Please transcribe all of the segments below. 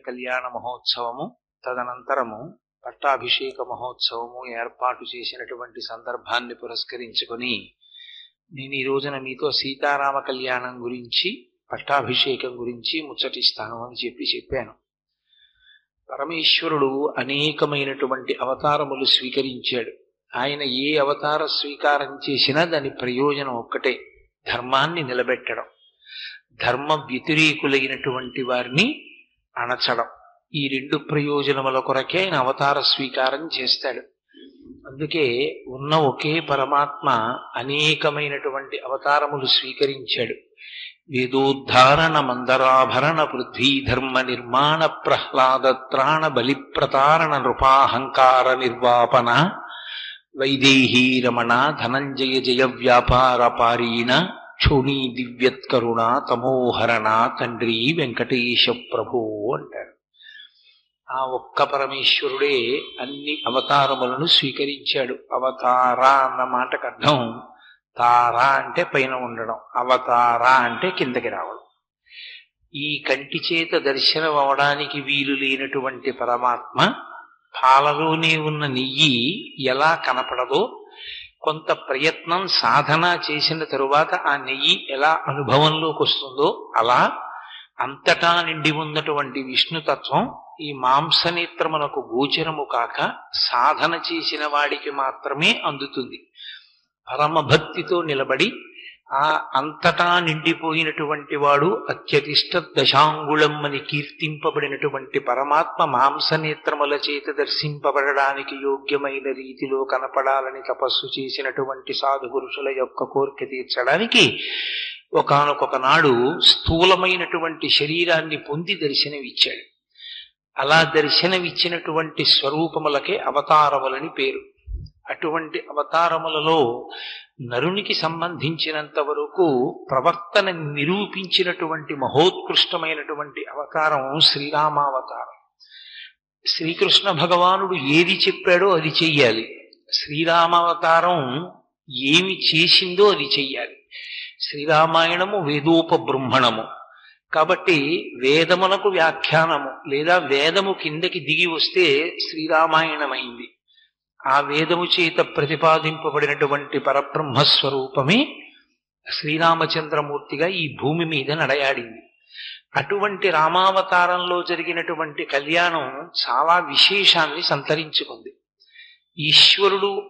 కళ్యాణ మహోత్సవము తదనంతరము పట్టాభిషేక మహోత్సవము ఏర్పాటు చేసినటువంటి సందర్భాన్ని పురస్కరించుకొని నేను ఈ రోజున మీతో సీతారామ కళ్యాణం గురించి పట్టాభిషేకం గురించి ముచ్చటిస్తాను అని చెప్పాను. పరమేశ్వరుడు అనేకమైనటువంటి అవతారములు స్వీకరించాడు. ఆయన ఏ అవతార స్వీకారం చేసినా దాని ప్రయోజనం ఒక్కటే, ధర్మాన్ని నిలబెట్టడం, ధర్మ వ్యతిరేకులైనటువంటి వారిని అణచడం. ఈ రెండు ప్రయోజనముల కొరకే ఆయన అవతార స్వీకారం చేస్తాడు. అందుకే ఉన్న ఒకే పరమాత్మ అనేకమైనటువంటి అవతారములు స్వీకరించాడు. వేదోద్ధారణ మందరాభరణ పృథ్వీ ధర్మ నిర్మాణ ప్రహ్లాద త్రాణ బలిప్రతారణ నృపాహంకార నిర్వాపన వైదేహీ రమణ ధనంజయ జయ వ్యాపార పారీణ క్షోణీ దివ్యత్కరుణ తమోహరణ తండ్రి వెంకటేశ ప్రభో అంటాడు. ఆ ఒక్క పరమేశ్వరుడే అన్ని అవతారములను స్వీకరించాడు. అవతార అన్న మాటకు అర్థం తారా అంటే పైన ఉండడం, అవతార అంటే కిందకి రావడం. ఈ కంటి చేత దర్శనం అవడానికి వీలు లేనటువంటి పరమాత్మ పాలలోనే ఉన్న నెయ్యి ఎలా కనపడదో, కొంత ప్రయత్నం సాధన చేసిన తరువాత ఆ నెయ్యి ఎలా అనుభవంలోకి వస్తుందో, అలా అంతటా నిండి ఉన్నటువంటి విష్ణుతత్వం ఈ మాంసనేత్రమునకు గోచరము కాక సాధన చేసిన వాడికి మాత్రమే అందుతుంది. పరమభక్తితో నిలబడి ఆ అంతటా నిండిపోయినటువంటి వాడు అత్యతిష్ట దశాంగుళం అని కీర్తింపబడినటువంటి పరమాత్మ మాంసనేత్రముల చేత దర్శింపబడడానికి యోగ్యమైన రీతిలో కనపడాలని తపస్సు చేసినటువంటి సాధు పురుషుల యొక్క కోరిక తీర్చడానికి ఒకానొక నాడు స్థూలమైనటువంటి శరీరాన్ని పొంది దర్శనమిచ్చాడు. అలా దర్శనమిచ్చినటువంటి స్వరూపములకే అవతారములని పేరు. అటువంటి అవతారములలో నరునికి సంబంధించినంత వరకు ప్రవర్తన నిరూపించినటువంటి మహోత్కృష్టమైనటువంటి అవతారం శ్రీరామావతారం. శ్రీకృష్ణ భగవానుడు ఏది చెప్పాడో అది చెయ్యాలి. శ్రీరామావతారం ఏమి చేసిందో అది చెయ్యాలి. శ్రీరామాయణము వేదోపబృంహణము కాబట్టి వేదమునకు వ్యాఖ్యానము లేదా వేదము కిందకి దిగి వస్తే శ్రీరామాయణమైంది. ఆ వేదము చేత ప్రతిపాదింపబడినటువంటి పరబ్రహ్మస్వరూపమే శ్రీరామచంద్రమూర్తిగా ఈ భూమి మీద నడయాడింది. అటువంటి రామావతారంలో జరిగినటువంటి కళ్యాణం చాలా విశేషాన్ని సంతరించుకుంది. ఈశ్వరుడు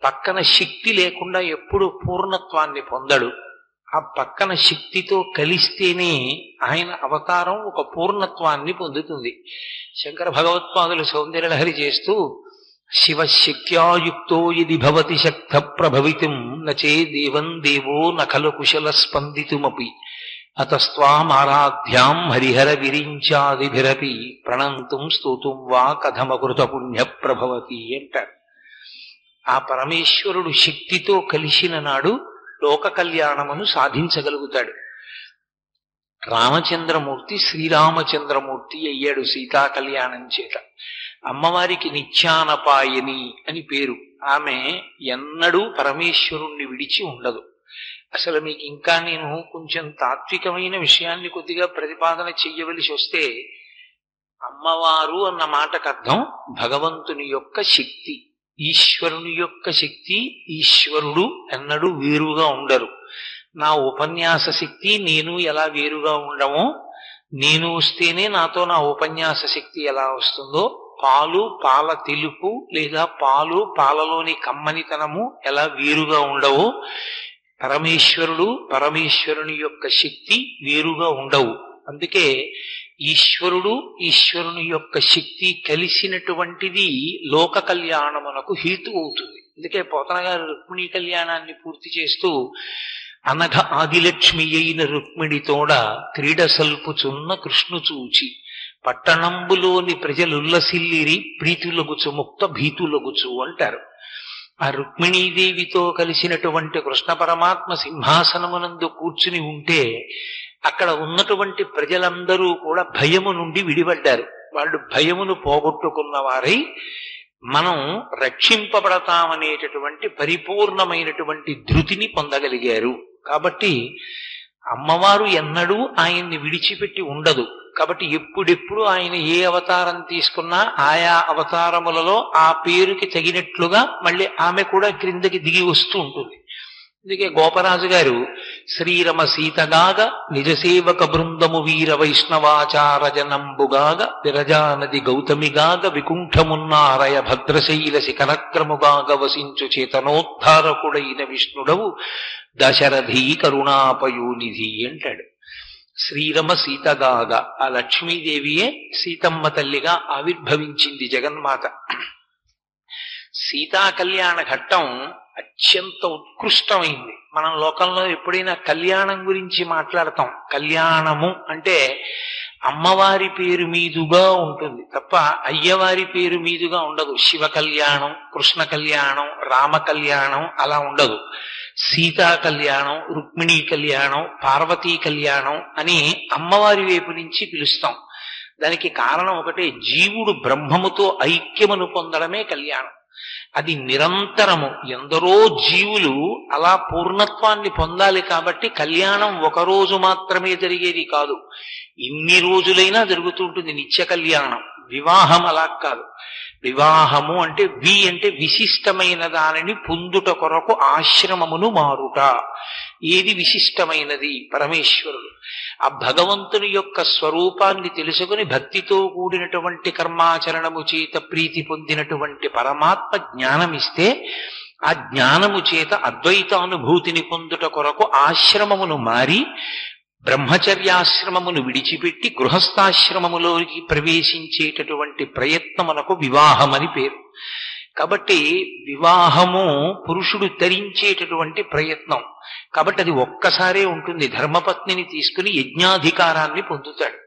పక్కన శక్తి లేకుండా ఎప్పుడూ పూర్ణత్వాన్ని పొందడు. ఆ పక్కన శక్తితో కలిస్తేనే ఆయన అవతారం ఒక పూర్ణత్వాన్ని పొందుతుంది. శంకర భగవత్పాదులు సౌందర్యలహరి చేస్తూ శివశక్త్యాయుక్తో యది భవతి శక్త ప్రభవితుం నచే దేవం దేవో నఖలు కుశల స్పందితుమపి అతస్త్వామారాధ్యాం హరిహర విరించాదిభిరపి ప్రణంతుం స్తోతుం వా కథమకృత పుణ్య ప్రభవతి అంటారు. ఆ పరమేశ్వరుడు శక్తితో కలిసిన నాడు లోక కళ్యాణమును సాధించగలుగుతాడు. రామచంద్రమూర్తి శ్రీరామచంద్రమూర్తి అయ్యాడు సీతా కళ్యాణం చేత. అమ్మవారికి నిత్యానపాయని అని పేరు. ఆమె ఎన్నడూ పరమేశ్వరుణ్ణి విడిచి ఉండదు. అసలు మీకు ఇంకా నేను కొంచెం తాత్వికమైన విషయాన్ని కొద్దిగా ప్రతిపాదన చెయ్యవలసి వస్తే, అమ్మవారు అన్న మాటకు అర్థం భగవంతుని యొక్క శక్తి, ఈశ్వరుని యొక్క శక్తి. ఈశ్వరుడు ఎన్నడూ వేరుగా ఉండరు. నా ఉపన్యాస శక్తి నేను ఎలా వేరుగా ఉండమో, నేను వస్తేనే నాతో నా ఉపన్యాస శక్తి ఎలా వస్తుందో, పాలు పాల తెలుపు లేదా పాలు పాలలోని కమ్మనితనము ఎలా వేరుగా ఉండవో, పరమేశ్వరుడు పరమేశ్వరుని యొక్క శక్తి వేరుగా ఉండవు. అందుకే ఈశ్వరుడు ఈశ్వరుని యొక్క శక్తి కలిసినటువంటిది లోక కళ్యాణమునకు హేతు అవుతుంది. అందుకే పోతన గారు రుక్మిణీ కళ్యాణాన్ని పూర్తి చేస్తూ అనఘ ఆదిలక్ష్మి అయిన రుక్మిణితోడ క్రీడ సల్పుచున్న కృష్ణు చూచి పట్టణంబులోని ప్రజలుల్లసిల్లిరి ప్రీతులగుచు ముక్త భీతులగుచు అంటారు. ఆ రుక్మిణీదేవితో కలిసినటువంటి కృష్ణ పరమాత్మ సింహాసనమునందు కూర్చుని ఉంటే అక్కడ ఉన్నటువంటి ప్రజలందరూ కూడా భయము నుండి విడిపడ్డారు. వాళ్ళు భయమును పోగొట్టుకున్న వారై మనం రక్షింపబడతామనేటటువంటి పరిపూర్ణమైనటువంటి ధృతిని పొందగలిగారు. కాబట్టి అమ్మవారు ఎన్నడూ ఆయన్ని విడిచిపెట్టి ఉండదు. కాబట్టి ఎప్పుడెప్పుడు ఆయన ఏ అవతారం తీసుకున్నా ఆయా అవతారములలో ఆ పేరుకి తగినట్లుగా మళ్ళీ ఆమె కూడా క్రిందకి దిగి వస్తూ ఉంటుంది. అందుకే గోపరాజు గారు శ్రీరమ సీతగాగ నిజసేవక బృందము వీర వైష్ణవాచార జనంబుగాగ విరజానది గౌతమిగాగ వికుంఠమున్నారయ భద్రశైల శిఖరక్రముగాగ వసించు చేతనోద్ధారకుడైన విష్ణుడవు దశరథీ కరుణాపయోనిధి అంటాడు. శ్రీరమ సీతగాగ, ఆ లక్ష్మీదేవియే సీతమ్మ తల్లిగా ఆవిర్భవించింది జగన్మాత. సీతా కళ్యాణ ఘట్టం అత్యంత ఉత్కృష్టమైంది. మనం లోకంలో ఎప్పుడైనా కళ్యాణం గురించి మాట్లాడతాం, కళ్యాణము అంటే అమ్మవారి పేరు మీదుగా ఉంటుంది తప్ప అయ్యవారి పేరు మీదుగా ఉండదు. శివ కళ్యాణం, కృష్ణ కళ్యాణం, రామ కళ్యాణం అలా ఉండదు. సీతా కళ్యాణం, రుక్మిణీ కళ్యాణం, పార్వతీ కళ్యాణం అని అమ్మవారి వైపు నుంచి పిలుస్తాం. దానికి కారణం ఒకటే, జీవుడు బ్రహ్మముతో ఐక్యమును పొందడమే కళ్యాణం. అది నిరంతరము ఎందరో జీవులు అలా పూర్ణత్వాన్ని పొందాలి. కాబట్టి కళ్యాణం ఒక రోజు మాత్రమే జరిగేది కాదు, ఇన్ని రోజులైనా జరుగుతుంటుంది నిత్య కళ్యాణం. వివాహం అలా కాదు. వివాహము అంటే అంటే విశిష్టమైన దానిని పొందుట కొరకు ఆశ్రమమును మారుట. ఏది విశిష్టమైనది? పరమేశ్వరుడు. ఆ భగవంతుని యొక్క స్వరూపాన్ని తెలుసుకుని భక్తితో కూడినటువంటి కర్మాచరణము చేత ప్రీతి పొందినటువంటి పరమాత్మ జ్ఞానమిస్తే ఆ జ్ఞానము చేత అద్వైతానుభూతిని పొందుట కొరకు ఆశ్రమమును మారి బ్రహ్మచర్యాశ్రమమును విడిచిపెట్టి గృహస్థాశ్రమములోకి ప్రవేశించేటటువంటి ప్రయత్నమునకు వివాహమని పేరు. కాబట్టి వివాహము పురుషుడు ధరించేటటువంటి ప్రయత్నం. కాబట్టి అది ఒక్కసారే ఉంటుంది. ధర్మపత్నిని తీసుకుని యజ్ఞాధికారాన్ని పొందుతాడు.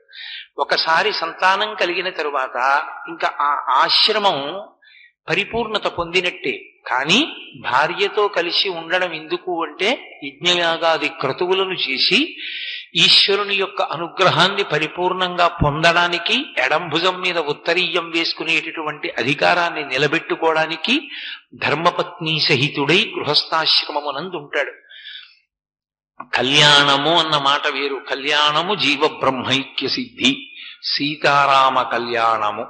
ఒకసారి సంతానం కలిగిన తరువాత ఇంకా ఆ ఆశ్రమం పరిపూర్ణత పొందినట్టే. కానీ భార్యతో కలిసి ఉండడం ఎందుకు అంటే యజ్ఞయాగాది క్రతువులను చేసి ఈశ్వరుని యొక్క అనుగ్రహాన్ని పరిపూర్ణంగా పొందడానికి, ఎడంభుజం మీద ఉత్తరీయం వేసుకునేటటువంటి అధికారాన్ని నిలబెట్టుకోవడానికి ధర్మపత్ని సహితుడై గృహస్థాశ్రమమునందు ఉంటాడు. కళ్యాణము అన్న మాట వేరు. కళ్యాణము జీవ బ్రహ్మైక్య సిద్ధి, సీతారామ కళ్యాణము.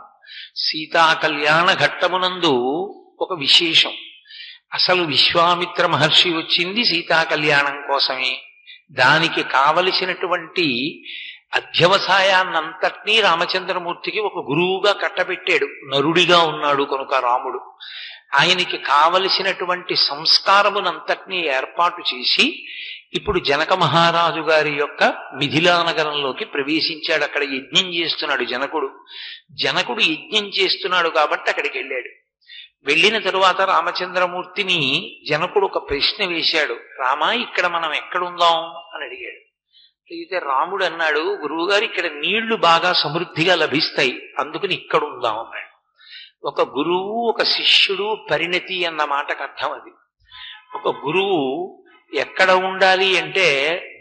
సీతా కళ్యాణ ఘట్టమునందు ఒక విశేషం. అసలు విశ్వామిత్ర మహర్షి వచ్చింది సీతా కళ్యాణం కోసమే. దానికి కావలసినటువంటి అధ్యవసాయాన్నంతటినీ రామచంద్రమూర్తికి ఒక గురువుగా కట్టబెట్టాడు. నరుడిగా ఉన్నాడు కనుక రాముడు. ఆయనకి కావలసినటువంటి సంస్కారమునంతటినీ ఏర్పాటు చేసి ఇప్పుడు జనక మహారాజు గారి యొక్క మిథిలా నగరంలోకి ప్రవేశించాడు. అక్కడ యజ్ఞం చేస్తున్నాడు జనకుడు. జనకుడు యజ్ఞం చేస్తున్నాడు కాబట్టి అక్కడికి వెళ్ళాడు. వెళ్ళిన తరువాత రామచంద్రమూర్తిని జనకుడు ఒక ప్రశ్న వేశాడు. రామా, ఇక్కడ మనం ఎక్కడుందాం అని అడిగాడు. అడిగితే రాముడు అన్నాడు, గురువుగారు ఇక్కడ నీళ్లు బాగా సమృద్ధిగా లభిస్తాయి, అందుకని ఇక్కడ ఉందాం అన్నాడు. ఒక గురువు ఒక శిష్యుడు పరిణతి అన్న మాటకు అర్థం అది. ఒక గురువు ఎక్కడ ఉండాలి అంటే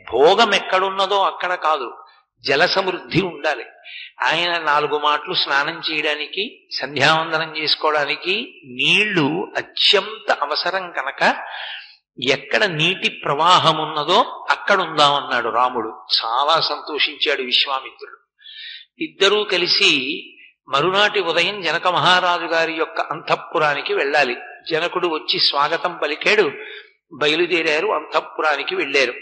భోగం ఎక్కడున్నదో అక్కడ కాదు, జల సమృద్ధి ఉండాలి. ఆయన 4 మాటలు స్నానం చేయడానికి, సంధ్యావందనం చేసుకోవడానికి నీళ్లు అత్యంత అవసరం కనుక ఎక్కడ నీటి ప్రవాహం ఉన్నదో అక్కడ ఉందామన్నాడు రాముడు. చాలా సంతోషించాడు విశ్వామిత్రుడు. ఇద్దరూ కలిసి మరునాటి ఉదయం జనక మహారాజు గారి యొక్క అంతఃపురానికి వెళ్ళాలి. జనకుడు వచ్చి స్వాగతం పలికాడు. బయలుదేరారు, అంతఃపురానికి వెళ్ళారు.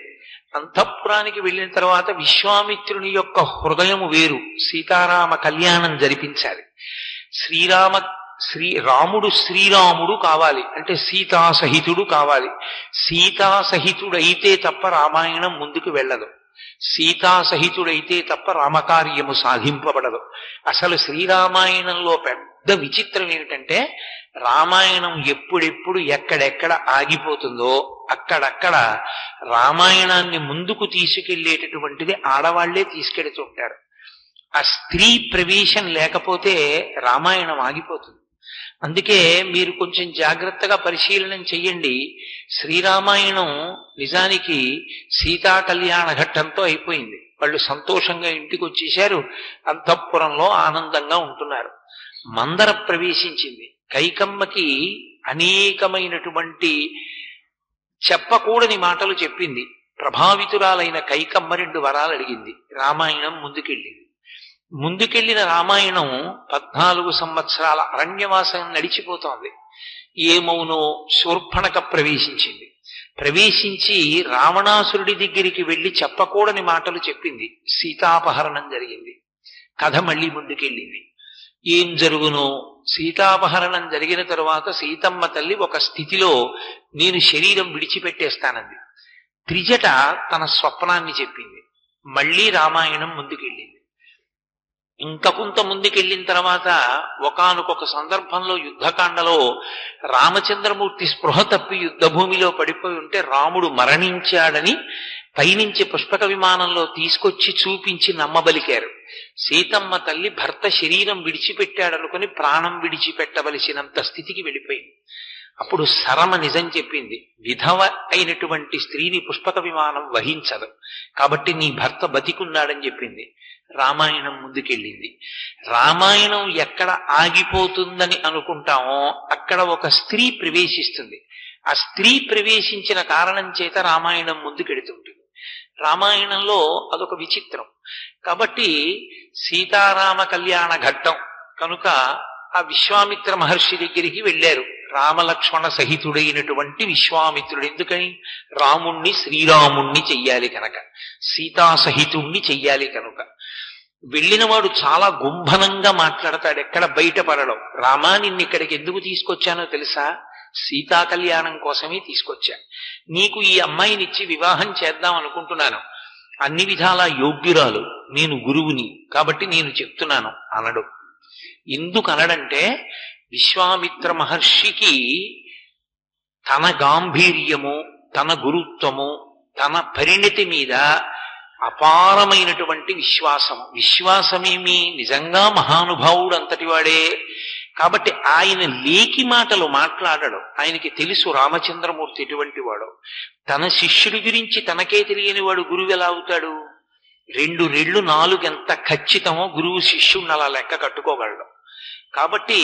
అంతఃపురానికి వెళ్ళిన తర్వాత విశ్వామిత్రుని యొక్క హృదయము వేరు. సీతారామ కళ్యాణం జరిపించాలి. రాముడు శ్రీరాముడు కావాలి అంటే సీతాసహితుడు కావాలి. సీతాసహితుడైతే తప్ప రామాయణం ముందుకు వెళ్ళదు. సీతాసహితుడైతే తప్ప రామకార్యము సాధింపబడదు. అసలు శ్రీరామాయణంలో పెద్ద విచిత్రం ఏమిటంటే రామాయణం ఎప్పుడెప్పుడు ఎక్కడెక్కడ ఆగిపోతుందో అక్కడక్కడ రామాయణాన్ని ముందుకు తీసుకెళ్లేటటువంటిది ఆడవాళ్లే తీసుకెడుతుంటారు. ఆ స్త్రీ ప్రవేశం లేకపోతే రామాయణం ఆగిపోతుంది. అందుకే మీరు కొంచెం జాగ్రత్తగా పరిశీలనం చెయ్యండి. శ్రీరామాయణం నిజానికి సీతా కళ్యాణ ఘట్టంతో అయిపోయింది. వాళ్ళు సంతోషంగా ఇంటికి వచ్చేశారు, అంతఃపురంలో ఆనందంగా ఉంటున్నారు. మందర ప్రవేశించింది. కైకమ్మకి అనేకమైనటువంటి చెప్పకూడని మాటలు చెప్పింది. ప్రభావితురాలైన కైకమ్మ 2 వరాలు అడిగింది. రామాయణం ముందుకెళ్ళింది. ముందుకెళ్లిన రామాయణం 14 సంవత్సరాల అరణ్యవాసం నడిచిపోతోంది. ఏమౌనో శూర్పణఖ ప్రవేశించింది. ప్రవేశించి రావణాసురుడి దగ్గరికి వెళ్లి చెప్పకూడని మాటలు చెప్పింది. సీతాపహరణం జరిగింది. కథ మళ్లీ ముందుకెళ్ళింది. ఏం జరుగునో, సీతాపహరణం జరిగిన తరువాత సీతమ్మ తల్లి ఒక స్థితిలో నేను శరీరం విడిచిపెట్టేస్తానంది. త్రిజట తన స్వప్నాన్ని చెప్పింది. మళ్లీ రామాయణం ముందుకెళ్ళింది. ఇంకా కొంత ముందుకెళ్ళిన తర్వాత ఒకానొక సందర్భంలో యుద్ధకాండలో రామచంద్రమూర్తి స్పృహ తప్పి యుద్ధభూమిలో పడిపోయి ఉంటే రాముడు మరణించాడని పైనుంచి పుష్పక విమానంలో తీసుకొచ్చి చూపించి నమ్మబలికారు. సీతమ్మ తల్లి భర్త శరీరం విడిచిపెట్టాడనుకుని ప్రాణం విడిచిపెట్టవలసినంత స్థితికి వెళ్ళిపోయింది. అప్పుడు సరమ నిజం చెప్పింది. విధవ అయినటువంటి స్త్రీని పుష్పక విమానం వహించదు, కాబట్టి నీ భర్త బతికున్నాడని చెప్పింది. రామాయణం ముందుకెళ్ళింది. రామాయణం ఎక్కడ ఆగిపోతుందని అనుకుంటామో అక్కడ ఒక స్త్రీ ప్రవేశిస్తుంది. ఆ స్త్రీ ప్రవేశించిన కారణం చేత రామాయణం ముందుకెడుతుంటుంది. రామాయణంలో అదొక విచిత్రం. కాబట్టి సీతారామ కళ్యాణ ఘట్టం కనుక ఆ విశ్వామిత్ర మహర్షి దగ్గరికి వెళ్ళారు. రామలక్ష్మణ సహితుడైనటువంటి విశ్వామిత్రుడు. ఎందుకని? రాముణ్ణి శ్రీరాముణ్ణి చెయ్యాలి కనుక, సీతాసహితుణ్ణి చెయ్యాలి కనుక. వెళ్ళినవాడు చాలా గుంభనంగా మాట్లాడతాడు, ఎక్కడ బయటపడడం. రామా, నిన్ను ఇక్కడికి ఎందుకు తీసుకొచ్చానో తెలుసా? సీతా కళ్యాణం కోసమే తీసుకొచ్చా. నీకు ఈ అమ్మాయినిచ్చి వివాహం చేద్దాం అనుకుంటున్నాను. అన్ని విధాలా యోగ్యురాలు, నేను గురువుని, కాబట్టి నేను చెప్తున్నాను అనడు. ఎందుకు అనడంటే విశ్వామిత్ర మహర్షికి తన గాంభీర్యము, తన గురుత్వము, తన పరిణతి మీద అపారమైనటువంటి విశ్వాసమేమి నిజంగా మహానుభావుడు అంతటి వాడే. కాబట్టి ఆయన లేకి మాటలు మాట్లాడడం. ఆయనకి తెలుసు రామచంద్రమూర్తి ఎటువంటి వాడు. తన శిష్యుడి గురించి తనకే తెలియని వాడు గురువు ఎలా అవుతాడు? 2 రెళ్ళు 4 ఎంత ఖచ్చితమో గురువు శిష్యుడిని అలా లెక్క కట్టుకోగలడు. కాబట్టి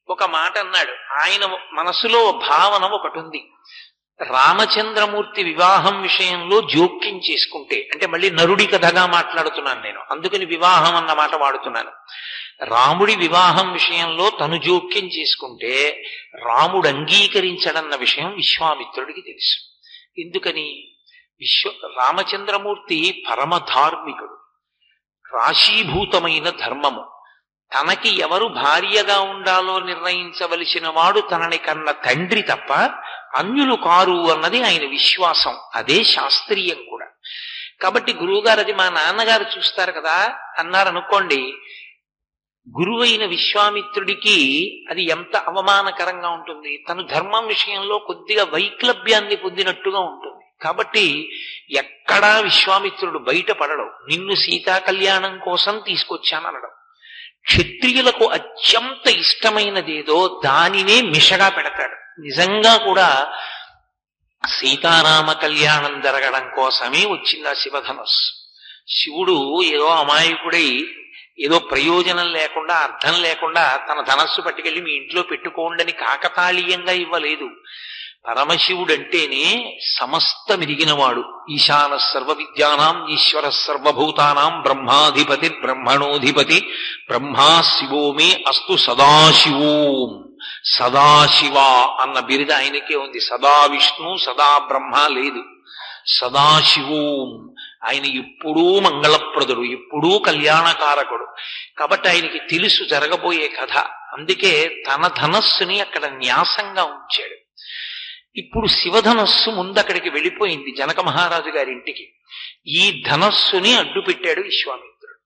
ఒక మాట అన్నాడు. ఆయన మనసులో భావన ఒకటి ఉంది. రామచంద్రమూర్తి వివాహం విషయంలో జోక్యం చేసుకుంటే, అంటే మళ్ళీ నరుడి కథగా మాట్లాడుతున్నాను నేను, అందుకని వివాహం అన్న మాట వాడుతున్నాను. రాముడి వివాహం విషయంలో తను జోక్యం చేసుకుంటే రాముడు అంగీకరించడన్న విషయం విశ్వామిత్రుడికి తెలుసు. ఎందుకని? రామచంద్రమూర్తి పరమధార్మికుడు, రాశీభూతమైన ధర్మము. తనకి ఎవరు భార్యగా ఉండాలో నిర్ణయించవలసిన వాడు తనని కన్న తండ్రి తప్ప అన్యులు కారు అన్నది ఆయన విశ్వాసం. అదే శాస్త్రీయం కూడా. కాబట్టి గురువుగారు అది మా నాన్నగారు చూస్తారు కదా అన్నారనుకోండి, గురువైన విశ్వామిత్రుడికి అది ఎంత అవమానకరంగా ఉంటుంది. తను ధర్మం విషయంలో కొద్దిగా వైక్లభ్యాన్ని పొందినట్టుగా ఉంటుంది. కాబట్టి ఎక్కడా విశ్వామిత్రుడు బయటపడడం. నిన్ను సీతా కళ్యాణం కోసం తీసుకొచ్చాననడం. క్షత్రియులకు అత్యంత ఇష్టమైనదేదో దానినే మిషగా పెడతాడు. నిజంగా కూడా సీతారామ కళ్యాణం జరగడం కోసమే వచ్చింది ఆ శివధనస్సు. శివుడు ఏదో అమాయకుడై ఏదో ప్రయోజనం లేకుండా, అర్థం లేకుండా తన ధనస్సు పట్టుకెళ్ళి మీ ఇంట్లో పెట్టుకోండని కాకతాళీయంగా ఇవ్వలేదు. పరమశివుడంటేనే సమస్తమిరిగినవాడు. ఈశాన సర్వ విద్యానాం ఈశ్వర సర్వభూతానాం బ్రహ్మాధిపతి బ్రహ్మణోధిపతి బ్రహ్మా శివో మే అస్తు సదాశివోం. సదాశివ అన్న బిరుద ఆయనకే ఉంది. సదా విష్ణు సదా బ్రహ్మ లేదు. సదాశివోం. ఆయన ఎప్పుడూ మంగళప్రదుడు, ఎప్పుడూ కళ్యాణకారకుడు. కాబట్టి ఆయనకి తెలుసు జరగబోయే కథ. అందుకే తన ధనస్సుని అక్కడ న్యాసంగా ఉంచాడు. ఇప్పుడు శివధనస్సు ముందక్కడికి వెళ్ళిపోయింది జనక మహారాజు గారి ఇంటికి. ఈ ధనస్సుని అడ్డు పెట్టాడు విశ్వామిత్రుడు.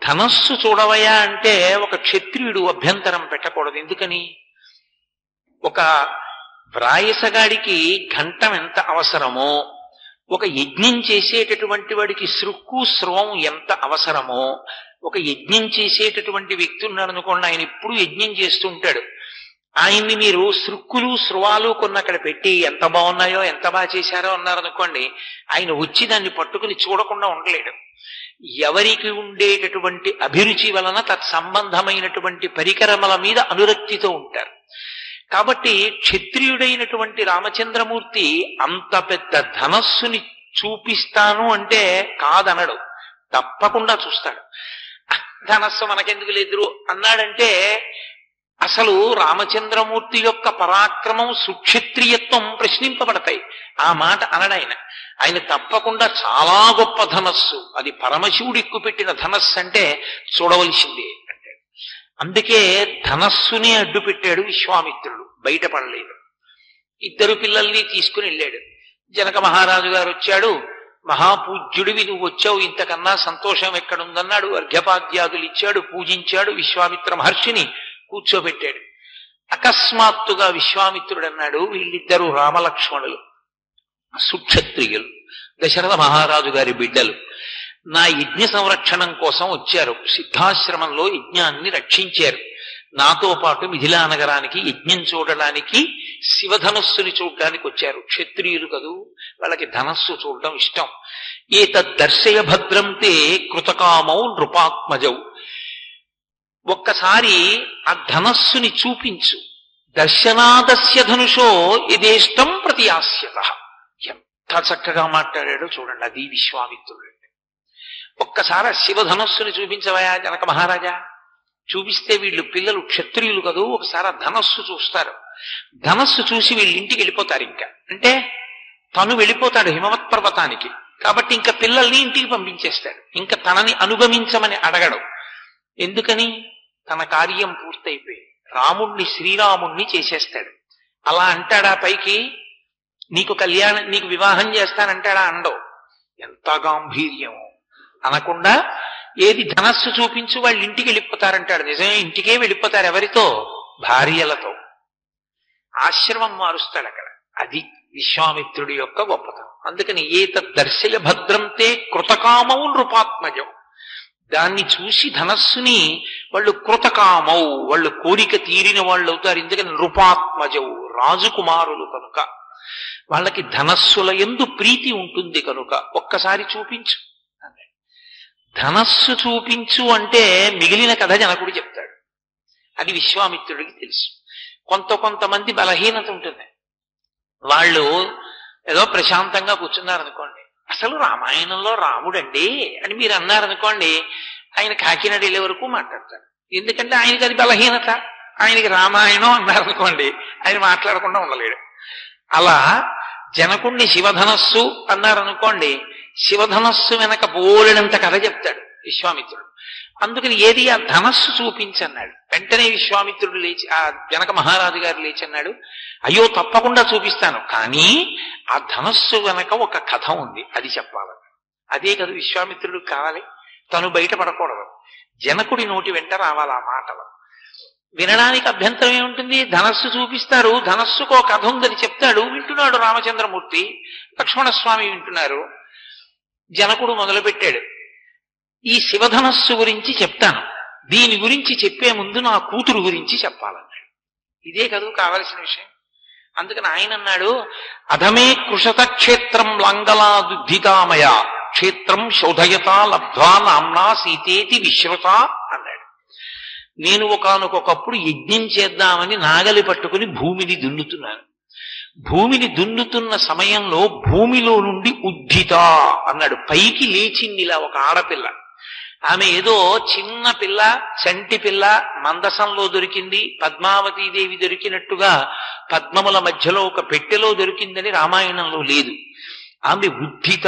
ధనస్సు చూడవయా అంటే ఒక క్షత్రియుడు అభ్యంతరం పెట్టకూడదు. ఎందుకని? ఒక వ్రాయసగాడికి ఘంటం ఎంత అవసరమో, ఒక యజ్ఞం చేసేటటువంటి వాడికి సృక్కు స్రవం ఎంత అవసరమో, ఒక యజ్ఞం చేసేటటువంటి వ్యక్తి ఉన్నాడు అనుకోండి, ఆయన ఎప్పుడు యజ్ఞం చేస్తుంటాడు. ఆయన్ని మీరు సృక్కులు స్రువాలు కొన్ని అక్కడ పెట్టి ఎంత బాగున్నాయో ఎంత బాగా చేశారో అన్నారనుకోండి, ఆయన వచ్చి దాన్ని పట్టుకుని చూడకుండా ఉండలేడు. ఎవరికి ఉండేటటువంటి అభిరుచి వలన తత్సంబంధమైనటువంటి పరికరముల మీద అనురక్తితో ఉంటారు. కాబట్టి క్షత్రియుడైనటువంటి రామచంద్రమూర్తి అంత పెద్ద ధనస్సుని చూపిస్తాను అంటే కాదనడు, తప్పకుండా చూస్తాడు. ధనస్సు మనకెందుకు లేదు అన్నాడంటే అసలు రామచంద్రమూర్తి యొక్క పరాక్రమం సుక్షత్రియత్వం ప్రశ్నింపబడతాయి. ఆ మాట అనడాయన. ఆయన తప్పకుండా చాలా గొప్ప ధనస్సు, అది పరమశివుడు ఎక్కుపెట్టిన ధనస్సు అంటే చూడవలసిందే అంటాడు. అందుకే ధనస్సునే అడ్డు పెట్టాడు విశ్వామిత్రుడు, బయటపడలేదు. ఇద్దరు పిల్లల్ని తీసుకుని వెళ్ళాడు. జనక మహారాజు గారు వచ్చాడు. మహాపూజ్యుడివి నువ్వు వచ్చావు, ఇంతకన్నా సంతోషం ఎక్కడుందన్నాడు. అర్ఘ్యపాద్యాదులు ఇచ్చాడు, పూజించాడు. విశ్వామిత్ర మహర్షిని కూర్చోబెట్టాడు. అకస్మాత్తుగా విశ్వామిత్రుడు అన్నాడు, వీళ్ళిద్దరూ రామలక్ష్మణులు, సుక్షత్రియులు, దశరథ మహారాజు గారి బిడ్డలు, నా యజ్ఞ సంరక్షణం కోసం వచ్చారు. సిద్ధాశ్రమంలో యజ్ఞాన్ని రక్షించారు. నాతో పాటు మిథిలా నగరానికి యజ్ఞం చూడడానికి, శివధనస్సుని చూడడానికి వచ్చారు. క్షత్రియులు కదూ, వాళ్ళకి ధనస్సు చూడడం ఇష్టం. ఏతద్దర్శయ భద్రం తే కృతకామౌ నృపాత్మజౌ, ఒక్కసారి ఆ ధనస్సుని చూపించు. దర్శనాదస్య ధనుషో యథేష్టం ప్రతియాస్యత. ఎంత చక్కగా మాట్లాడాడో చూడండి. అది విశ్వామిత్రుడు. ఒక్కసారి శివధనస్సుని చూపించవయా జనక మహారాజా. చూపిస్తే వీళ్ళు పిల్లలు క్షత్రియులు కదూ, ఒకసారి ధనస్సు చూస్తారు. ధనస్సు చూసి వీళ్ళ ఇంటికి వెళ్ళిపోతారు. ఇంకా అంటే తను వెళ్ళిపోతాడు హిమవత్ పర్వతానికి. కాబట్టి ఇంకా పిల్లల్ని ఇంటికి పంపించేస్తాడు. ఇంకా తనని అనుగమించమని అడగడు. ఎందుకని? తన కార్యం పూర్తయిపోయి రాముణ్ణి శ్రీరాముణ్ణి చేసేస్తాడు. అలా అంటాడా పైకి? నీకు వివాహం చేస్తానంటాడా? అండవు. ఎంత గాంభీర్యము! అనకుండా ఏది ధనస్సు చూపించు, వాళ్ళు ఇంటికి వెళ్ళిపోతారంటాడు. నిజమే, ఇంటికే వెళ్ళిపోతారు. ఎవరితో? భార్యలతో. ఆశ్రమం మారుస్తాడు అక్కడ. అది విశ్వామిత్రుడి యొక్క గొప్పతనం. అందుకని ఏతద్దర్శయ భద్రంతే కృతకామౌ నృపాత్మజం, దాన్ని చూసి ధనస్సుని వాళ్ళు కృతకామౌ, వాళ్ళు కోరిక తీరిన వాళ్ళు అవుతారు. ఎందుకని? నృపాత్మజౌ, రాజకుమారులు కనుక వాళ్ళకి ధనస్సుల యందు ప్రీతి ఉంటుంది కనుక ఒక్కసారి చూపించు. ధనస్సు చూపించు అంటే మిగిలిన కథ జనకుడు చెప్తాడు. అది విశ్వామిత్రుడికి తెలుసు. కొంతమంది బలహీనత ఉంటుంది. వాళ్ళు ఏదో ప్రశాంతంగా కూర్చున్నారనుకోండి, అసలు రామాయణంలో రాముడండి అని మీరు అన్నారనుకోండి, ఆయన కాకినాడ వెళ్ళే వరకు మాట్లాడతాడు. ఎందుకంటే ఆయనకి అది బలహీనత. ఆయనకి రామాయణం అన్నారనుకోండి, ఆయన మాట్లాడకుండా ఉండలేడు. అలా జనకుణ్ణి శివధనస్సు అన్నారనుకోండి, శివధనస్సు వెనక బోలెడంత కథ చెప్తాడు విశ్వామిత్రుడు. అందుకని ఏది ఆ ధనస్సు చూపించన్నాడు. వెంటనే విశ్వామిత్రుడు లేచి, ఆ జనక మహారాజు గారు లేచి అన్నాడు, అయ్యో తప్పకుండా చూపిస్తాను, కానీ ఆ ధనస్సు వెనక ఒక కథ ఉంది, అది చెప్పాలన్నాడు. అదే కదా విశ్వామిత్రుడు కావాలి. తను బయటపడకూడదు, జనకుడి నోటి వెంట రావాలి ఆ మాటలు. వినడానికి అభ్యంతరం ఏముంటుంది? ధనస్సు చూపిస్తారు, ధనస్సుకో కథ ఉందని చెప్తాడు. వింటున్నాడు రామచంద్రమూర్తి, లక్ష్మణస్వామి వింటున్నారు. జనకుడు మొదలుపెట్టాడు, ఈ శివధనస్సు గురించి చెప్తాను, దీని గురించి చెప్పే ముందు నా కూతురు గురించి చెప్పాలన్నాడు. ఇదే కదూ కావలసిన విషయం. అందుకని ఆయన అన్నాడు, అధమే కృషత క్షేత్రం లంగలాదుద్ధితామయ క్షేత్రం శోధయత లబ్ధ్వా నామ్నా సీతేతి విశ్రుత అన్నాడు. నేను ఒకానొకప్పుడు యజ్ఞం చేద్దామని నాగలి పట్టుకుని భూమిని దున్నుతున్నాను. భూమిని దున్నుతున్న సమయంలో భూమిలో నుండి ఉద్ధిత అన్నాడు, పైకి లేచిందిలా ఒక ఆడపిల్ల. ఆమె ఏదో చిన్న పిల్ల, చంటి పిల్ల, మందసంలో దొరికింది, పద్మావతీదేవి దొరికినట్టుగా పద్మముల మధ్యలో ఒక పెట్టెలో దొరికిందని రామాయణంలో లేదు. ఆమె ఉద్ధిత,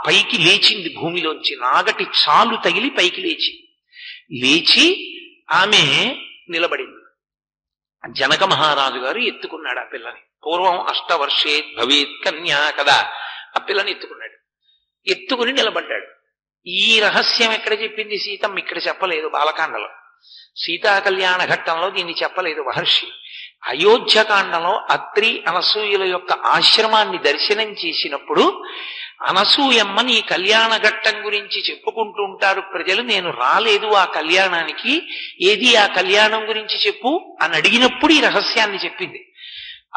పైకి లేచింది భూమిలోంచి. నాగటి చాలు తగిలి పైకి లేచి ఆమె నిలబడింది. జనక మహారాజు గారు ఎత్తుకున్నాడు ఆ పిల్లని. పూర్వం అష్టవర్షేత్ భవేత్ కన్యా కదా, ఆ పిల్లని ఎత్తుకున్నాడు. ఎత్తుకుని నిలబడ్డాడు. ఈ రహస్యం ఎక్కడ చెప్పింది సీతమ్మ? ఇక్కడ చెప్పలేదు బాలకాండలో. సీతా కళ్యాణ ఘట్టంలో దీన్ని చెప్పలేదు మహర్షి. అయోధ్యకాండంలో అత్రి అనసూయుల యొక్క ఆశ్రమాన్ని దర్శనం చేసినప్పుడు అనసూయమ్మని ఈ కళ్యాణ ఘట్టం గురించి చెప్పుకుంటూ ఉంటారు ప్రజలు. నేను రాలేదు ఆ కళ్యాణానికి, ఏది ఆ కళ్యాణం గురించి చెప్పు అని అడిగినప్పుడు ఈ రహస్యాన్ని చెప్పింది.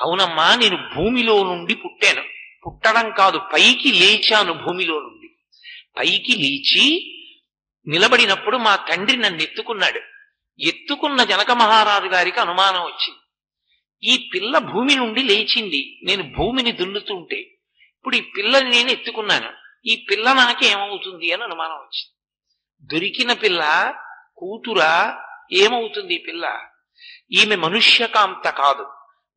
అవునమ్మా, నేను భూమిలో నుండి పుట్టాను. పుట్టడం కాదు, పైకి లేచాను. భూమిలో నుండి పైకి లేచి నిలబడినప్పుడు మా తండ్రి నన్ను ఎత్తుకున్నాడు. ఎత్తుకున్న జనక మహారాజు గారికి అనుమానం వచ్చింది, ఈ పిల్ల భూమి నుండి లేచింది, నేను భూమిని దున్నుతుంటే ఇప్పుడు ఈ పిల్లని నేను ఎత్తుకున్నాను, ఈ పిల్ల నాకేమవుతుంది అని అనుమానం వచ్చింది. దొరికిన పిల్ల కూతురా ఏమవుతుంది ఈ పిల్ల? ఈమె మనుష్యకాంత కాదు.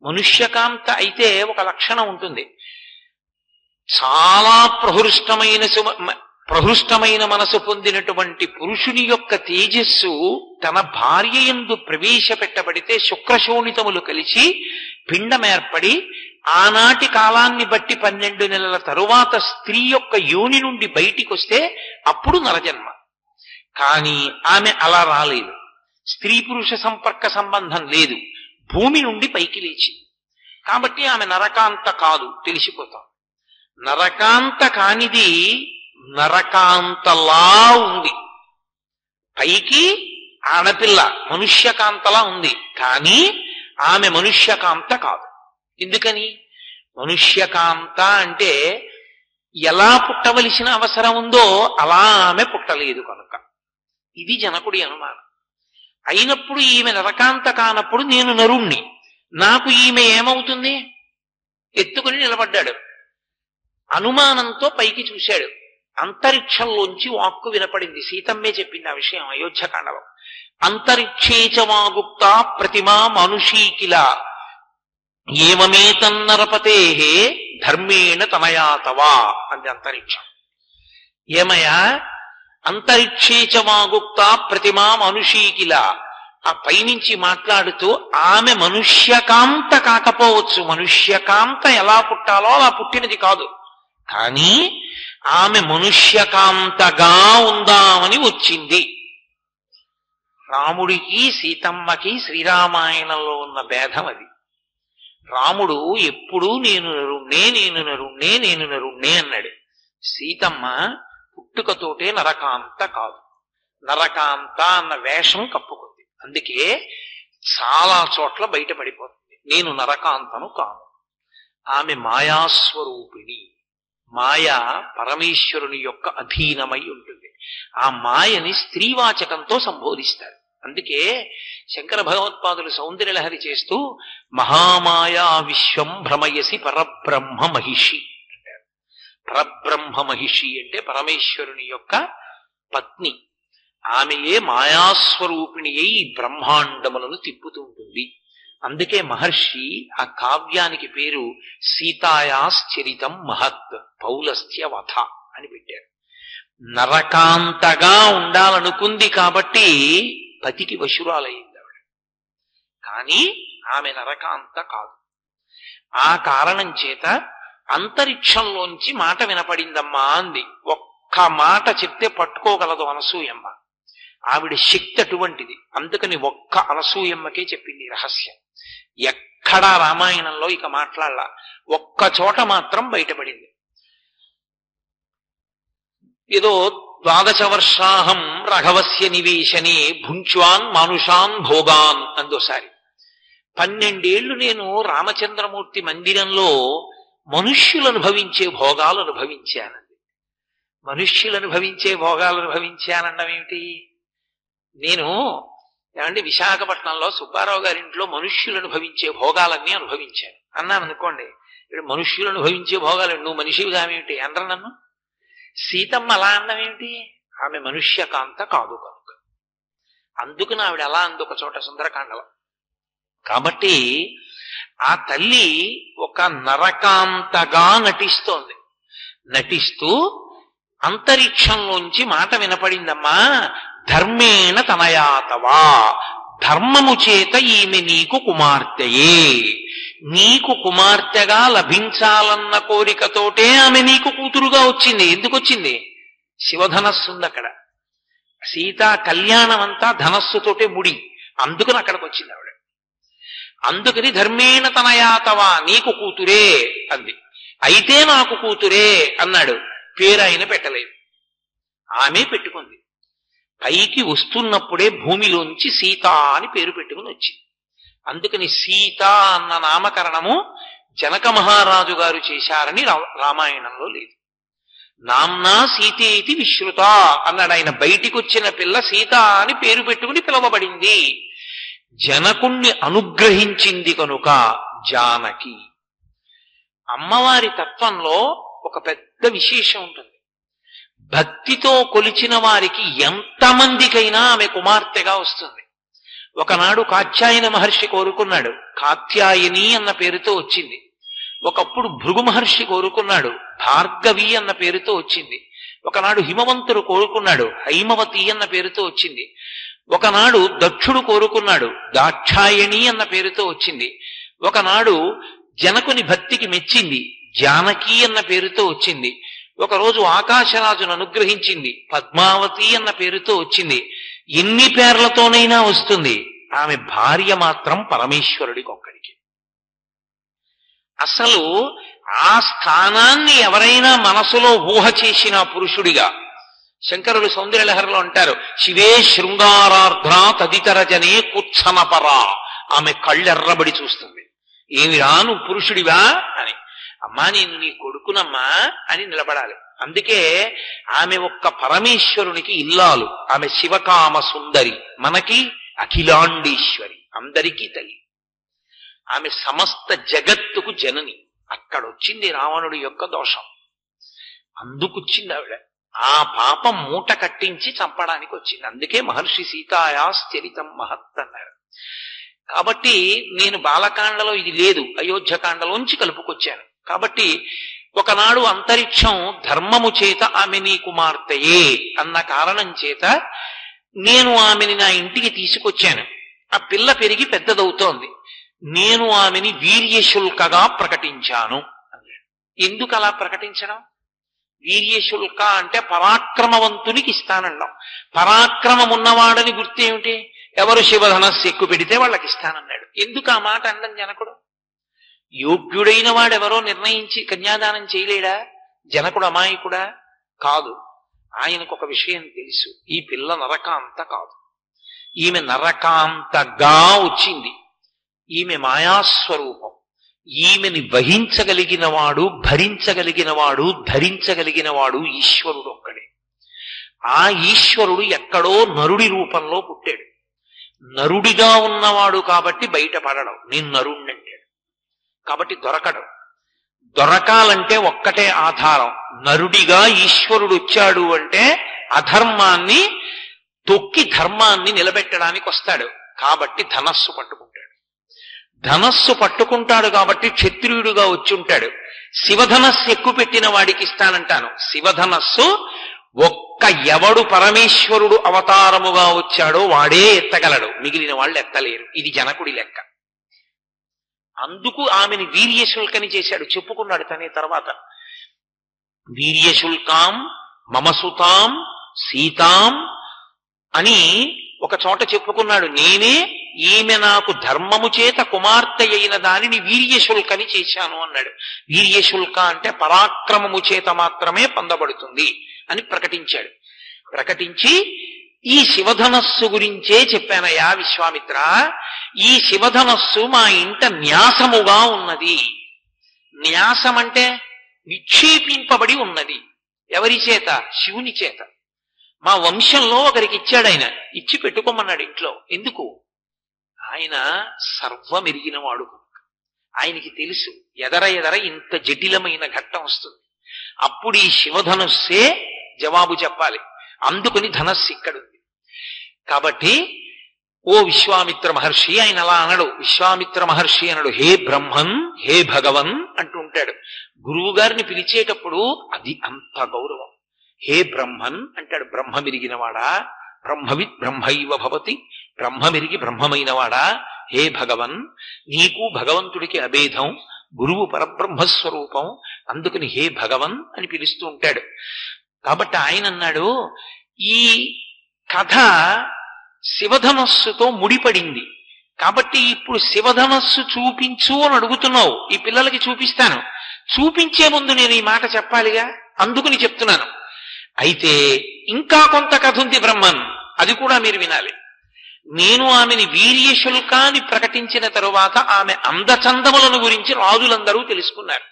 మనుష్యకాంత అయితే ఒక లక్షణం ఉంటుంది. చాలా ప్రహృష్టమైన మనసు పొందినటువంటి పురుషుని యొక్క తేజస్సు తన భార్య యందు ప్రవేశపెట్టబడితే శుక్రశోణితములు కలిసి పిండమేర్పడి ఆనాటి కాలాన్ని బట్టి 12 నెలల తరువాత స్త్రీ యొక్క యోని నుండి బయటికి వస్తే అప్పుడు నరజన్మ. కానీ ఆమె అలా రాలేదు. స్త్రీ పురుష సంపర్క సంబంధం లేదు. భూమి నుండి పైకి లేచింది కాబట్టి ఆమె నరకాంత కాదు, తెలిసిపోతాం. నరకాంత కానిది నరకాంతలా ఉంది. పైకి ఆడపిల్ల మనుష్యకాంతలా ఉంది, కానీ ఆమె మనుష్యకాంత కాదు. ఎందుకని? మనుష్యకాంత అంటే ఎలా పుట్టవలసిన అవసరం ఉందో అలా ఆమె పుట్టలేదు కనుక. ఇది జనకుడి అనుమానం. అయినప్పుడు ఈమె నరకాంత కానప్పుడు నేను నరుణ్ణి, నాకు ఈమె ఏమవుతుంది? ఎత్తుకుని నిలబడ్డాడు. అనుమానంతో పైకి చూశాడు. అంతరిక్షంలోంచి వాక్కు వినపడింది. సీతమ్మే చెప్పింది ఆ విషయం అయోధ్యకాండలో. అంతరిక్షేచవాగుప్త ప్రతిమా మనుషీకిల ఏమమేతన్నరపతే ధర్మేణ తనయాతవా అంది అంతరిక్షం. ఏమయ్యా, అంతరిక్షేచవాగుప్త ప్రతిమా మనుషీకిల, ఆ పైనుంచి మాట్లాడుతూ ఆమె మనుష్యకాంత కాకపోవచ్చు, మనుష్యకాంత ఎలా పుట్టాలో అలా పుట్టినది కాదు, కానీ ఆమె మనుష్యకాంతగా ఉందామని వచ్చింది. రాముడికి సీతమ్మకి శ్రీరామాయణంలో ఉన్న భేదం అది. రాముడు ఎప్పుడూ నేను నరుణ్ణే అన్నాడు. సీతమ్మ పుట్టుకతోటే నరకాంత కాదు, నరకాంత అన్న వేషం కప్పుకుంది. అందుకే చాలా చోట్ల బయటపడిపోతుంది, నేను నరకాంతను కాను. ఆమె మాయాస్వరూపిణి. మాయ పరమేశ్వరుని యొక్క అధీనమై ఉంటుంది. ఆ మాయని స్త్రీవాచకంతో సంబోధిస్తారు. అందుకే శంకర భగవత్పాదులు సౌందర్యలహరి చేస్తూ మహామాయా విశ్వం భ్రమయసి పరబ్రహ్మ మహిషి అంటారు. పరబ్రహ్మ మహిషి అంటే పరమేశ్వరుని యొక్క పత్ని. ఆమెయే మాయాస్వరూపిణి అయి బ్రహ్మాండములను తిప్పుతూ ఉంటుంది. అందుకే మహర్షి ఆ కావ్యానికి పేరు సీతాయాశ్చరితం మహత్ పౌలస్త్య వధ అని పెట్టారు. నరకాంతగా ఉండాలనుకుంది కాబట్టి పతికి వశురాలయ్యింది ఆవిడ, కానీ ఆమె నరకాంత కాదు. ఆ కారణం చేత అంతరిక్షంలోంచి మాట వినపడిందమ్మా అంది. ఒక్క మాట చెప్తే పట్టుకోగలదు అనసూయమ్మ. ఆవిడ శక్తి అటువంటిది. అందుకని ఒక్క అనసూయమ్మకే చెప్పింది రహస్యం. ఎక్కడా రామాయణంలో ఇక మాట్లాడలా. ఒక్క చోట మాత్రం బయటపడింది. ఏదో 12 వర్షాహం రఘవస్య నివేశనే భుంచ్వాన్ మానుషాన్ భోగాన్ అందోసారి. 12 ఏళ్లు నేను రామచంద్రమూర్తి మందిరంలో మనుష్యులు అనుభవించే భోగాలు అనుభవించానండి. మనుష్యులు అనుభవించే భోగాలు అనుభవించానండం ఏమిటి? నేను ఏమంటే విశాఖపట్నంలో సుబ్బారావు గారింట్లో మనుష్యులు అనుభవించే భోగాలన్నీ అనుభవించాను అన్నాను అనుకోండి. ఇప్పుడు మనుష్యులు అనుభవించే భోగాలు, నువ్వు మనిషివిగా ఏమిటి అనరు నన్ను. సీతమ్మ అలా అన్నం ఏమిటి? ఆమె మనుష్యకాంత కాదు కనుక. అందుకు ఆవిడ అలా అందొక చోట సుందరకాండలో. కాబట్టి ఆ తల్లి ఒక నరకాంతగా నటిస్తోంది. నటిస్తూ అంతరిక్షంలోంచి మాట వినపడిందమ్మా, ధర్మేణ తనయాతవా, ధర్మము చేత ఈమె నీకు కుమార్తెయే. నీకు కుమార్తెగా లభించాలన్న కోరికతోటే ఆమె నీకు కూతురుగా వచ్చింది. ఎందుకు వచ్చింది? శివధనస్సు ఉంది అక్కడ. సీతా కళ్యాణం అంతా ధనస్సుతోటే ముడి. అందుకని అక్కడికి వచ్చింది ఆవిడ. అందుకని ధర్మేణ తనయాతవా, నీకు కూతురే అంది. అయితే నాకు కూతురే అన్నాడు. పేరు ఆయన పెట్టలేదు, ఆమె పెట్టుకుంది. పైకి వస్తున్నప్పుడే భూమిలోంచి సీత అని పేరు పెట్టుకుని వచ్చింది. అందుకని సీత అన్న నామకరణము జనక మహారాజు గారు చేశారని రామాయణంలో లేదు. నామ్నా సీతేతి విశ్రుత అన్నాడు ఆయన. బయటికి వచ్చిన పిల్ల సీత అని పేరు పెట్టుకుని పిలవబడింది. జనకుణ్ణి అనుగ్రహించింది కనుక జానకి. అమ్మవారి తత్వంలో ఒక పెద్ద విశేషం ఉంటుంది. భక్తితో కొలిచిన వారికి ఎంతమందికైనా ఆమె కుమార్తెగా వస్తుంది. ఒకనాడు కాత్యాయన మహర్షి కోరుకున్నాడు, కాత్యాయని అన్న పేరుతో వచ్చింది. ఒకప్పుడు భృగు మహర్షి కోరుకున్నాడు, భార్గవి అన్న పేరుతో వచ్చింది. ఒకనాడు హిమవంతుడు కోరుకున్నాడు, హైమవతి అన్న పేరుతో వచ్చింది. ఒకనాడు దక్షుడు కోరుకున్నాడు, దాక్షాయణి అన్న పేరుతో వచ్చింది. ఒకనాడు జనకుని భక్తికి మెచ్చింది, జానకి అన్న పేరుతో వచ్చింది. ఒకరోజు ఆకాశరాజును అనుగ్రహించింది, పద్మావతి అన్న పేరుతో వచ్చింది. ఎన్ని పేర్లతోనైనా వస్తుంది. ఆమె భార్య మాత్రం పరమేశ్వరుడికి ఒక్కడికి. అసలు ఆ స్థానాన్ని ఎవరైనా మనసులో ఊహ చేసిన పురుషుడిగా, శంకరులు సౌందర్యలహరిలో అంటారు, శివే శృంగారార్ధ్ర తదితర జనే కుత్సనపరా. ఆమె కళ్ళెర్రబడి చూస్తుంది. ఏమిరా నువ్వు పురుషుడివా అని. అమ్మా నేను నీ కొడుకునమ్మా అని నిలబడాలి. అందుకే ఆమె ఒక్క పరమేశ్వరునికి ఇల్లాలు. ఆమె శివకామ సుందరి, మనకి అఖిలాండేశ్వరి, అందరికీ తల్లి. ఆమె సమస్త జగత్తుకు జనని. అక్కడొచ్చింది రావణుడి యొక్క దోషం, అందుకొచ్చింది ఆవిడ. ఆ పాపం మూట కట్టించి చంపడానికి వచ్చింది. అందుకే మహర్షి సీతాయాశ్చరితం మహత్ అన్నారు. కాబట్టి నేను బాలకాండలో ఇది లేదు, అయోధ్యకాండలోంచి కలుపుకొచ్చాను. కాబట్టి ఒకనాడు అంతరిక్షం ధర్మము చేత ఆమె నీ కుమార్తెయే అన్న కారణం చేత నేను ఆమెని నా ఇంటికి తీసుకొచ్చాను. ఆ పిల్ల పెరిగి పెద్దదవుతోంది. నేను ఆమెని వీర్యశుల్కగా ప్రకటించాను అన్నాడు. ఎందుకు అలా ప్రకటించడం? వీర్యశుల్క అంటే పరాక్రమవంతునికి ఇస్తానన్నాం. పరాక్రమం ఉన్నవాడని గుర్తేమిటి? ఎవరు శివధనస్సు ఎక్కువ పెడితే వాళ్ళకి ఇస్తానన్నాడు. ఎందుకు ఆ మాట అన్నం జనకుడు? యోగ్యుడైన వాడెవరో నిర్ణయించి కన్యాదానం చేయలేడా? జనకుడు అమాయకుడా? కాదు. ఆయనకు ఒక విషయం తెలుసు, ఈ పిల్ల నరకాంత కాదు. ఈమె నరకాంతగా వచ్చింది. ఈమె మాయాస్వరూపం. ఈమెని వహించగలిగినవాడు, భరించగలిగినవాడు, ధరించగలిగినవాడు ఈశ్వరుడు ఒక్కడే. ఆ ఈశ్వరుడు ఎక్కడో నరుడి రూపంలో పుట్టాడు. నరుడిగా ఉన్నవాడు కాబట్టి బయటపడడం. నేను నరుణ్ణంటాడు కాబట్టి దొరకడు. దొరకాలంటే ఒక్కటే ఆధారం, నరుడిగా ఈశ్వరుడు వచ్చాడు అంటే అధర్మాన్ని తొక్కి ధర్మాన్ని నిలబెట్టడానికి వస్తాడు. కాబట్టి ధనస్సు పట్టుకుంటాడు. ధనస్సు పట్టుకుంటాడు కాబట్టి క్షత్రియుడుగా వచ్చి ఉంటాడు. శివధనస్సు ఎక్కువ పెట్టిన వాడికి ఇస్తానంటాను. శివధనస్సు ఒక్క ఎవడు పరమేశ్వరుడు అవతారముగా వచ్చాడో వాడే ఎత్తగలడు, మిగిలిన వాళ్ళు ఎత్తలేరు. ఇది జనకుడి లెక్క. అందుకు ఆమెని వీర్యశుల్కని చేశాడు. చెప్పుకున్నాడు తనే తర్వాత, వీర్యశుల్కాం మమసుతాం సీతాం అని ఒక చోట చెప్పుకున్నాడు. నేనే ఈమె నాకు ధర్మము చేత కుమార్తె అయిన దానిని వీర్యశుల్కని చేశాను అన్నాడు. వీర్యశుల్క అంటే పరాక్రమము చేత మాత్రమే పొందబడుతుంది అని ప్రకటించాడు. ప్రకటించి ఈ శివధనస్సు గురించే చెప్పానయ్యా విశ్వామిత్ర, ఈ శివధనస్సు మా ఇంట న్యాసముగా ఉన్నది. న్యాసం అంటే నిక్షేపింపబడి ఉన్నది. ఎవరి చేత? శివుని చేత. మా వంశంలో ఒకరికి ఇచ్చాడు ఆయన, ఇచ్చి పెట్టుకోమన్నాడు ఇంట్లో. ఎందుకు? ఆయన సర్వమెరిగినవాడు. ఆయనకి తెలుసు ఎదర ఇంత జటిలమైన ఘట్టం వస్తుంది. అప్పుడు ఈ శివధనుస్సే జవాబు చెప్పాలి. అందుకని ధనస్సు ఇక్కడుంది. కాబట్టి ఓ విశ్వామిత్ర మహర్షి, ఆయన అలా అనడు. విశ్వామిత్ర మహర్షి అనడు, హే బ్రహ్మన్, హే భగవన్ అంటూ ఉంటాడు. గురువు గారిని పిలిచేటప్పుడు అది అంత గౌరవం. హే బ్రహ్మన్ అంటాడు. బ్రహ్మమిరిగినవాడా, బ్రహ్మవిత్ బ్రహ్మైవ భవతి, బ్రహ్మమిరిగి బ్రహ్మమైనవాడా, హే భగవన్. నీకు భగవంతుడికి అభేదం, గురువు పరబ్రహ్మస్వరూపం, అందుకని హే భగవన్ అని పిలుస్తూ ఉంటాడు. కాబట్టి ఆయన అన్నాడు, ఈ కథ శివధనస్సుతో ముడిపడింది కాబట్టి ఇప్పుడు శివధనస్సు చూపించు అని అడుగుతున్నావు. ఈ పిల్లలకి చూపిస్తాను. చూపించే ముందు నేను ఈ మాట చెప్పాలిగా, అందుకుని చెప్తున్నాను. అయితే ఇంకా కొంత కథ ఉంది బ్రహ్మన్, అది కూడా మీరు వినాలి. నేను ఆమెని వీర్యశుల్కాన్ని ప్రకటించిన తరువాత ఆమె అందచందములను గురించి రాజులందరూ తెలుసుకున్నారు.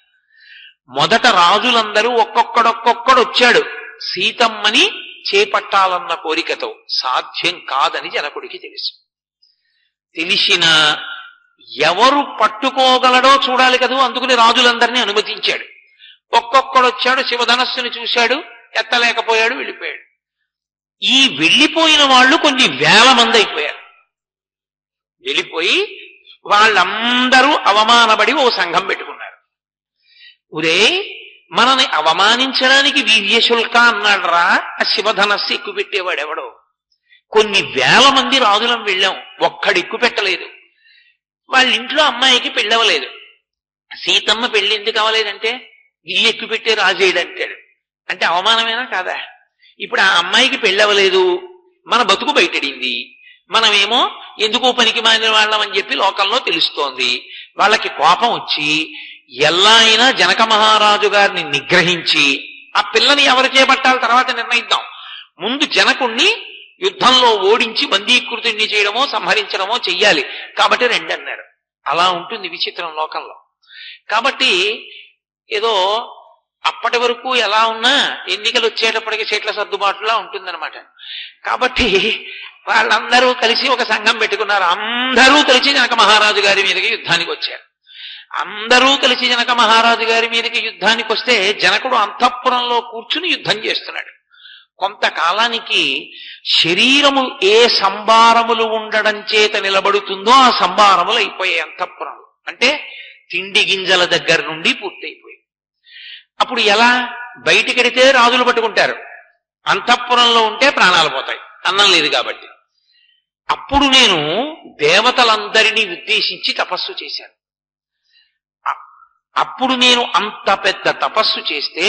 మొదట రాజులందరూ ఒక్కొక్కడొక్కొక్కడు వచ్చాడు సీతమ్మని చేపట్టాలన్న కోరికతో. సాధ్యం కాదని జనకుడికి తెలుసు. తెలిసిన ఎవరు పట్టుకోగలడో చూడాలి కదా, అందుకని రాజులందరినీ అనుమతించాడు. ఒక్కొక్కడొచ్చాడు, శివధనస్సుని చూశాడు, ఎత్తలేకపోయాడు, వెళ్ళిపోయాడు. ఈ వెళ్ళిపోయిన వాళ్ళు కొన్ని వేల మంది అయిపోయారు. వెళ్ళిపోయి వాళ్ళందరూ అవమానపడి ఓ సంఘం పెట్టుకున్నారు. ఒరే, మనని అవమానించడానికి వీర్యశుల్క అన్నాడరా, ఆ శివధనస్సు ఎక్కువ పెట్టేవాడెవడో. కొన్ని వేల మంది రాజులం వెళ్ళాం, ఒక్కడు ఎక్కువ పెట్టలేదు. వాళ్ళ ఇంట్లో అమ్మాయికి పెళ్ళవలేదు. సీతమ్మ పెళ్లి ఎందుకు అవ్వలేదంటే వీళ్ళు ఎక్కువ పెట్టే రాజేయడంటాడు. అంటే అవమానమేనా కాదా? ఇప్పుడు ఆ అమ్మాయికి పెళ్ళవలేదు, మన బతుకు బయటడింది, మనమేమో ఎందుకో పనికి మారిన వాళ్ళం అని చెప్పి లోకంలో తెలుస్తోంది. వాళ్ళకి కోపం వచ్చి ఎలా అయినా జనక మహారాజు గారిని నిగ్రహించి ఆ పిల్లని ఎవరు చేపట్టాలి తర్వాత నిర్ణయిద్దాం, ముందు జనకుణ్ణి యుద్ధంలో ఓడించి బందీకృతుణ్ణి చేయడమో సంహరించడమో చెయ్యాలి, కాబట్టి రండి అన్నారు. అలా ఉంటుంది విచిత్రం లోకంలో. కాబట్టి ఏదో అప్పటి వరకు ఎలా ఉన్నా ఎన్నికలు వచ్చేటప్పటికి సీట్ల సర్దుబాటులా ఉంటుందన్నమాట. కాబట్టి వాళ్ళందరూ కలిసి ఒక సంఘం పెట్టుకున్నారు. అందరూ కలిసి జనక మహారాజు గారి మీదకి యుద్ధానికి వచ్చారు. అందరూ కలిసి జనక మహారాజు గారి మీదకి యుద్ధానికి వస్తే జనకుడు అంతఃపురంలో కూర్చుని యుద్ధం చేస్తున్నాడు. కొంతకాలానికి శరీరము ఏ సంభారములు ఉండడం చేత నిలబడుతుందో ఆ సంభారములు అయిపోయాయి అంతఃపురంలో. అంటే తిండి గింజల దగ్గర నుండి పూర్తయిపోయాయి. అప్పుడు ఎలా? బయటికెడితే రాజులు పట్టుకుంటారు, అంతఃపురంలో ఉంటే ప్రాణాలు పోతాయి, అన్నం లేదు కాబట్టి. అప్పుడు నేను దేవతలందరినీ ఉద్దేశించి తపస్సు చేశాను. అప్పుడు నేను అంత పెద్ద తపస్సు చేస్తే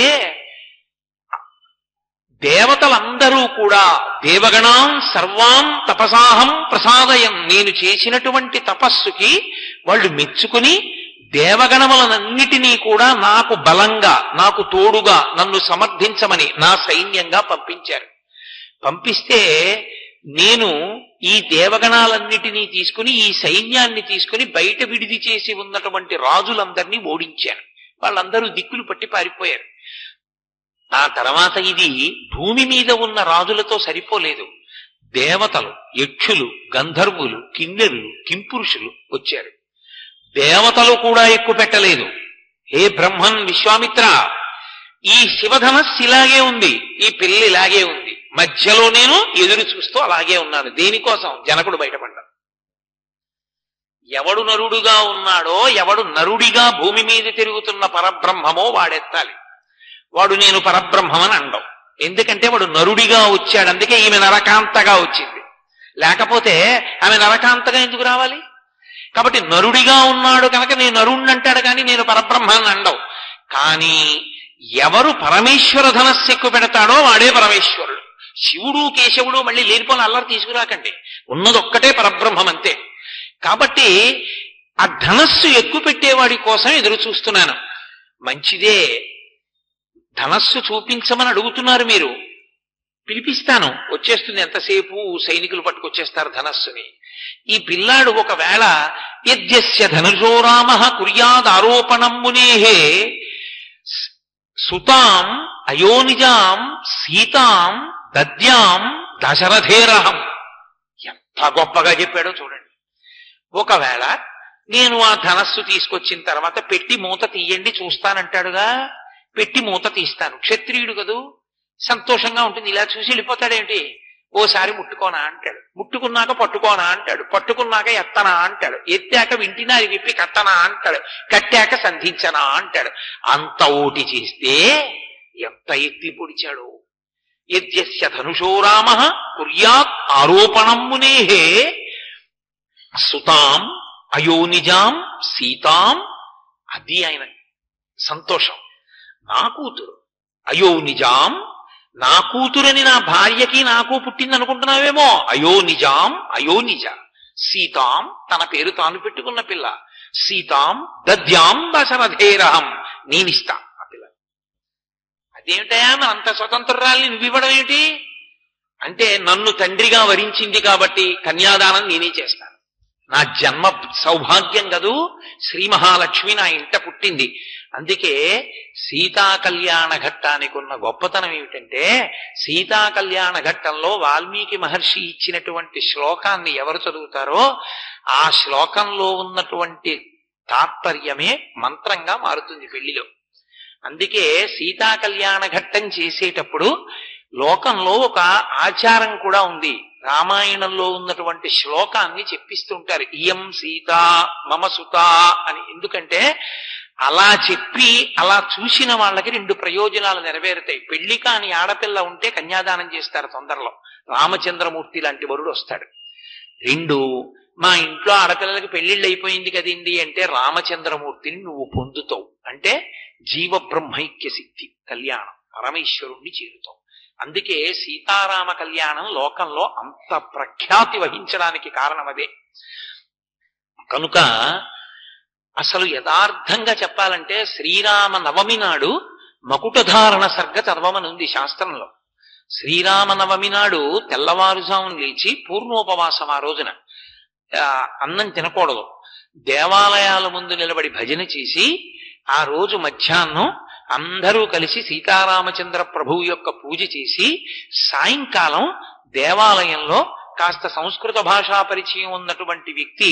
దేవతలందరూ కూడా దేవగణాం సర్వాం తపసాహం ప్రసాదయం, నేను చేసినటువంటి తపస్సుకి వాళ్ళు మెచ్చుకుని దేవగణములనన్నిటినీ కూడా నాకు బలంగా, నాకు తోడుగా, నన్ను సమర్థించమని నా సైన్యంగా పంపించారు. పంపిస్తే నేను ఈ దేవగణాలన్నిటినీ తీసుకుని, ఈ సైన్యాన్ని తీసుకుని బయట విడిది చేసి ఉన్నటువంటి రాజులందరినీ ఓడించాను. వాళ్ళందరూ దిక్కులు పట్టి పారిపోయారు. ఆ తర్వాత ఇది భూమి మీద ఉన్న రాజులతో సరిపోలేదు. దేవతలు, యక్షులు, గంధర్వులు, కిన్నెరులు, కింపురుషులు వచ్చారు. దేవతలు కూడా ఎక్కువ పెట్టలేదు. హే బ్రహ్మన్, విశ్వామిత్ర, ఈ శివధనస్సు ఇలాగే ఉంది, ఈ పిల్ల ఇలాగే ఉంది, మధ్యలో నేను ఎదురు చూస్తూ అలాగే ఉన్నాను. దేనికోసం? జనకుడు బయటపడ్డాడు. ఎవడు నరుడుగా ఉన్నాడో, ఎవడు నరుడిగా భూమి మీద తిరుగుతున్న పరబ్రహ్మమో వాడెత్తాలి. వాడు నేను పరబ్రహ్మమని అండవు. ఎందుకంటే వాడు నరుడిగా వచ్చాడు, అందుకే ఈమె నరకాంతగా వచ్చింది. లేకపోతే ఆమె నరకాంతగా ఎందుకు రావాలి? కాబట్టి నరుడిగా ఉన్నాడు కనుక నేను నరుణ్ణి అంటాడు, కానీ నేను పరబ్రహ్మాన్ని అండవు. కానీ ఎవరు పరమేశ్వర ధనస్సు ఎక్కువ పెడతాడో వాడే పరమేశ్వరుడు. శివుడు కేశవుడు మళ్ళీ లేనిపోని అల్లరి తీసుకురాకండి, ఉన్నదొక్కటే పరబ్రహ్మం అంతే. కాబట్టి ఆ ధనస్సు ఎక్కువ పెట్టేవాడి కోసం ఎదురు చూస్తున్నాను. మంచిదే, ధనస్సు చూపించమని అడుగుతున్నారు మీరు, పిలిపిస్తాను, వచ్చేస్తుంది. ఎంతసేపు సైనికులు పట్టుకొచ్చేస్తారు ధనస్సుని. ఈ పిల్లాడు ఒకవేళ యద్యస్య ధనుజో రామ కుర్యాదారోపణం మునేహే సుతాం అయోనిజాం సీతాం దద్యాం దశరథేరహం, ఎంత గొప్పగా చెప్పాడో చూడండి. ఒకవేళ నేను ఆ ధనస్సు తీసుకొచ్చిన తర్వాత పెట్టి మూత తీయండి చూస్తానంటాడుగా, పెట్టి మూత తీస్తాను. క్షత్రియుడు కదూ, సంతోషంగా ఉంటుంది. ఇలా చూసి వెళ్ళిపోతాడేంటి? ఓసారి ముట్టుకోనా అంటాడు, ముట్టుకున్నాక పట్టుకోనా అంటాడు, పట్టుకున్నాక ఎత్తనా అంటాడు, ఎత్తాక వింటినా అది విప్పి కట్టనా అంటాడు, కట్టాక సంధించనా అంటాడు. అంత ఓటి చేస్తే ఎంత ఎత్తి పొడిచాడు. యద్యస్య ధనుషో రామ కుర్యాత్ ఆరోపణం మునేహే సుతాం అయోనిజాం సీతాం, అది ఆయన సంతోషం. నా కూతురు అయోనిజాం, నా కూతురని నా భార్యకి నాకు పుట్టింది అనుకుంటున్నావేమో. అయోనిజాం, అయోనిజ, సీతాం, తన పేరు తాను పెట్టుకున్న పిల్ల. సీతాం దద్యాం దశరథేరహం, నేనిస్తా ఆ పిల్ల. అదేమిటయా మన అంత స్వతంత్రాల్ని నువ్వివ్వడం ఏమిటి అంటే, నన్ను తండ్రిగా వరించింది కాబట్టి కన్యాదానం నేనే చేస్తాను. నా జన్మ సౌభాగ్యం కదూ, శ్రీ మహాలక్ష్మి నా ఇంట పుట్టింది. అందుకే సీతా కళ్యాణ ఘట్టానికి ఉన్న గొప్పతనం ఏమిటంటే, సీతా కళ్యాణ ఘట్టంలో వాల్మీకి మహర్షి ఇచ్చినటువంటి శ్లోకాన్ని ఎవరు చదువుతారో ఆ శ్లోకంలో ఉన్నటువంటి తాత్పర్యమే మంత్రంగా మారుతుంది పెళ్లిలో. అందుకే సీతా కళ్యాణ ఘట్టం చేసేటప్పుడు లోకంలో ఒక ఆచారం కూడా ఉంది. రామాయణంలో ఉన్నటువంటి శ్లోకాన్ని చెప్పిస్తుంటారు, ఇయం సీత మమ సుత అని. ఎందుకంటే అలా చెప్పి అలా చూసిన వాళ్ళకి 2 ప్రయోజనాలు నెరవేరుతాయి. పెళ్లి కాని ఆడపిల్ల ఉంటే కన్యాదానం చేస్తారు తొందరలో, రామచంద్రమూర్తి లాంటి వరుడు వస్తాడు. 2, మా ఇంట్లో ఆడపిల్లలకి పెళ్లిళ్ళు అయిపోయింది కదండి అంటే రామచంద్రమూర్తిని నువ్వు పొందుతావు. అంటే జీవ బ్రహ్మైక్య సిద్ధి కళ్యాణం, పరమేశ్వరుణ్ణి చేరుతావు. అందుకే సీతారామ కళ్యాణం లోకంలో అంత ప్రఖ్యాతి వహించడానికి కారణం అదే. కనుక అసలు యథార్థంగా చెప్పాలంటే శ్రీరామ నవమి నాడు మకుటధారణ సర్గ చదవమనుంది శాస్త్రంలో. శ్రీరామ నవమి నాడు తెల్లవారుజామున లేచి పూర్ణోపవాసం, ఆ రోజున అన్నం తినకూడదు. దేవాలయాల ముందు నిలబడి భజన చేసి ఆ రోజు మధ్యాహ్నం అందరూ కలిసి సీతారామచంద్ర ప్రభువు యొక్క పూజ చేసి సాయంకాలం దేవాలయంలో కాస్త సంస్కృత భాషా పరిచయం ఉన్నటువంటి వ్యక్తి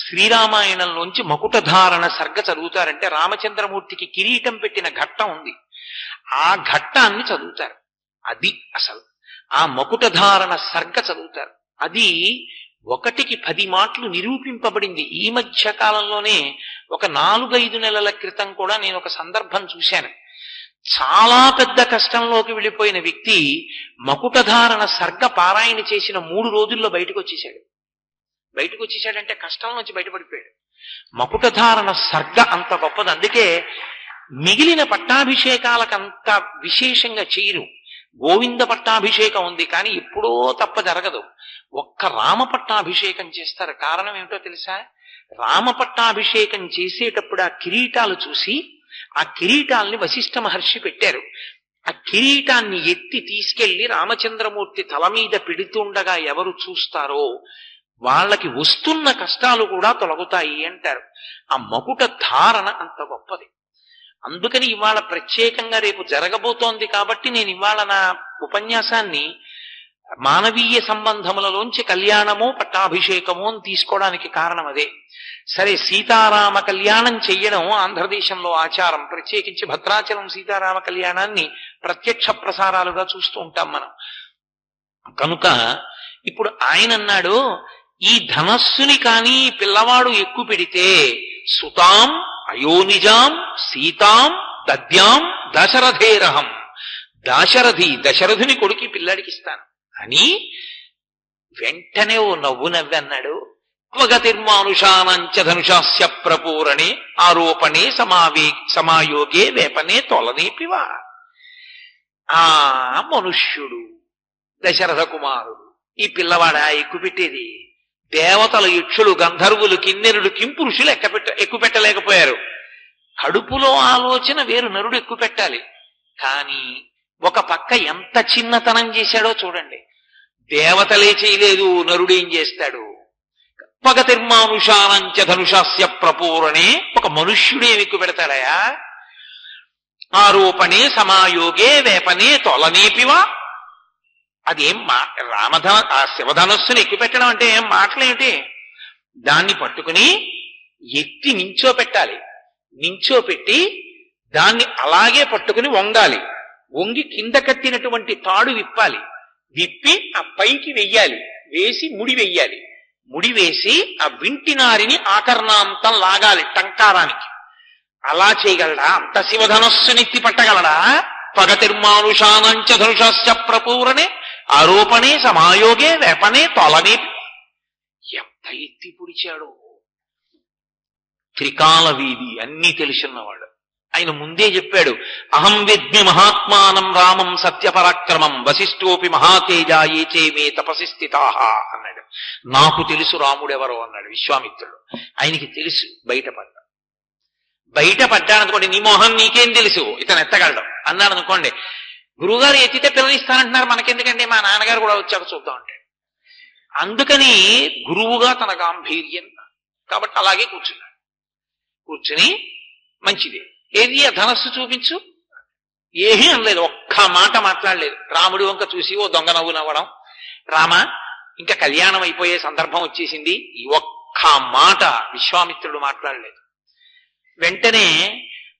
శ్రీరామాయణంలోంచి మకుటధారణ సర్గ చదువుతారంటే రామచంద్రమూర్తికి కిరీటం పెట్టిన ఘట్టం ఉంది, ఆ ఘట్టాన్ని చదువుతారు. అది అసలు ఆ మకుటధారణ సర్గ చదువుతారు. అది 1కి 10 మాటలు నిరూపింపబడింది. ఈ మధ్య కాలంలోనే ఒక 4-5 నెలల క్రితం కూడా నేను ఒక సందర్భం చూశాను. చాలా పెద్ద కష్టంలోకి వెళ్ళిపోయిన వ్యక్తి మకుటధారణ సర్గ పారాయణ చేసిన 3 రోజుల్లో బయటకు వచ్చేసాడంటే కష్టం నుంచి బయటపడిపోయాడు. మకుటధారణ సర్గ అంత గొప్పది. అందుకే మిగిలిన పట్టాభిషేకాలకంత విశేషంగా చేయరు. గోవింద పట్టాభిషేకం ఉంది కానీ ఎప్పుడో తప్ప జరగదు. ఒక్క రామ పట్టాభిషేకం చేస్తారు. కారణం ఏమిటో తెలుసా? రామ పట్టాభిషేకం చేసేటప్పుడు ఆ కిరీటాలు చూసి ఆ కిరీటాల్ని వశిష్ఠ మహర్షి పెట్టారు. ఆ కిరీటాన్ని ఎత్తి తీసుకెళ్లి రామచంద్రమూర్తి తల మీద పెడుతుండగా ఎవరు చూస్తారో వాళ్ళకి వస్తున్న కష్టాలు కూడా తొలగుతాయి అంటారు. ఆ మకుట ధారణ అంత గొప్పది. అందుకని ఇవాళ ప్రత్యేకంగా రేపు జరగబోతోంది కాబట్టి నేను ఇవాళ నా ఉపన్యాసాన్ని మానవీయ సంబంధములలోంచి కళ్యాణము పట్టాభిషేకము అని తీసుకోవడానికి కారణం అదే. సరే, సీతారామ కళ్యాణం చెయ్యడం ఆంధ్రదేశంలో ఆచారం. ప్రత్యేకించి భద్రాచలం సీతారామ కళ్యాణాన్ని ప్రత్యక్ష ప్రసారాలుగా చూస్తూ ఉంటాం మనం. కనుక ఇప్పుడు ఆయన అన్నాడు, ఈ ధనస్సుని కానీ పిల్లవాడు ఎక్కువ పెడితే సుతాం అయోనిజాం సీతాం దద్యాం దశరథేరహం, దశరథుని కొడుకి పిల్లాడికి ఇస్తాను అని వెంటనే ఓ నవ్వు నవ్వి అన్నాడు. త్వగతిర్మానుషానంచ ధనుషాస్య ప్రపూరణే ఆరోపణే సమాయోగే వేపనే తొలనేపివా. ఆ మనుష్యుడు దశరథ కుమారుడు ఈ పిల్లవాడా ఎక్కువ పెట్టేది? దేవతలు, యక్షులు, గంధర్వులు, కిన్నెరులు, కింపురుషులు ఎక్కువ పెట్టలేకపోయారు. కడుపులో ఆలోచన వేరు, నరుడు ఎక్కువ పెట్టాలి. కానీ ఒక పక్క ఎంత చిన్నతనం చేశాడో చూడండి. దేవతలే చేయలేదు, నరుడేం చేస్తాడు? పగతిర్మానుషానంచ ధనుషాస్య ప్రపూరణే, ఒక మనుష్యుడేమి ఎక్కువ పెడతాడయా? ఆరోపణే సమాయోగే వేపనే తొలనేపివా. అదేం ఆ శివధనస్సుని ఎక్కువ పెట్టడం అంటే ఏం మాటలేమిటి? దాన్ని పట్టుకుని ఎత్తి నించోపెట్టాలి. నించోపెట్టి దాన్ని అలాగే పట్టుకుని వంగాలి. వంగి కింద కట్టినటువంటి తాడు విప్పాలి. విప్పి ఆ పైకి వెయ్యాలి. వేసి ముడి వెయ్యాలి. ముడి వేసి ఆ వింటినారిని ఆకర్ణాంతం లాగాలి టంకారానికి. అలా చేయగలడా? అంత శివధనస్సునెత్తి పట్టగలడా? పగతిర్మానుషానంచ ధనుషాస్య ప్రపూరణే ఆరోపణే సమాయోగే వేపనే తొలనే. ఎంత ఎత్తి పొడిచాడు! త్రికాల వీధి అన్నీ తెలుసున్నవాడు. ఆయన ముందే చెప్పాడు, అహం విద్మి మహాత్మానం రామం సత్యపరాక్రమం వశిష్ఠోపి మహాతేజ ఏచే మే తపసి స్థితాః అన్నాడు. నాకు తెలుసు రాముడెవరో అన్నాడు విశ్వామిత్రుడు. ఆయనకి తెలుసు. బయటపడ్డాడనుకోండి, నీ మోహం నీకేం తెలుసు, ఇతను ఎత్తగలడం అన్నాడు అనుకోండి. గురువుగారు ఎత్తితే పిల్లనిస్తానంటున్నారు, మనకెందుకండి, మా నాన్నగారు కూడా వచ్చాక చూద్దాం అంటే. అందుకని గురువుగా తన గాంభీర్యం కాబట్టి అలాగే కూర్చున్నాడు. కూర్చుని మంచిది, ఏది ఆ ధనస్సు చూపించు, ఏమీ అనలేదు, ఒక్క మాట మాట్లాడలేదు. రాముడి వంక చూసి ఓ దొంగ నవ్వు నవ్వడం, రామ ఇంకా కళ్యాణం అయిపోయే సందర్భం వచ్చేసింది, ఈ ఒక్క మాట విశ్వామిత్రుడు మాట్లాడలేదు. వెంటనే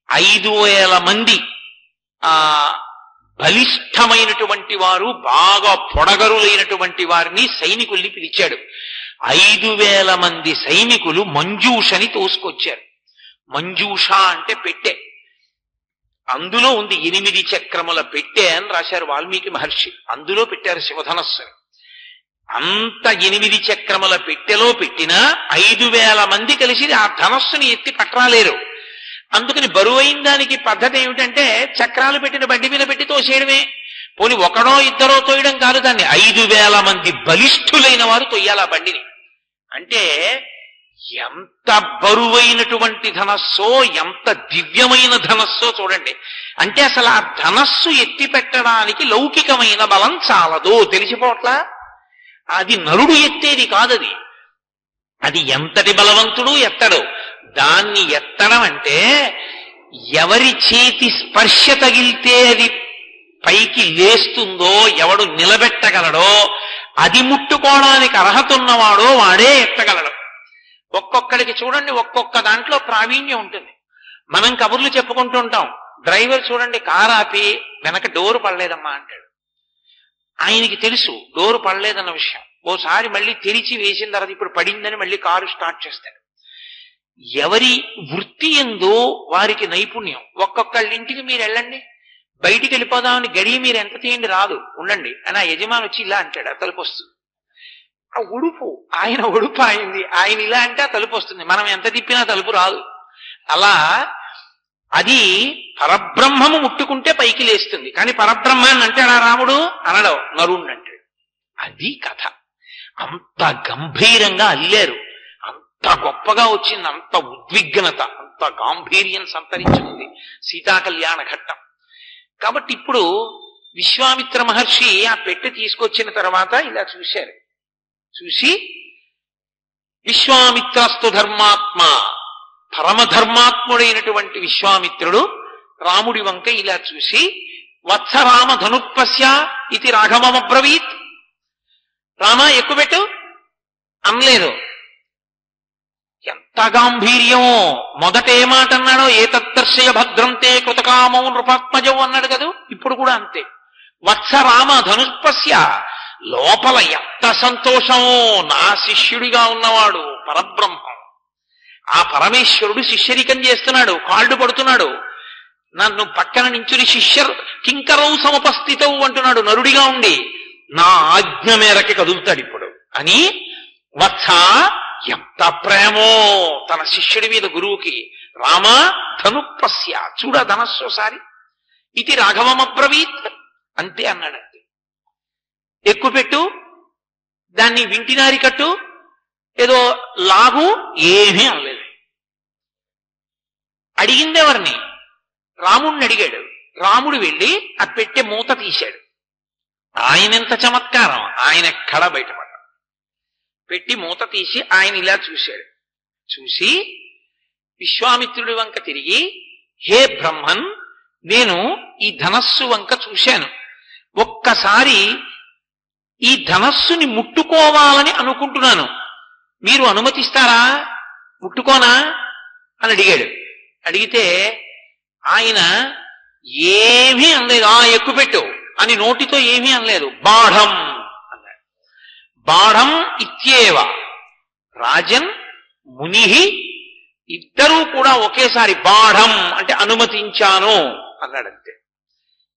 5,000 మంది బలిష్టమైనటువంటి వారు, బాగా పొడగరులైనటువంటి వారిని సైనికుల్ని పిలిచాడు. 5,000 మంది సైనికులు మంజూషని తోసుకొచ్చారు. మంజూష అంటే పెట్టె. అందులో ఉంది 8 చక్రముల పెట్టె అని రాశారు వాల్మీకి మహర్షి. అందులో పెట్టారు శివధనస్సుని. అంత 8 చక్రముల పెట్టెలో పెట్టినా 5,000 మంది కలిసి ఆ ధనస్సుని ఎత్తి పట్టరాలేరు. అందుకని బరువైన దానికి పద్ధతి ఏమిటంటే చక్రాలు పెట్టిన బండి మీద పెట్టి తోసేయడమే. పోని ఒకడో ఇద్దరో తోయడం కాదు, దాన్ని 5,000 మంది బలిష్ఠులైన వారు తొయ్యాలి ఆ బండిని. అంటే ఎంత బరువైనటువంటి ధనస్సో, ఎంత దివ్యమైన ధనస్సో చూడండి. అంటే అసలు ఆ ధనస్సు ఎత్తి పెట్టడానికి లౌకికమైన బలం చాలదు, తెలిసిపోట్లా. అది నరుడు ఎత్తేది కాదది. అది ఎంతటి బలవంతుడు ఎత్తడు. దాన్ని ఎత్తడం అంటే ఎవరి చేతి స్పర్శ తగిలితే అది పైకి లేస్తుందో, ఎవడు నిలబెట్టగలడో, అది ముట్టుకోవడానికి అర్హత ఉన్నవాడో వాడే ఎత్తగలడు. ఒక్కొక్కడికి చూడండి, ఒక్కొక్క దాంట్లో ప్రావీణ్యం ఉంటుంది. మనం కబుర్లు చెప్పుకుంటూ ఉంటాం. డ్రైవర్ చూడండి కారు ఆపి వెనక డోరు పడలేదమ్మా అంటాడు. ఆయనకి తెలుసు డోరు పడలేదన్న విషయం. ఓసారి మళ్ళీ తెరిచి వేసిన తర్వాత ఇప్పుడు పడిందని మళ్ళీ కారు స్టార్ట్ చేస్తాడు. ఎవరి వృత్తి ఎందో వారికి నైపుణ్యం. ఒక్కొక్కళ్ళింటికి మీరు వెళ్ళండి, బయటికి వెళ్ళిపోదామని గడియ మీరు ఎంత తీయండి రాదు, ఉండండి అని ఆ యజమాని వచ్చి ఇలా అంటాడు, ఆ తలుపు వస్తుంది. ఆ ఉడుపు ఆయన ఉడుపు అయింది, ఆయన ఇలా అంటే ఆ తలుపు వస్తుంది. మనం ఎంత తిప్పినా తలుపు రాదు. అలా అది పరబ్రహ్మము ముట్టుకుంటే పైకి లేస్తుంది. కానీ పరబ్రహ్మాన్ని అంటాడా రాముడు? అనడం, నరుణ్ణి అంటాడు. అది కథ. అంత గంభీరంగా అల్లారు, అంత గొప్పగా వచ్చింది, అంత ఉద్విగ్నత, అంత గాంభీర్యం సంతరించుకుంది సీతాకళ్యాణ ఘట్టం. కాబట్టి ఇప్పుడు విశ్వామిత్ర మహర్షి ఆ పెట్టె తీసుకొచ్చిన తర్వాత ఇలా చూశారు. చూసి విశ్వామిత్రస్తు ధర్మాత్మ, పరమధర్మాత్ముడైనటువంటి విశ్వామిత్రుడు రాముడి వంక ఇలా చూసి వత్స రామ ధనుర్పశ్య ఇది రాఘవమబ్రవీత్. రామా ఎక్కుపెట్టు అనలేదు. ఎంత గాంభీర్యమో! మొదట ఏ మాట అన్నాడో, ఏ తద్దర్శయ భద్రంతే కృతకామౌ నృపాత్మజం అన్నాడు కదా. ఇప్పుడు కూడా అంతే. వత్స రామ ధనుర్పశ్య. లోపల ఎంత సంతోషమో! నా శిష్యుడిగా ఉన్నవాడు పరబ్రహ్మం, ఆ పరమేశ్వరుడు శిష్యరికం చేస్తున్నాడు, కాళ్ళు పడుతున్నాడు. నన్ను పక్కన నించుని కింకరౌ సముపస్థితవు అంటున్నాడు నరుడిగా ఉండి. నా ఆజ్ఞ మేరకి కదులుతాడు ఇప్పుడు అని. వత్స, ఎంత ప్రేమో తన శిష్యుడి మీద గురువుకి. రామ ధనుపశ్య, చూడ ధనస్సోసారి. ఇది రాఘవమబ్రవీత్, అంతే అన్నాడు. అంతే. ఎక్కుపెట్టు, దాన్ని వింటినారి కట్టు, ఏదో లాగు, ఏమీ అనలేదు. అడిగింది ఎవరిని? రాముడిని అడిగాడు. రాముడు వెళ్ళి ఆ పెట్టె మూత తీశాడు. ఆయనెంత చమత్కారం! ఆయన ఎక్కడ బయటపడ్డాడు. పెట్టి మూత తీసి ఆయన ఇలా చూశాడు. చూసి విశ్వామిత్రుడి వంక తిరిగి, హే బ్రహ్మన్, నేను ఈ ధనస్సు వంక చూశాను. ఒక్కసారి ఈ ధనస్సుని ముట్టుకోవాలని అనుకుంటున్నాను, మీరు అనుమతిస్తారా? ముట్టుకోనా అని అడిగాడు. అడిగితే ఆయన ఏమీ అనలేదు. ఎక్కుపెట్టు అని నోటితో ఏమీ అనలేదు. బాఢం అన్నాడు. బాఢం ఇత్యేవ రాజన్ ముని, ఇద్దరూ కూడా ఒకేసారి బాఢం అంటే అనుమతించాను అన్నాడంతే.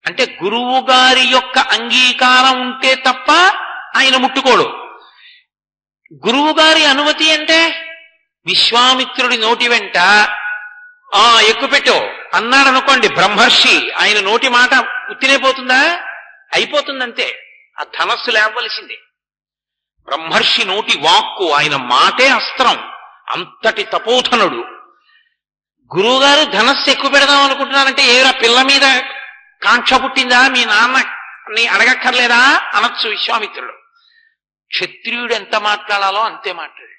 అంటే గురువు గారి యొక్క అంగీకారం ఉంటే తప్ప ఆయన ముట్టుకోడు. గురువు గారి అనుమతి అంటే విశ్వామిత్రుడి నోటి వెంట ఎక్కుపెట్టు అన్నాడు అనుకోండి బ్రహ్మర్షి, ఆయన నోటి మాట ఉత్తినైపోతుందా? అయిపోతుందంతే. ఆ ధనస్సు లేవలసిందే. బ్రహ్మర్షి నోటి వాక్కు, ఆయన మాటే అస్త్రం. అంతటి తపోధనుడు. గురువుగారు ధనస్సు ఎక్కువ పెడదాం అనుకుంటున్నారంటే ఏరా పిల్ల మీద కాంక్ష పుట్టిందా? మీ నాన్నని అడగక్కర్లేదా అనొచ్చు విశ్వామిత్రుడు. క్షత్రియుడు ఎంత మాట్లాడాలో అంతే మాట్లాడాడు.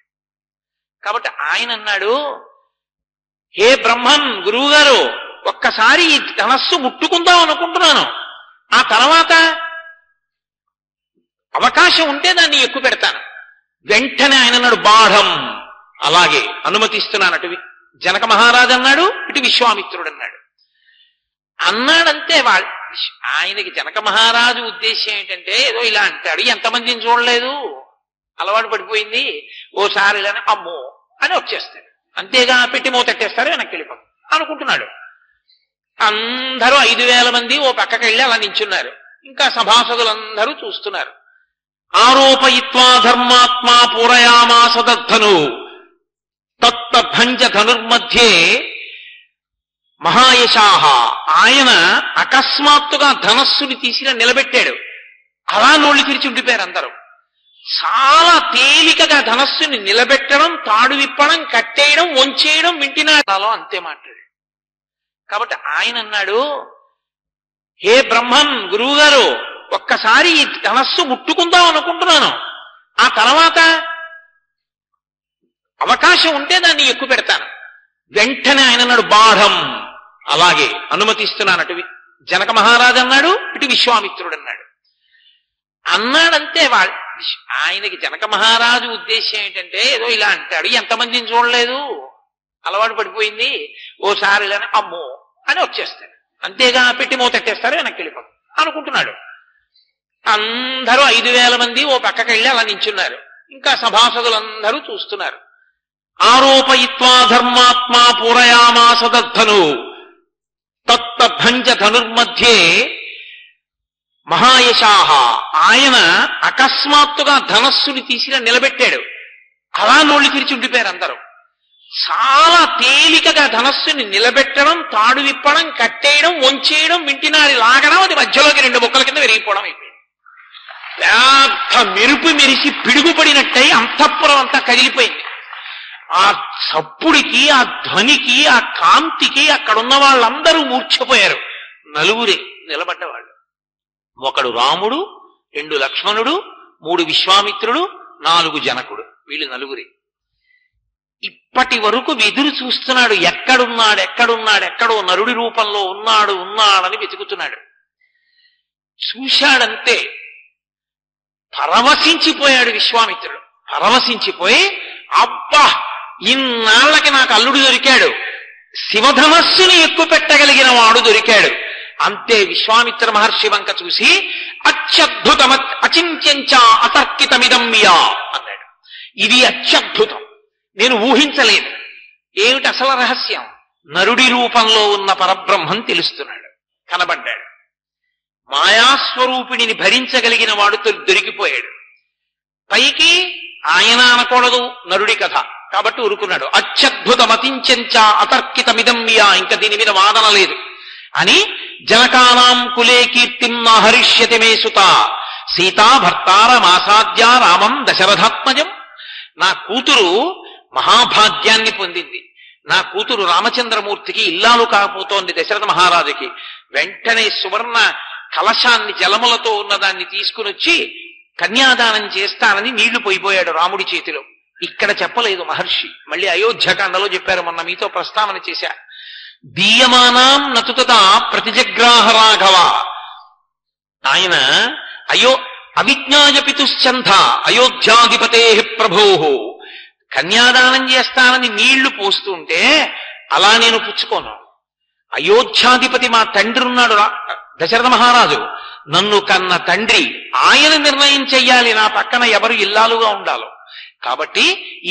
కాబట్టి ఆయన అన్నాడు, హే బ్రహ్మన్, గురువుగారు ఒక్కసారి ఈ ధనస్సు ముట్టుకుందాం అనుకుంటున్నాను, ఆ తర్వాత అవకాశం ఉంటే దాన్ని ఎక్కువ పెడతాను. వెంటనే ఆయన అన్నాడు బాఢం, అలాగే అనుమతిస్తున్నాను. అటు జనక మహారాజు అన్నాడు, ఇటు విశ్వామిత్రుడు అన్నాడు. అన్నాడంతే ఆయనకి జనక మహారాజు ఉద్దేశ్యం ఏంటంటే ఏదో ఇలా అంటాడు, ఎంతమందిని చూడలేదు, అలవాటు పడిపోయింది, ఓసారి ఇలా అమ్మో అని వచ్చేస్తాడు, అంతేగా పెట్టి మూతట్టేస్తారు, వెనక్కి వెళ్ళిపోతాడు అనుకుంటున్నాడు. అందరూ 5,000 మంది ఓ పక్కకి వెళ్ళి అలా నించున్నారు. ఇంకా సభాసదులందరూ చూస్తున్నారు. ఆరోపయిత్వా ధర్మాత్మా పూరయామాస దద్ధను తత్తభంజ ధనుర్మధ్యే మహాయశాహ. ఆయన అకస్మాత్తుగా ధనస్సుని తీసి నిలబెట్టాడు. అలా నోళ్లు తెరిచి ఉండిపోయారు అందరూ. చాలా తేలికగా ధనస్సుని నిలబెట్టడం, తాడు విప్పడం, కట్టేయడం, వంచేయడం వింటినాడాలో అంతే మాట్లాడు. కాబట్టి ఆయన అన్నాడు, హే బ్రహ్మన్ గురువు గారు, ఒక్కసారి ఈ ధనస్సు ముట్టుకుందాం అనుకుంటున్నాను, ఆ తర్వాత అవకాశం ఉంటే దాన్ని ఎక్కువ పెడతాను. వెంటనే ఆయన అన్నాడు బాఢం, అలాగే అనుమతిస్తున్నాను. అటు జనక మహారాజు అన్నాడు, ఇటు విశ్వామిత్రుడు అన్నాడు. అన్నాడంతే ఆయనకి జనక మహారాజు ఉద్దేశ్యం ఏంటంటే ఏదో ఇలా అంటాడు, ఎంతమందిని చూడలేదు, అలవాటు పడిపోయింది, ఓసారి ఇలా అమ్మో అని వచ్చేస్తాడు, అంతేగా పెట్టి మూతట్టేస్తారు, వెనక్కి వెళ్ళిపోతాడు అనుకుంటున్నాడు. అందరూ 5,000 మంది ఓ పక్కకి వెళ్ళి అలా నించున్నారు. ఇంకా సభాసదులందరూ చూస్తున్నారు. ఆరోపయిత్వా ధర్మాత్మా పూరయామాస దద్ధను తత్తభంజ ధనుర్మధ్యే మహాయశాహ. ఆయన అకస్మాత్తుగా ధనస్సుని తీసి నిలబెట్టాడు. అలా నోళ్లు తెరిచి ఉండిపోయారు అందరూ. చాలా తేలికగా ధనస్సుని నిలబెట్టడం, తాడు విప్పడం, కట్టేయడం, వంచేయడం, వింటినాడి లాగడం, అది మధ్యలోకి 2 ముక్కల కింద విరిగిపోవడం అయిపోయింది. పెద్ద మెరుపు మెరిసి పిడుగుపడినట్టయి అంతఃపురం అంతా కదిలిపోయింది. ఆ చప్పుడికి, ఆ ధ్వనికి, ఆ కాంతికి అక్కడున్న వాళ్ళందరూ మూర్ఛపోయారు. 4 నిలబడ్డవాళ్ళు. 1 రాముడు, 2 లక్ష్మణుడు, 3 విశ్వామిత్రుడు, 4 జనకుడు. వీళ్ళు 4. ఇప్పటి వరకు ఎదురు చూస్తున్నాడు, ఎక్కడో నరుడి రూపంలో ఉన్నాడని వెతుకుతున్నాడు. చూశాడంతే, పరవశించిపోయాడు విశ్వామిత్రుడు. పరవశించిపోయి, అబ్బా ఇన్నాళ్ళకి నాకు అల్లుడు దొరికాడు, శివధనస్సుని ఎక్కువ పెట్టగలిగిన వాడు దొరికాడు. అంతే విశ్వామిత్ర మహర్షి వంక చూసి అత్యద్భుతం అచింత్యంచా అతర్కితమిదం మియా అన్నాడు. ఇది అత్యద్భుతం, నేను ఊహించలేదు. ఏమిటి అసలు రహస్యం? నరుడి రూపంలో ఉన్న పరబ్రహ్మం తెలుస్తున్నాడు, కనబడ్డాడు. మాయాస్వరూపిణిని భరించగలిగిన వాడు దొరికిపోయాడు. పైకి ఆయన అనకూడదు, నరుడి కథ కాబట్టి ఊరుకున్నాడు. అత్యద్భుతమతించా అతర్కితమిదం మియా, ఇంకా దీని మీద వాదన లేదు అని జనకానాం కులే కీర్తిం నాహరిష్యతి మే సుత సీతా భర్తారమాసాద్య రామం దశరథాత్మజం. నా కూతురు మహాభాగ్యాన్ని పొందింది. నా కూతురు రామచంద్రమూర్తికి ఇల్లాలు కాకపోతోంది దశరథ మహారాజుకి. వెంటనే సువర్ణ కలశాన్ని జలములతో ఉన్నదాన్ని తీసుకుని వచ్చి కన్యాదానం చేస్తానని నీళ్లు పోయిపోయాడు రాముడి చేతిలో. ఇక్కడ చెప్పలేదు మహర్షి, మళ్ళీ అయోధ్యకాండలో చెప్పారు. మొన్న మీతో ప్రస్తావన చేశా. దీయమానాం నతుతదా ప్రతిజగ్రాహ రాఘవ. ఆయన అవిజ్ఞాయ పితుశ్చంధ అయోధ్యాధిపతే ప్రభో. కన్యాదానం చేస్తానని నీళ్లు పోస్తుంటే అలా నేను పుచ్చుకోను. అయోధ్యాధిపతి మా తండ్రి ఉన్నాడు దశరథ మహారాజు, నన్ను కన్న తండ్రి, ఆయన నిర్ణయం చెయ్యాలి నా పక్కన ఎవరు ఇల్లాలుగా ఉండాలో. కాబట్టి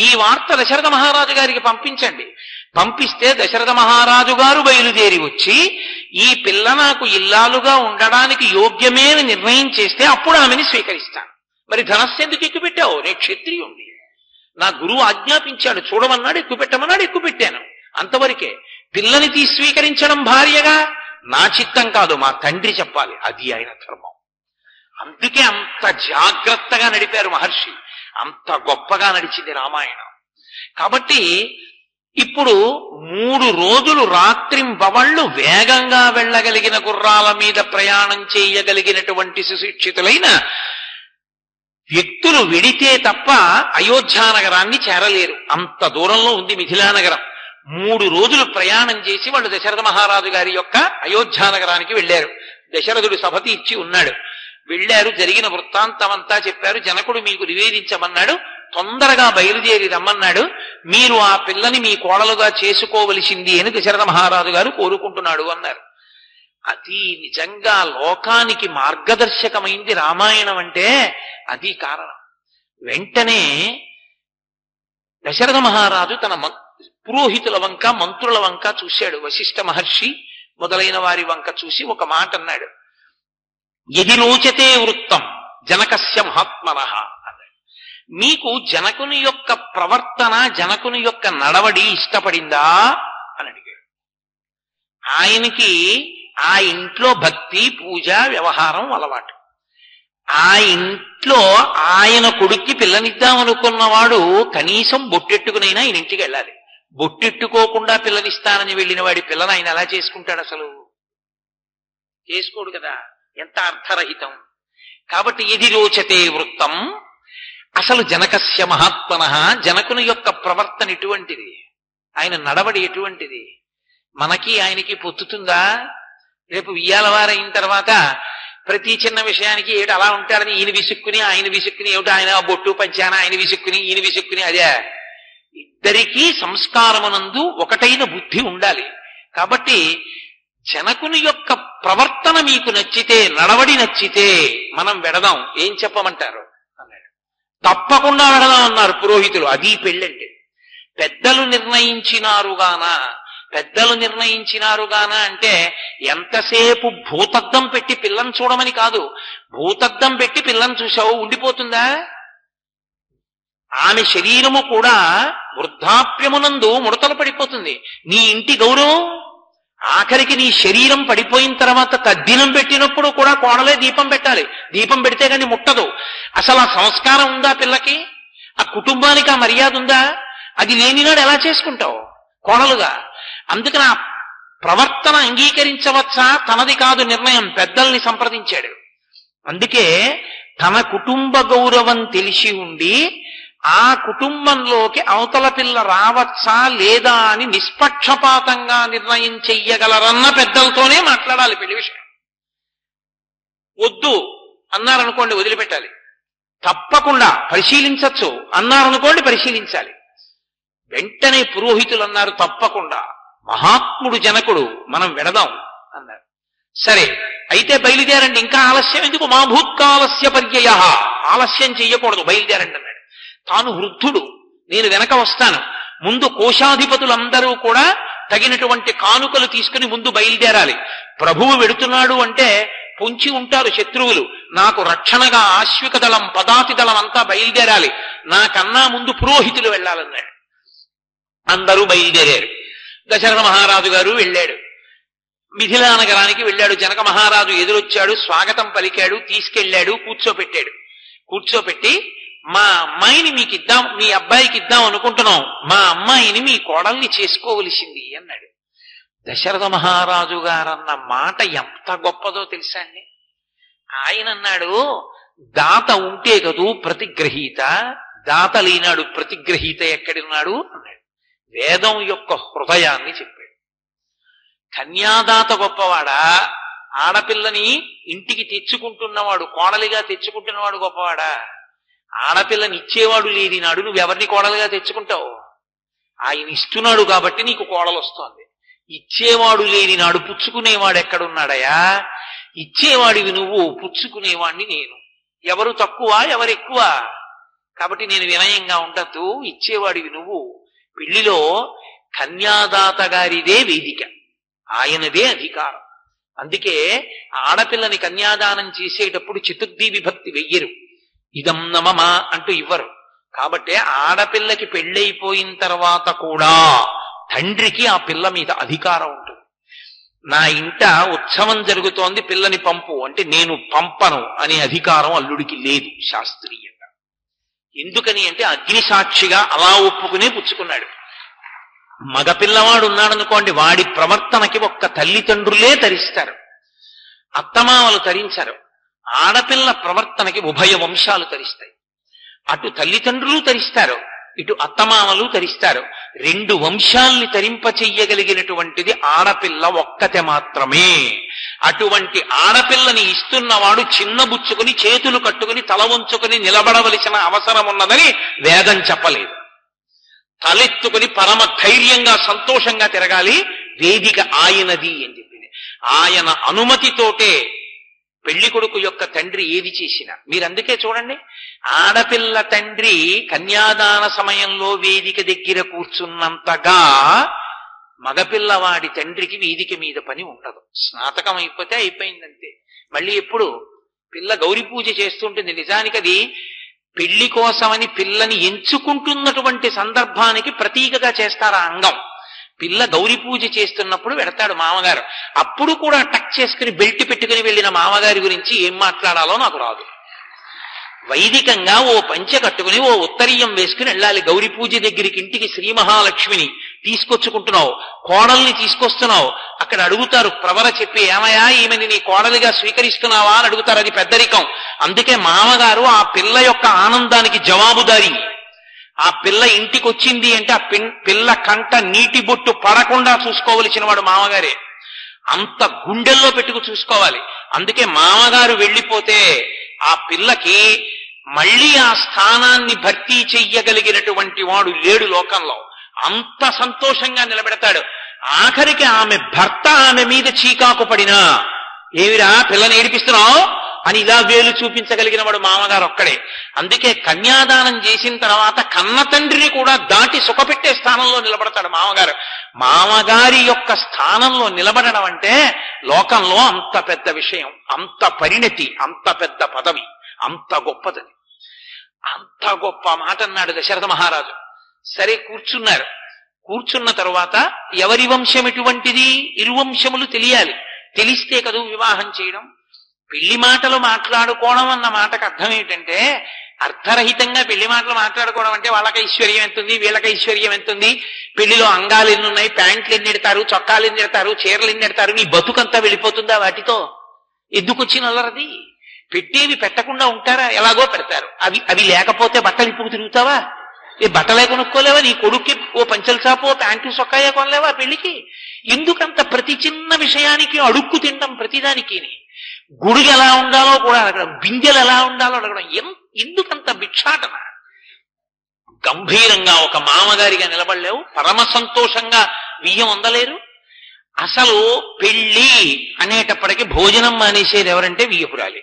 ఈ వార్త దశరథ మహారాజు గారికి పంపించండి. పంపిస్తే దశరథ మహారాజు గారు బయలుదేరి వచ్చి ఈ పిల్ల నాకు ఇల్లాలుగా ఉండడానికి యోగ్యమే అని నిర్ణయం చేస్తే అప్పుడు ఆమెని స్వీకరిస్తాను. మరి ధనస్సు ఎందుకు ఎక్కువ పెట్టావు? నేను క్షత్రియుణ్ణి, నా గురువు ఆజ్ఞాపించాడు, చూడమన్నాడు, ఎక్కువ పెట్టమన్నాడు, ఎక్కువ పెట్టాను, అంతవరకే. పిల్లని స్వీకరించడం భార్యగా నా చిత్తం కాదు, మా తండ్రి చెప్పాలి, అది ఆయన ధర్మం. అందుకే అంత జాగ్రత్తగా నడిపారు మహర్షి, అంత గొప్పగా నడిచింది రామాయణం. కాబట్టి ఇప్పుడు 3 రోజులు రాత్రింబవళ్ళు వేగంగా వెళ్ళగలిగిన గుర్రాల మీద ప్రయాణం చేయగలిగినటువంటి సుశిక్షితులైన వ్యక్తులు వెడితే తప్ప అయోధ్యానగరాన్ని చేరలేరు. అంత దూరంలో ఉంది మిథిలానగరం. 3 రోజులు ప్రయాణం చేసి వాళ్ళు దశరథ మహారాజు గారి యొక్క అయోధ్యానగరానికి వెళ్ళారు. దశరథుడు సభ తీర్చి ఉన్నాడు. వెళ్ళారు, జరిగిన వృత్తాంతం అంతా చెప్పారు. జనకుడు మీకు నివేదించమన్నాడు, తొందరగా బయలుదేరి రమ్మన్నాడు. మీరు ఆ పిల్లని మీ కోడలుగా చేసుకోవలసింది అని దశరథ మహారాజు గారు కోరుకుంటున్నాడు అన్నారు. అది నిజంగా లోకానికి మార్గదర్శకమైంది రామాయణం అంటే అది కారణం. వెంటనే దశరథ మహారాజు తన పురోహితుల వంక మంత్రుల వంక చూశాడు. వశిష్ఠ మహర్షి మొదలైన వారి వంక చూసి ఒక మాట అన్నాడు. యది రోచతే వృత్తం జనకస్య మహాత్మనః అన్నాడు. మీకు జనకుని యొక్క ప్రవర్తన, జనకుని యొక్క నడవడి ఇష్టపడిందా అని అడిగాడు. ఆయనకి ఆ ఇంట్లో భక్తి, పూజ, వ్యవహారం అలవాటు. ఆ ఇంట్లో ఆయన కొడుక్కి పిల్లనిద్దామనుకున్నవాడు కనీసం బొట్టెట్టుకునైనా ఆయన ఇంటికి వెళ్ళాలి. బొట్టెట్టుకోకుండా పిల్లనిస్తానని వెళ్ళిన వాడి పిల్లని ఆయన ఎలా చేసుకుంటాడు? అసలు చేసుకోడు కదా. ఎంత అర్థరహితం. కాబట్టి యది రోచతే వృత్తం, అసలు జనకస్య మహాత్మనః, జనకుని యొక్క ప్రవర్తన ఎటువంటిది, ఆయన నడవడి ఎటువంటిది, మనకి ఆయనకి పొత్తుతుందా? రేపు వియ్యాలవారైన తర్వాత ప్రతి చిన్న విషయానికి ఏమిటి అలా ఉంటాడని ఈయన విసుక్కుని ఆయన విసుక్కుని, ఏమిటి ఆయన బొట్టు పంచాన ఆయన విసుక్కుని ఈయన విసుక్కుని, అదే ఇద్దరికీ సంస్కారమునందు ఒకటైన బుద్ధి ఉండాలి. కాబట్టి జనకుని యొక్క ప్రవర్తన మీకు నచ్చితే, నడవడి నచ్చితే మనం వెడదాం, ఏం చెప్పమంటారు అన్నాడు. తప్పకుండా వెడదాం అన్నారు పురోహితులు. అది పెళ్ళంటే. పెద్దలు నిర్ణయించినారుగాన అంటే ఎంతసేపు భూతద్దం పెట్టి పిల్లని చూడమని కాదు. భూతద్దం పెట్టి పిల్లని చూసావు ఉండిపోతుందా? ఆమె శరీరము కూడా వృద్ధాప్యమునందు ముడతలు పడిపోతుంది. నీ ఇంటి గౌరవం, ఆఖరికి నీ శరీరం పడిపోయిన తర్వాత తద్దినం పెట్టినప్పుడు కూడా కోడలే దీపం పెట్టాలి. దీపం పెడితే కానీ ముట్టదు. అసలు ఆ సంస్కారం ఉందా పిల్లకి? ఆ కుటుంబానికి ఆ మర్యాద ఉందా? అది లేనినాడు ఎలా చేసుకుంటావు కోడలుగా? అందుకని ఆ ప్రవర్తన అంగీకరించవచ్చా? తనది కాదు నిర్ణయం, పెద్దల్ని సంప్రదించాడు. అందుకే తన కుటుంబ గౌరవం తెలిసి ఉండి ఆ కుటుంబంలోకి అవతల పిల్ల రావచ్చా లేదా అని నిష్పక్షపాతంగా నిర్ణయం చెయ్యగలరన్న పెద్దలతోనే మాట్లాడాలి పెళ్లి విషయం. వద్దు అన్నారనుకోండి వదిలిపెట్టాలి. తప్పకుండా పరిశీలించచ్చు అన్నారనుకోండి పరిశీలించాలి. వెంటనే పురోహితులు అన్నారు తప్పకుండా, మహాత్ముడు జనకుడు, మనం వెడదాం అన్నారు. సరే అయితే బయలుదేరండి, ఇంకా ఆలస్యం ఎందుకు? మా భూత్కాలస్య పర్యయ, ఆలస్యం చెయ్యకూడదు, బయలుదేరండి అన్నాడు. తాను వృద్ధుడు, నేను వెనక వస్తాను. ముందు కోశాధిపతులందరూ కూడా తగినటువంటి కానుకలు తీసుకుని ముందు బయలుదేరాలి. ప్రభువు వెడుతున్నాడు అంటే పొంచి ఉంటారు శత్రువులు. నాకు రక్షణగా ఆశ్విక దళం, పదాతి దళం అంతా బయలుదేరాలి. నాకన్నా ముందు పురోహితులు వెళ్ళాలన్నాడు. అందరూ బయలుదేరారు. దశరథ మహారాజు గారు వెళ్ళాడు. మిథిలా నగరానికి వెళ్ళాడు. జనక మహారాజు ఎదురొచ్చాడు, స్వాగతం పలికాడు, తీసుకెళ్లాడు, కూర్చోపెట్టాడు. కూర్చోపెట్టి మా అమ్మాయిని మీకు ఇద్దాం, మీ అబ్బాయికి ఇద్దాం అనుకుంటున్నాం, మా అమ్మాయిని మీ కోడల్ని చేసుకోవలసింది అన్నాడు. దశరథ మహారాజు గారన్న మాట ఎంత గొప్పదో తెలుసా అండి. ఆయన అన్నాడు, దాత ఉంటే కదూ ప్రతిగ్రహీత, దాత లేనాడు ప్రతిగ్రహీత ఎక్కడున్నాడు అన్నాడు. వేదం యొక్క హృదయాన్ని చెప్పాడు. కన్యాదాత గొప్పవాడా, ఆడపిల్లని ఇంటికి తెచ్చుకుంటున్నవాడు, కోడలిగా తెచ్చుకుంటున్నవాడు గొప్పవాడా? ఆడపిల్లని ఇచ్చేవాడు లేని నాడు నువ్వెవరిని కోడలుగా తెచ్చుకుంటావు? ఆయన ఇస్తున్నాడు కాబట్టి నీకు కోడలు వస్తోంది. ఇచ్చేవాడు లేని నాడు పుచ్చుకునేవాడు ఎక్కడున్నాడయా? ఇచ్చేవాడివి నువ్వు, పుచ్చుకునేవాడిని నేను. ఎవరు తక్కువ ఎవరు ఎక్కువ? కాబట్టి నేను వినయంగా ఉండద్దు, ఇచ్చేవాడివి నువ్వు. పెళ్లిలో కన్యాదాత గారిదే వేదిక, ఆయనదే అధికారం. అందుకే ఆడపిల్లని కన్యాదానం చేసేటప్పుడు చతుర్థి విభక్తి వెయ్యరు, ఇదం నమమా అంటూ ఇవ్వరు. కాబట్టి ఆడపిల్లకి పెళ్ళైపోయిన తర్వాత కూడా తండ్రికి ఆ పిల్ల మీద అధికారం ఉంటుంది. నా ఇంట ఉత్సవం జరుగుతోంది, పిల్లని పంపు అంటే నేను పంపను అనే అధికారం అల్లుడికి లేదు శాస్త్రీయంగా. ఎందుకని అంటే అగ్ని సాక్షిగా అలా ఒప్పుకునే పుచ్చుకున్నాడు. మగపిల్లవాడు ఉన్నాడనుకోండి, వాడి ప్రవర్తనకి ఒక్క తల్లిదండ్రులే తరిస్తారు, అత్తమామలు తరించారు. ఆడపిల్ల ప్రవర్తనకి ఉభయ వంశాలు తరిస్తాయి. అటు తల్లిదండ్రులు తరిస్తారు, ఇటు అత్తమామలు తరిస్తారు. రెండు వంశాల్ని తరింపచెయ్యగలిగినటువంటిది ఆడపిల్ల ఒక్కతే మాత్రమే. అటువంటి ఆడపిల్లని ఇస్తున్నవాడు చిన్నబుచ్చుకుని చేతులు కట్టుకుని తల వంచుకుని నిలబడవలసిన అవసరం ఉన్నదని వేదం చెప్పలేదు. తలెత్తుకుని పరమ ధైర్యంగా సంతోషంగా తిరగాలి, వేదిక ఆయనది అని చెప్పింది. ఆయన అనుమతితోటే పెళ్లి కొడుకు యొక్క తండ్రి ఏది చేసినా. మీరు అందుకే చూడండి, ఆడపిల్ల తండ్రి కన్యాదాన సమయంలో వేదిక దగ్గర కూర్చున్నంతగా మగపిల్లవాడి తండ్రికి వేదిక మీద పని ఉండదు. స్నాతకం అయిపోతే అయిపోయిందంతే. మళ్ళీ ఎప్పుడు పిల్ల గౌరీ పూజ చేస్తుంటుంది. నిజానికి అది పెళ్లి కోసమని పిల్లని ఎంచుకుంటున్నటువంటి సందర్భానికి ప్రతీకగా చేస్తారు ఆ అంగం. పిల్ల గౌరీ పూజ చేస్తున్నప్పుడు వెడతాడు మామగారు. అప్పుడు కూడా టక్ చేసుకుని బెల్ట్ పెట్టుకుని వెళ్ళిన మామగారి గురించి ఏం మాట్లాడాలో నాకు రాదు. వైదికంగా ఓ పంచె కట్టుకుని ఓ ఉత్తరీయం వేసుకుని వెళ్ళాలి గౌరీ పూజ దగ్గరికి. ఇంటికి శ్రీ మహాలక్ష్మిని తీసుకొచ్చుకుంటున్నావు, కోడల్ని తీసుకొస్తున్నావు. అక్కడ అడుగుతారు ప్రవర చెప్పి, ఏమయ్యా ఈమెని నీ కోడలిగా స్వీకరిస్తున్నావా అని అడుగుతారు. అది పెద్దరికం. అందుకే మామగారు ఆ పిల్ల యొక్క ఆనందానికి జవాబుదారి. ఆ పిల్ల ఇంటికి వచ్చింది అంటే ఆ పిల్ల కంట నీటి బొట్టు పడకుండా చూసుకోవలసిన వాడు మామగారే. అంత గుండెల్లో పెట్టుకు చూసుకోవాలి. అందుకే మామగారు వెళ్ళిపోతే ఆ పిల్లకి మళ్ళీ ఆ స్థానాన్ని భర్తీ చెయ్యగలిగినటువంటి వాడు లేడు లోకంలో. అంత సంతోషంగా నిలబెడతాడు. ఆఖరికి ఆమె భర్త ఆమె మీద చీకాకు పడినా, ఏమిరా పిల్లని ఏడిపిస్తున్నావు అని ఇలా వేలు చూపించగలిగిన వాడు మామగారు ఒక్కడే. అందుకే కన్యాదానం చేసిన తర్వాత కన్న తండ్రిని కూడా దాటి సుఖపెట్టే స్థానంలో నిలబడతాడు మామగారు. మామగారి యొక్క స్థానంలో నిలబడడం అంటే లోకంలో అంత పెద్ద విషయం, అంత పరిణతి, అంత పెద్ద పదవి, అంత గొప్పది. అంత గొప్ప మాట అన్నాడు దశరథ మహారాజు. సరే కూర్చున్నారు. కూర్చున్న తరువాత ఎవరి వంశం ఎటువంటిది, ఇరువంశములు తెలియాలి. తెలిస్తే కదూ వివాహం చేయడం. పెళ్లి మాటలు మాట్లాడుకోవడం అన్న మాటకు అర్థం ఏంటంటే, అర్థరహితంగా పెళ్లి మాటలు మాట్లాడుకోవడం అంటే వాళ్ళకి ఐశ్వర్యం ఎంతుంది, వీళ్ళకి ఐశ్వర్యం ఎంతుంది, పెళ్లిలో అంగాలు ఎన్ని ఉన్నాయి, ప్యాంట్లు ఎన్ని ఎడతారు, చొక్కాలు ఎన్ని ఎడతారు, చీరలు ఎన్ని ఎడతారు, నీ బతుకంతా వెళ్ళిపోతుందా వాటితో? ఎందుకు వచ్చిన అల్లరది? పెట్టేవి పెట్టకుండా ఉంటారా? ఎలాగో పెడతారు. అవి లేకపోతే బట్టలు ఇప్పుడు తిరుగుతావా? ఏ బట్టలే కొనుక్కోలేవా? నీ కొడుక్కి ఓ పంచల చాపో ప్యాంటు సొక్కాయే కొనలేవా పెళ్లికి? ఎందుకంత ప్రతి చిన్న విషయానికి అడుక్కు తినడం? ప్రతిదానికి గుడులు ఎలా ఉండాలో కూడా అడగడం, బిందెలు ఎలా ఉండాలో అడగడం. ఎందుకంత భిక్షాటన? గంభీరంగా ఒక మామగారిగా నిలబడలేవు, పరమ సంతోషంగా బియ్యం అందలేరు. అసలు పెళ్లి అనేటప్పటికీ భోజనం మానేసేది ఎవరంటే వియ్యపురాలి.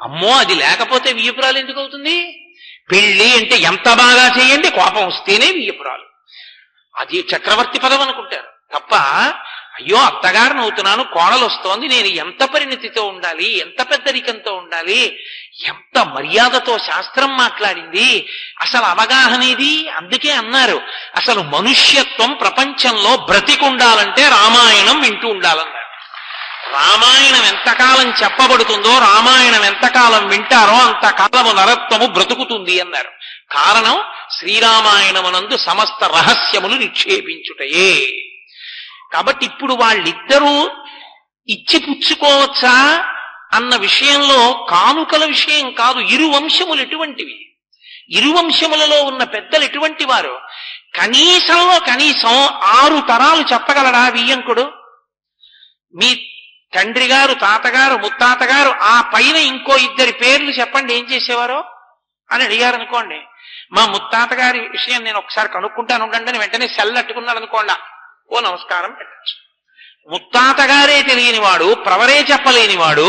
అమ్మో, అది లేకపోతే వియ్యపురాలు ఎందుకు అవుతుంది? పెళ్లి అంటే ఎంత బాగా చేయండి, కోపం వస్తేనే వియ్యపురాలు. అది చక్రవర్తి పదం అనుకుంటారు తప్ప, అయ్యో అత్తగారిని అవుతున్నాను, కోడలు వస్తోంది, నేను ఎంత పరిణతితో ఉండాలి, ఎంత పెద్దరికంతో ఉండాలి, ఎంత మర్యాదతో శాస్త్రం మాట్లాడింది, అసలు అవగాహనేది. అందుకే అన్నారు, అసలు మనుష్యత్వం ప్రపంచంలో బ్రతికుండాలంటే రామాయణం వింటూ ఉండాలన్నారు. రామాయణం ఎంతకాలం చెప్పబడుతుందో, రామాయణం ఎంతకాలం వింటారో అంతకాలము నరత్వము బ్రతుకుతుంది అన్నారు. కారణం శ్రీరామాయణమునందు సమస్త రహస్యములు నిక్షేపించుటయే. కాబట్టి ఇప్పుడు వాళ్ళిద్దరూ ఇచ్చి పుచ్చుకోవచ్చా అన్న విషయంలో కానుకల విషయం కాదు. ఇరు వంశములు ఎటువంటివి, ఇరు వంశములలో ఉన్న పెద్దలు ఎటువంటి వారు? కనీసంలో కనీసం 6 తరాలు చెప్పగలడా వియ్యంకుడు? మీ తండ్రి గారు, తాతగారు, ముత్తాతగారు, ఆ పైన ఇంకో 2 పేర్లు చెప్పండి ఏం చేసేవారో అని అడిగారు అనుకోండి. మా ముత్తాతగారి విషయం నేను ఒకసారి కనుక్కుంటాను ఉండండి అని వెంటనే సెల్ అట్టుకున్నాడు అనుకోండి, ఓ నమస్కారం పెట్టచ్చు. ముత్తాతగారే తెలియనివాడు, ప్రవరే చెప్పలేనివాడు,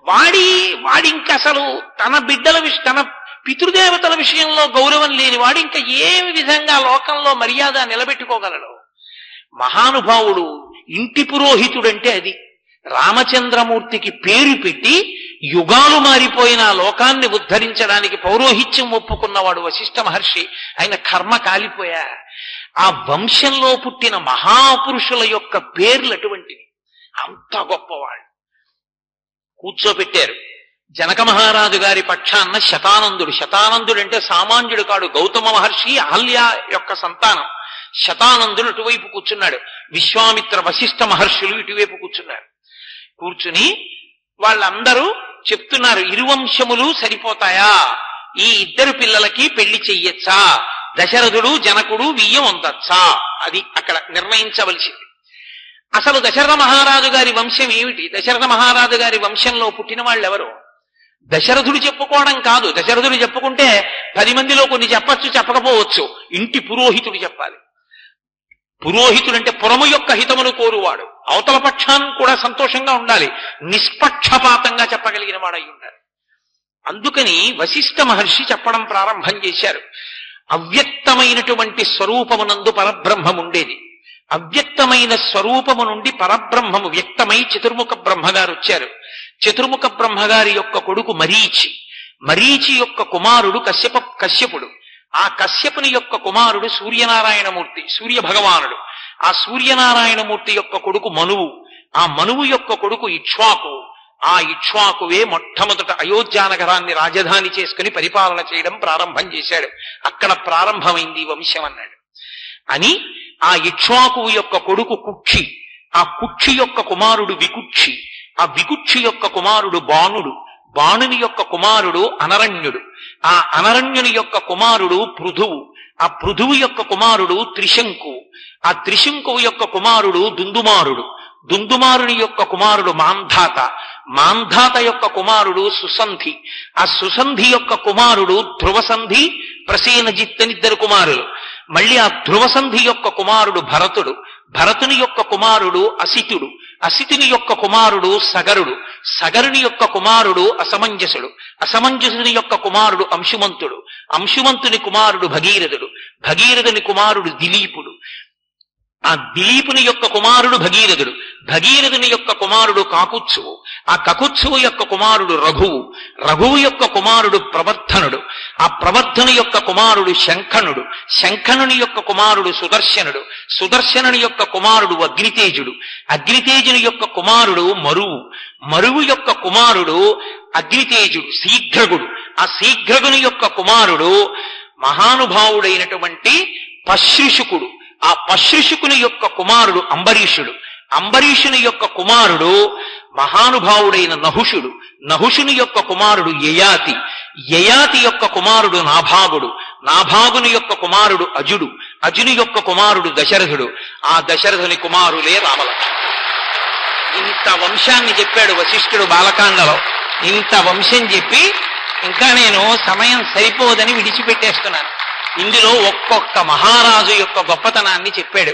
వాడి ఇంక అసలు తన బిడ్డల తన పితృదేవతల విషయంలో గౌరవం లేనివాడు ఇంకా ఏ విధంగా లోకంలో మర్యాద నిలబెట్టుకోగలడు? మహానుభావుడు, ఇంటి పురోహితుడంటే అది. రామచంద్రమూర్తికి పేరు పెట్టి యుగాలు మారిపోయిన లోకాన్ని ఉద్ధరించడానికి పౌరోహిత్యం ఒప్పుకున్నవాడు వశిష్ఠ మహర్షి. ఆయన కర్మ కాలిపోయా. ఆ వంశంలో పుట్టిన మహాపురుషుల యొక్క పేర్లు అటువంటివి. అంత గొప్పవాళ్ళు. కూర్చోపెట్టారు. జనక మహారాజు గారి పక్షాన్న శతానందుడు. శతానందుడు అంటే సామాన్యుడు కాడు, గౌతమ మహర్షి అహల్య యొక్క సంతానం. శతానందుడు అటువైపు కూర్చున్నాడు. విశ్వామిత్ర వశిష్ఠ మహర్షులు ఇటువైపు కూర్చున్నారు. కూర్చుని వాళ్ళందరూ చెప్తున్నారు, ఇరువంశములు సరిపోతాయా? ఈ 2 పిల్లలకి పెళ్లి చెయ్యొచ్చా? దశరథుడు జనకుడు వియ్యం అందచ్చా? అది అక్కడ నిర్ణయించవలసింది. అసలు దశరథ మహారాజు గారి వంశం ఏమిటి? దశరథ మహారాజు గారి వంశంలో పుట్టిన వాళ్ళు ఎవరు? దశరథుడు చెప్పుకోవడం కాదు. దశరథుడు చెప్పుకుంటే 10 మందిలో కొన్ని చెప్పచ్చు, చెప్పకపోవచ్చు. ఇంటి పురోహితుడు చెప్పాలి. పురోహితుడంటే పురము యొక్క హితమును కోరువాడు, అవతల పక్షాన్ని కూడా సంతోషంగా ఉండాలి, నిష్పక్షపాతంగా చెప్పగలిగిన వాడై ఉండాలి. అందుకని వశిష్ఠ మహర్షి చెప్పడం ప్రారంభం చేశారు. అవ్యక్తమైనటువంటి స్వరూపమునందు పరబ్రహ్మం ఉండేది. అవ్యక్తమైన స్వరూపము నుండి పరబ్రహ్మము వ్యక్తమై చతుర్ముఖ బ్రహ్మగారు వచ్చారు. చతుర్ముఖ బ్రహ్మగారి యొక్క కొడుకు మరీచి, మరీచి యొక్క కుమారుడు కశ్యపుడు, ఆ కశ్యపుని యొక్క కుమారుడు సూర్యనారాయణమూర్తి, సూర్య భగవానుడు. ఆ సూర్యనారాయణమూర్తి యొక్క కొడుకు మనువు, ఆ మనువు యొక్క కొడుకు ఇక్ష్వాకు. ఆ ఇక్ష్వాకువే మొట్టమొదట అయోధ్యానగరాన్ని రాజధాని చేసుకుని పరిపాలన చేయడం ప్రారంభం చేశాడు. అక్కడ ప్రారంభమైంది వంశం అన్నాడు. అని ఆ ఇక్ష్వాకువు యొక్క కొడుకు కుక్షి, ఆ కుక్షి యొక్క కుమారుడు వికుక్షి, ఆ వికుక్షి యొక్క కుమారుడు బాణుడు, బాణుని యొక్క కుమారుడు అనరణ్యుడు, ఆ అనరణ్యుని యొక్క కుమారుడు పృథువు, ఆ పృథువు యొక్క కుమారుడు త్రిశంకువు, ఆ త్రిశంకువు యొక్క కుమారుడు దుందుమారుడు, దుందుమారుని యొక్క కుమారుడు మాంధాత, మాంధాత యొక్క కుమారుడు సుసంధి, ఆ సుసంధి యొక్క కుమారుడు ధ్రువసంధి, ప్రసేనజిత్ అని ఇద్దరు కుమారులు. మళ్ళీ ఆ ధ్రువసంధి యొక్క కుమారుడు భరతుడు, భరతుని యొక్క కుమారుడు అసితుడు, అసితుని యొక్క కుమారుడు సగరుడు, సగరుని యొక్క కుమారుడు అసమంజసుడు, అసమంజసుని యొక్క కుమారుడు అంశుమంతుడు, అంశుమంతుని కుమారుడు భగీరథుడు, భగీరథుని కుమారుడు దిలీపుడు, ఆ దిలీపుని యొక్క కుమారుడు భగీరథుడు, భగీరథుని యొక్క కుమారుడు కాకుత్సువు, ఆ కకుత్సువు యొక్క కుమారుడు రఘువు, రఘువు యొక్క కుమారుడు ప్రవర్ధనుడు, ఆ ప్రవర్ధను యొక్క కుమారుడు శంఖనుడు, శంఖనుని యొక్క కుమారుడు సుదర్శనుడు, సుదర్శనుని యొక్క కుమారుడు అగ్నితేజుడు, అగ్నితేజుని యొక్క కుమారుడు మరువు, మరువు యొక్క కుమారుడు అగ్నితేజుడు శీఘ్రగుడు, ఆ శీఘ్రగుని యొక్క కుమారుడు మహానుభావుడైనటువంటి పశ్రుషుకుడు, ఆ పశ్రుషుకుని యొక్క కుమారుడు అంబరీషుడు, అంబరీషుని యొక్క కుమారుడు మహానుభావుడైన నహుషుడు, నహుషుని యొక్క కుమారుడు యయాతి, యయాతి యొక్క కుమారుడు నాభాగుడు, నాభాగుని యొక్క కుమారుడు అజుడు, అజుని యొక్క కుమారుడు దశరథుడు, ఆ దశరథుని కుమారులే రామలక్ష్మణుడు. ఇంత వంశాన్ని చెప్పాడు వశిష్ఠుడు బాలకాండలో. ఇంత వంశం చెప్పి ఇంకా నేను సమయం సరిపోదని విడిచిపెట్టేస్తున్నాను. ఇందులో ఒక్కొక్క మహారాజు యొక్క గొప్పతనాన్ని చెప్పాడు.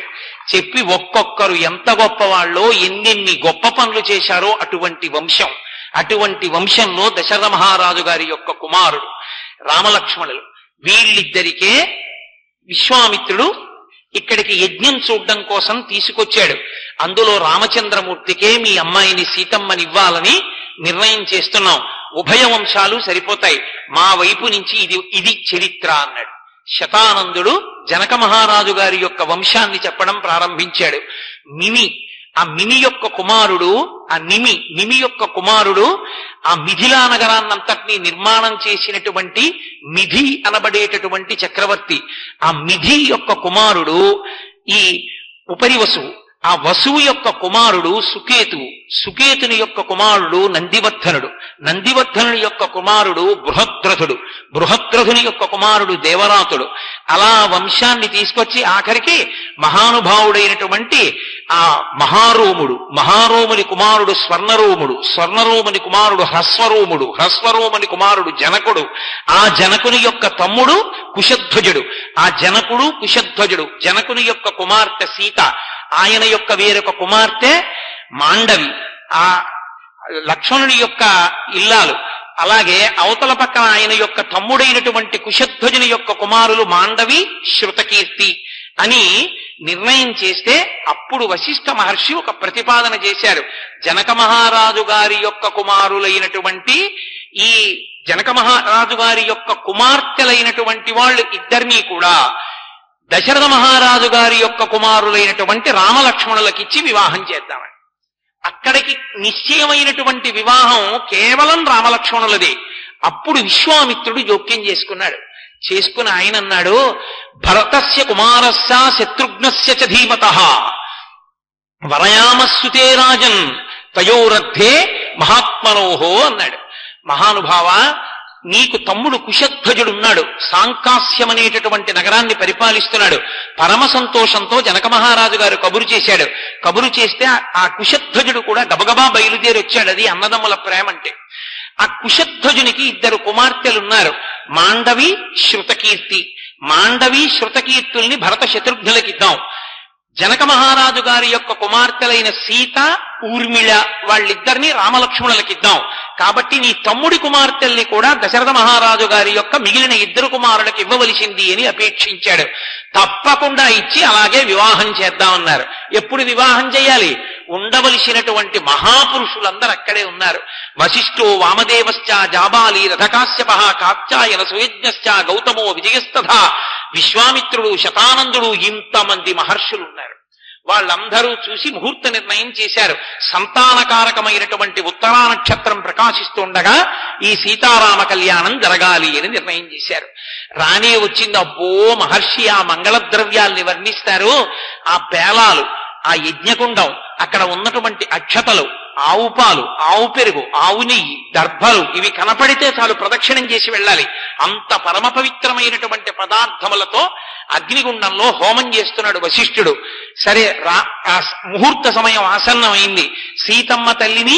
చెప్పి ఒక్కొక్కరు ఎంత గొప్పవాళ్ళో, ఎన్నెన్ని గొప్ప పనులు చేశారో అటువంటి వంశం. అటువంటి వంశంలో దశరథ మహారాజు గారి యొక్క కుమారుడు రామలక్ష్మణులు. వీళ్ళిద్దరికే విశ్వామిత్రుడు ఇక్కడికి యజ్ఞం చూడడం కోసం తీసుకొచ్చాడు. అందులో రామచంద్రమూర్తికే మీ అమ్మాయిని సీతమ్మనివ్వాలని నిర్ణయం చేస్తున్నాం. ఉభయ వంశాలు సరిపోతాయి, మా వైపు నుంచి ఇది చరిత్ర అన్నాడు. శతానందుడు జనక మహారాజు గారి యొక్క వంశాన్ని చెప్పడం ప్రారంభించాడు. మిమి, ఆ మిమి యొక్క కుమారుడు, ఆ నిమి యొక్క కుమారుడు ఆ మిథిలా నగరాన్నంతటినీ నిర్మాణం చేసినటువంటి మిథి అనబడేటటువంటి చక్రవర్తి. ఆ మిథి యొక్క కుమారుడు ఈ ఉపరివసువు, ఆ వసువు యొక్క కుమారుడు సుకేతువు, సుకేతుని యొక్క కుమారుడు నందివర్ధనుడు, నందివర్ధనుని యొక్క కుమారుడు బృహద్రథుడు, బృహద్రథుని యొక్క కుమారుడు దేవరాతుడు. అలా వంశాన్ని తీసుకొచ్చి ఆఖరికి మహానుభావుడైనటువంటి ఆ మహారోముడు, మహారోముని కుమారుడు స్వర్ణరోముడు, స్వర్ణరోముని కుమారుడు హ్రస్వరోముడు, హ్రస్వరోముని కుమారుడు జనకుడు, ఆ జనకుని యొక్క తమ్ముడు కుశధ్వజుడు, ఆ జనకుడు కుశధ్వజుడు, జనకుని యొక్క కుమార్తె సీత, ఆయన యొక్క వేరొక కుమార్తె మాండవి, ఆ లక్ష్మణుని యొక్క ఇల్లాలు. అలాగే అవతల పక్కన ఆయన యొక్క తమ్ముడైనటువంటి కుశధ్వజుని యొక్క కుమారులు మాండవి, శృతకీర్తి అని నిర్ణయం చేస్తే అప్పుడు వశిష్ఠ మహర్షి ఒక ప్రతిపాదన చేశారు. జనక మహారాజు గారి యొక్క కుమారులైనటువంటి ఈ జనక మహారాజు గారి యొక్క కుమార్తెలైనటువంటి వాళ్ళు ఇద్దరినీ కూడా దశరథ మహారాజు గారి యొక్క కుమారులైనటువంటి రామలక్ష్మణులకిచ్చి వివాహం చేద్దామని. అక్కడికి నిశ్చయమైనటువంటి వివాహం కేవలం రామలక్ష్మణులదే. అప్పుడు విశ్వామిత్రుడు జోక్యం చేసుకుని ఆయన అన్నాడు, భరతస్య కుమారస్య శత్రుఘ్నస్య చ ధీమతః వరయామస్సుతే రాజన్ తయోరర్థే మహాత్మనోహో అన్నాడు. మహానుభావ, నీకు తమ్ముడు కుశధ్వజుడున్నాడు, సాంకాస్యం అనేటటువంటి నగరాన్ని పరిపాలిస్తున్నాడు. పరమ సంతోషంతో జనక మహారాజు గారు కబురు చేశాడు. కబురు చేస్తే ఆ కుశధ్వజుడు కూడా గబగబా బయలుదేరి వచ్చాడు. అది అన్నదమ్ముల ప్రేమ అంటే. ఆ కుశధ్వజునికి ఇద్దరు కుమార్తెలున్నారు, మాండవి, శృతకీర్తి. మాండవి, శృతకీర్తుల్ని భరత శత్రుఘ్నులకిద్దాం. జనక మహారాజు గారి యొక్క కుమార్తెలైన సీత ఊర్మిళ వాళ్ళిద్దరినీ రామలక్ష్మణులకిద్దాం, కాబట్టి నీ తమ్ముడి కుమార్తెల్ని కూడా దశరథ మహారాజు గారి యొక్క మిగిలిన ఇద్దరు కుమారులకు ఇవ్వవలసింది అని అపేక్షించాడు. తప్పకుండా ఇచ్చి అలాగే వివాహం చేద్దామన్నారు. ఎప్పుడు వివాహం చేయాలి? ఉండవలసినటువంటి మహాపురుషులందరూ అక్కడే ఉన్నారు. వశిష్ఠో వామదేవశ్చ జాబాలి రథకాశ్యప కాత్యాయన సుయజ్ఞశ్చ గౌతమో విజయస్తథ విశ్వామిత్రుడు శతానందుడు ఇంతమంది మహర్షులు ఉన్నారు. వాళ్ళందరూ చూసి ముహూర్త నిర్ణయం చేశారు. సంతానకారకమైనటువంటి ఉత్తరా నక్షత్రం ప్రకాశిస్తుండగా ఈ సీతారామ కళ్యాణం జరగాలి అని నిర్ణయం చేశారు. రానే వచ్చింది. అబ్బో మహర్షి ఆ మంగళ ద్రవ్యాల్ని వర్ణిస్తారు. ఆ పేలాలు, ఆ యజ్ఞకుండం, అక్కడ ఉన్నటువంటి అక్షతలు, ఆవు పాలు, ఆవు పెరుగు, ఆవు నెయ్యి, దర్భలు, ఇవి కనపడితే చాలు ప్రదక్షిణం చేసి వెళ్ళాలి. అంత పరమ పవిత్రమైనటువంటి పదార్థములతో అగ్నిగుండంలో హోమం చేస్తున్నాడు వశిష్ఠుడు. సరే, ఆ ముహూర్త సమయం ఆసన్నమైంది. సీతమ్మ తల్లిని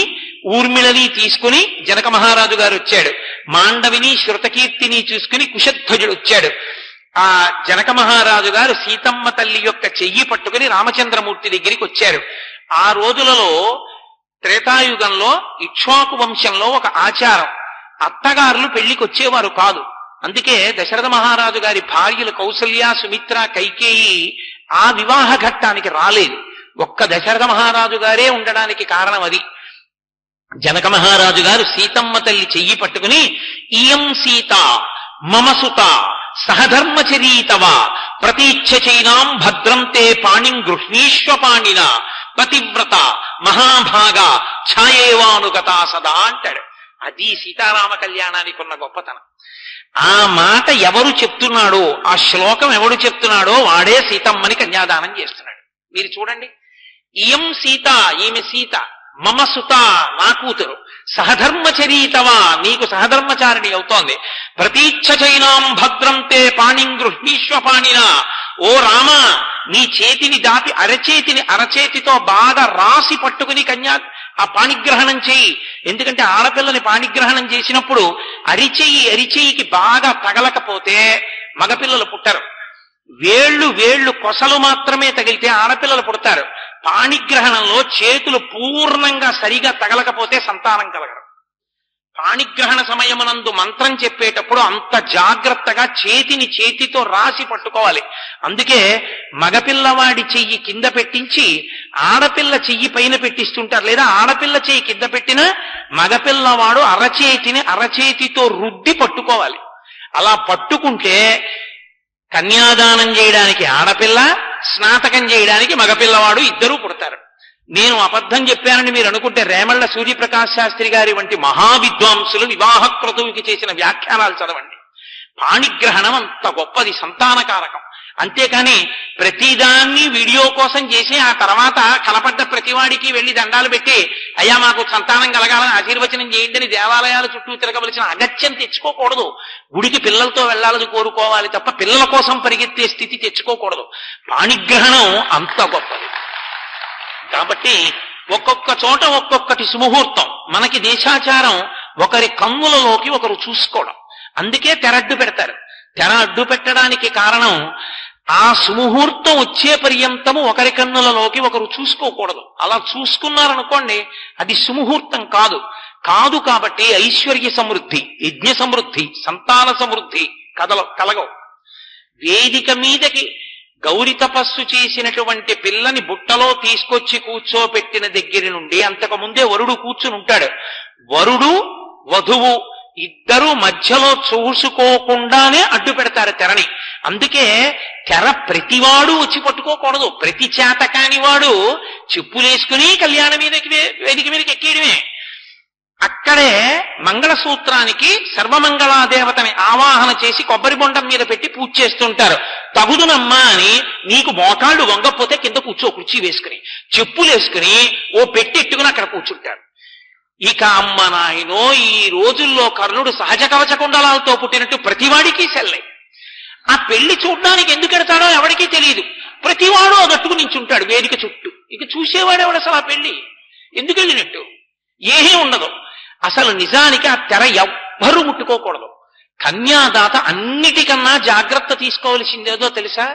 ఊర్మిళని తీసుకుని జనక మహారాజు గారు వచ్చాడు. మాండవిని శృతకీర్తిని చూసుకుని కుశధ్వజుడు వచ్చాడు. ఆ జనక మహారాజు గారు సీతమ్మ తల్లి యొక్క చెయ్యి పట్టుకుని రామచంద్రమూర్తి దగ్గరికి వచ్చారు. ఆ రోజులలో త్రేతాయుగంలో ఇక్ష్వాకు వంశంలో ఒక ఆచారం, అత్తగారులు పెళ్లికి వచ్చేవారు కాదు. అందుకే దశరథ మహారాజు గారి భార్యలు కౌసల్య, సుమిత్ర, కైకేయి ఆ వివాహ ఘట్టానికి రాలేదు. ఒక్క దశరథ మహారాజు గారే ఉండడానికి కారణం అది. జనక మహారాజు గారు సీతమ్మ తల్లి చెయ్యి పట్టుకుని, ఇయం సీత మమసుత సహధర్మచరీతవ ప్రతీచ్ఛచైనాం భద్రం తే పాణిం గృహ్ణీష్వ పాణిన పతివ్రత మహాభాగ ఛాయేవానుగత సదా అంటాడు. అది సీతారామ కళ్యాణానికి ఉన్న గొప్పతనం. ఆ మాట ఎవరు చెప్తున్నాడో, ఆ శ్లోకం ఎవడు చెప్తున్నాడో వాడే సీతమ్మని కన్యాదానం చేస్తున్నాడు. మీరు చూడండి, ఇయం సీత, ఈమె సీత, మమ సుత, నా కూతురు, సహధర్మచరీతవా, నీకు సహధర్మచారిణి అవుతోంది, ప్రతీచ్ఛచైనాం భద్రం తే పాణిం గృహ్ణీష్వ పాణిన, ఓ రామ నీ చేతిని దాటి అరచేతితో బాగా రాసి పట్టుకుని ఆ పాణిగ్రహణం చేయి. ఎందుకంటే ఆడపిల్లని పాణిగ్రహణం చేసినప్పుడు అరిచెయ్యికి బాగా తగలకపోతే మగపిల్లలు పుట్టరు. వేళ్లు కొసలు మాత్రమే తగిలితే ఆడపిల్లలు పుడతారు. పాణిగ్రహణంలో చేతులు పూర్ణంగా సరిగా తగలకపోతే సంతానం కలగరు. పాణిగ్రహణ సమయమునందు మంత్రం చెప్పేటప్పుడు అంత జాగ్రత్తగా చేతితో రాసి పట్టుకోవాలి. అందుకే మగపిల్లవాడి చెయ్యి కింద పెట్టించి ఆడపిల్ల చెయ్యి పైన పెట్టిస్తుంటారు. లేదా ఆడపిల్ల చెయ్యి కింద పెట్టిన మగపిల్లవాడు అరచేతితో రుద్ది పట్టుకోవాలి. అలా పట్టుకుంటే కన్యాదానం చేయడానికి ఆడపిల్ల, స్నాతకం చేయడానికి మగపిల్లవాడు ఇద్దరూ పుడతారు. నేను అబద్ధం చెప్పానని మీరు అనుకుంటే రేమళ్ల సూర్యప్రకాశ్ శాస్త్రి గారి వంటి మహావిద్వాంసులు వివాహ క్రతువుకి చేసిన వ్యాఖ్యానాలు చదవండి. పాణిగ్రహణం అంత గొప్పది, సంతానకారకం. అంతేకాని ప్రతిదాన్ని వీడియో కోసం చేసి ఆ తర్వాత కనపడ్డ ప్రతివాడికి వెళ్లి దండాలు పెట్టి అయ్యా మాకు సంతానం కలగాలని ఆశీర్వచనం చేయండి అని దేవాలయాల చుట్టూ తిరగవలసిన అగత్యం తెచ్చుకోకూడదు. గుడికి పిల్లలతో వెళ్లాలని కోరుకోవాలి తప్ప పిల్లల కోసం పరిగెత్తే స్థితి తెచ్చుకోకూడదు. పాణిగ్రహణం అంత గొప్పది. కాబట్టి ఒక్కొక్క చోట ఒక్కొక్కటి సుముహూర్తం. మనకి దేశాచారం ఒకరి కన్నులలోకి ఒకరు చూసుకోవడం. అందుకే తెరడ్డు పెడతారు. తెర అడ్డు పెట్టడానికి కారణం ఆ సుముహూర్తం వచ్చే పర్యంతము ఒకరి కన్నులలోకి ఒకరు చూసుకోకూడదు. అలా చూసుకున్నారనుకోండి అది సుముహూర్తం కాదు. కాబట్టి ఐశ్వర్య సమృద్ధి, యజ్ఞ సమృద్ధి, సంతాన సమృద్ధి కలగవు. వేదిక మీదకి గౌరి తపస్సు చేసినటువంటి పిల్లని బుట్టలో తీసుకొచ్చి కూర్చోపెట్టిన దగ్గర నుండి అంతకుముందే వరుడు కూర్చుని ఉంటాడు. వరుడు వధువు ఇద్దరు మధ్యలో చూసుకోకుండానే అడ్డు పెడతారు తెరని. అందుకే తెర ప్రతివాడు వచ్చి పట్టుకోకూడదు. ప్రతి చేతకాని వాడు చెప్పులేసుకుని వేదిక మీదకి ఎక్కేయడమే. అక్కడే మంగళసూత్రానికి సర్వమంగళాదేవతని ఆవాహన చేసి కొబ్బరి బొండం మీద పెట్టి పూజ చేస్తుంటారు. తగుదునమ్మా అని నీకు మోకాళ్ళు వంగపోతే కింద కుర్చీ వేసుకుని చెప్పులేసుకుని ఓ పెట్టెట్టుకుని అక్కడ కూర్చుంటారు. ఇక అమ్మ నాయనో, ఈ రోజుల్లో కర్ణుడు సహజ కవచ కుండలాలతో పుట్టినట్టు ప్రతివాడికి సెల్లై. ఆ పెళ్లి చూడ్డానికి ఎందుకు ఎడతాడో ఎవరికీ తెలియదు. ప్రతివాడు అగట్టుకు నించుంటాడు వేదిక చుట్టూ. ఇక చూసేవాడెవడు అసలు? ఆ పెళ్లి ఎందుకు వెళ్ళినట్టు ఏమీ ఉండదు. అసలు నిజానికి ఆ తెర ఎవ్వరూ ముట్టుకోకూడదు. కన్యాదాత అన్నిటికన్నా జాగ్రత్త తీసుకోవలసిందేదో తెలుసా?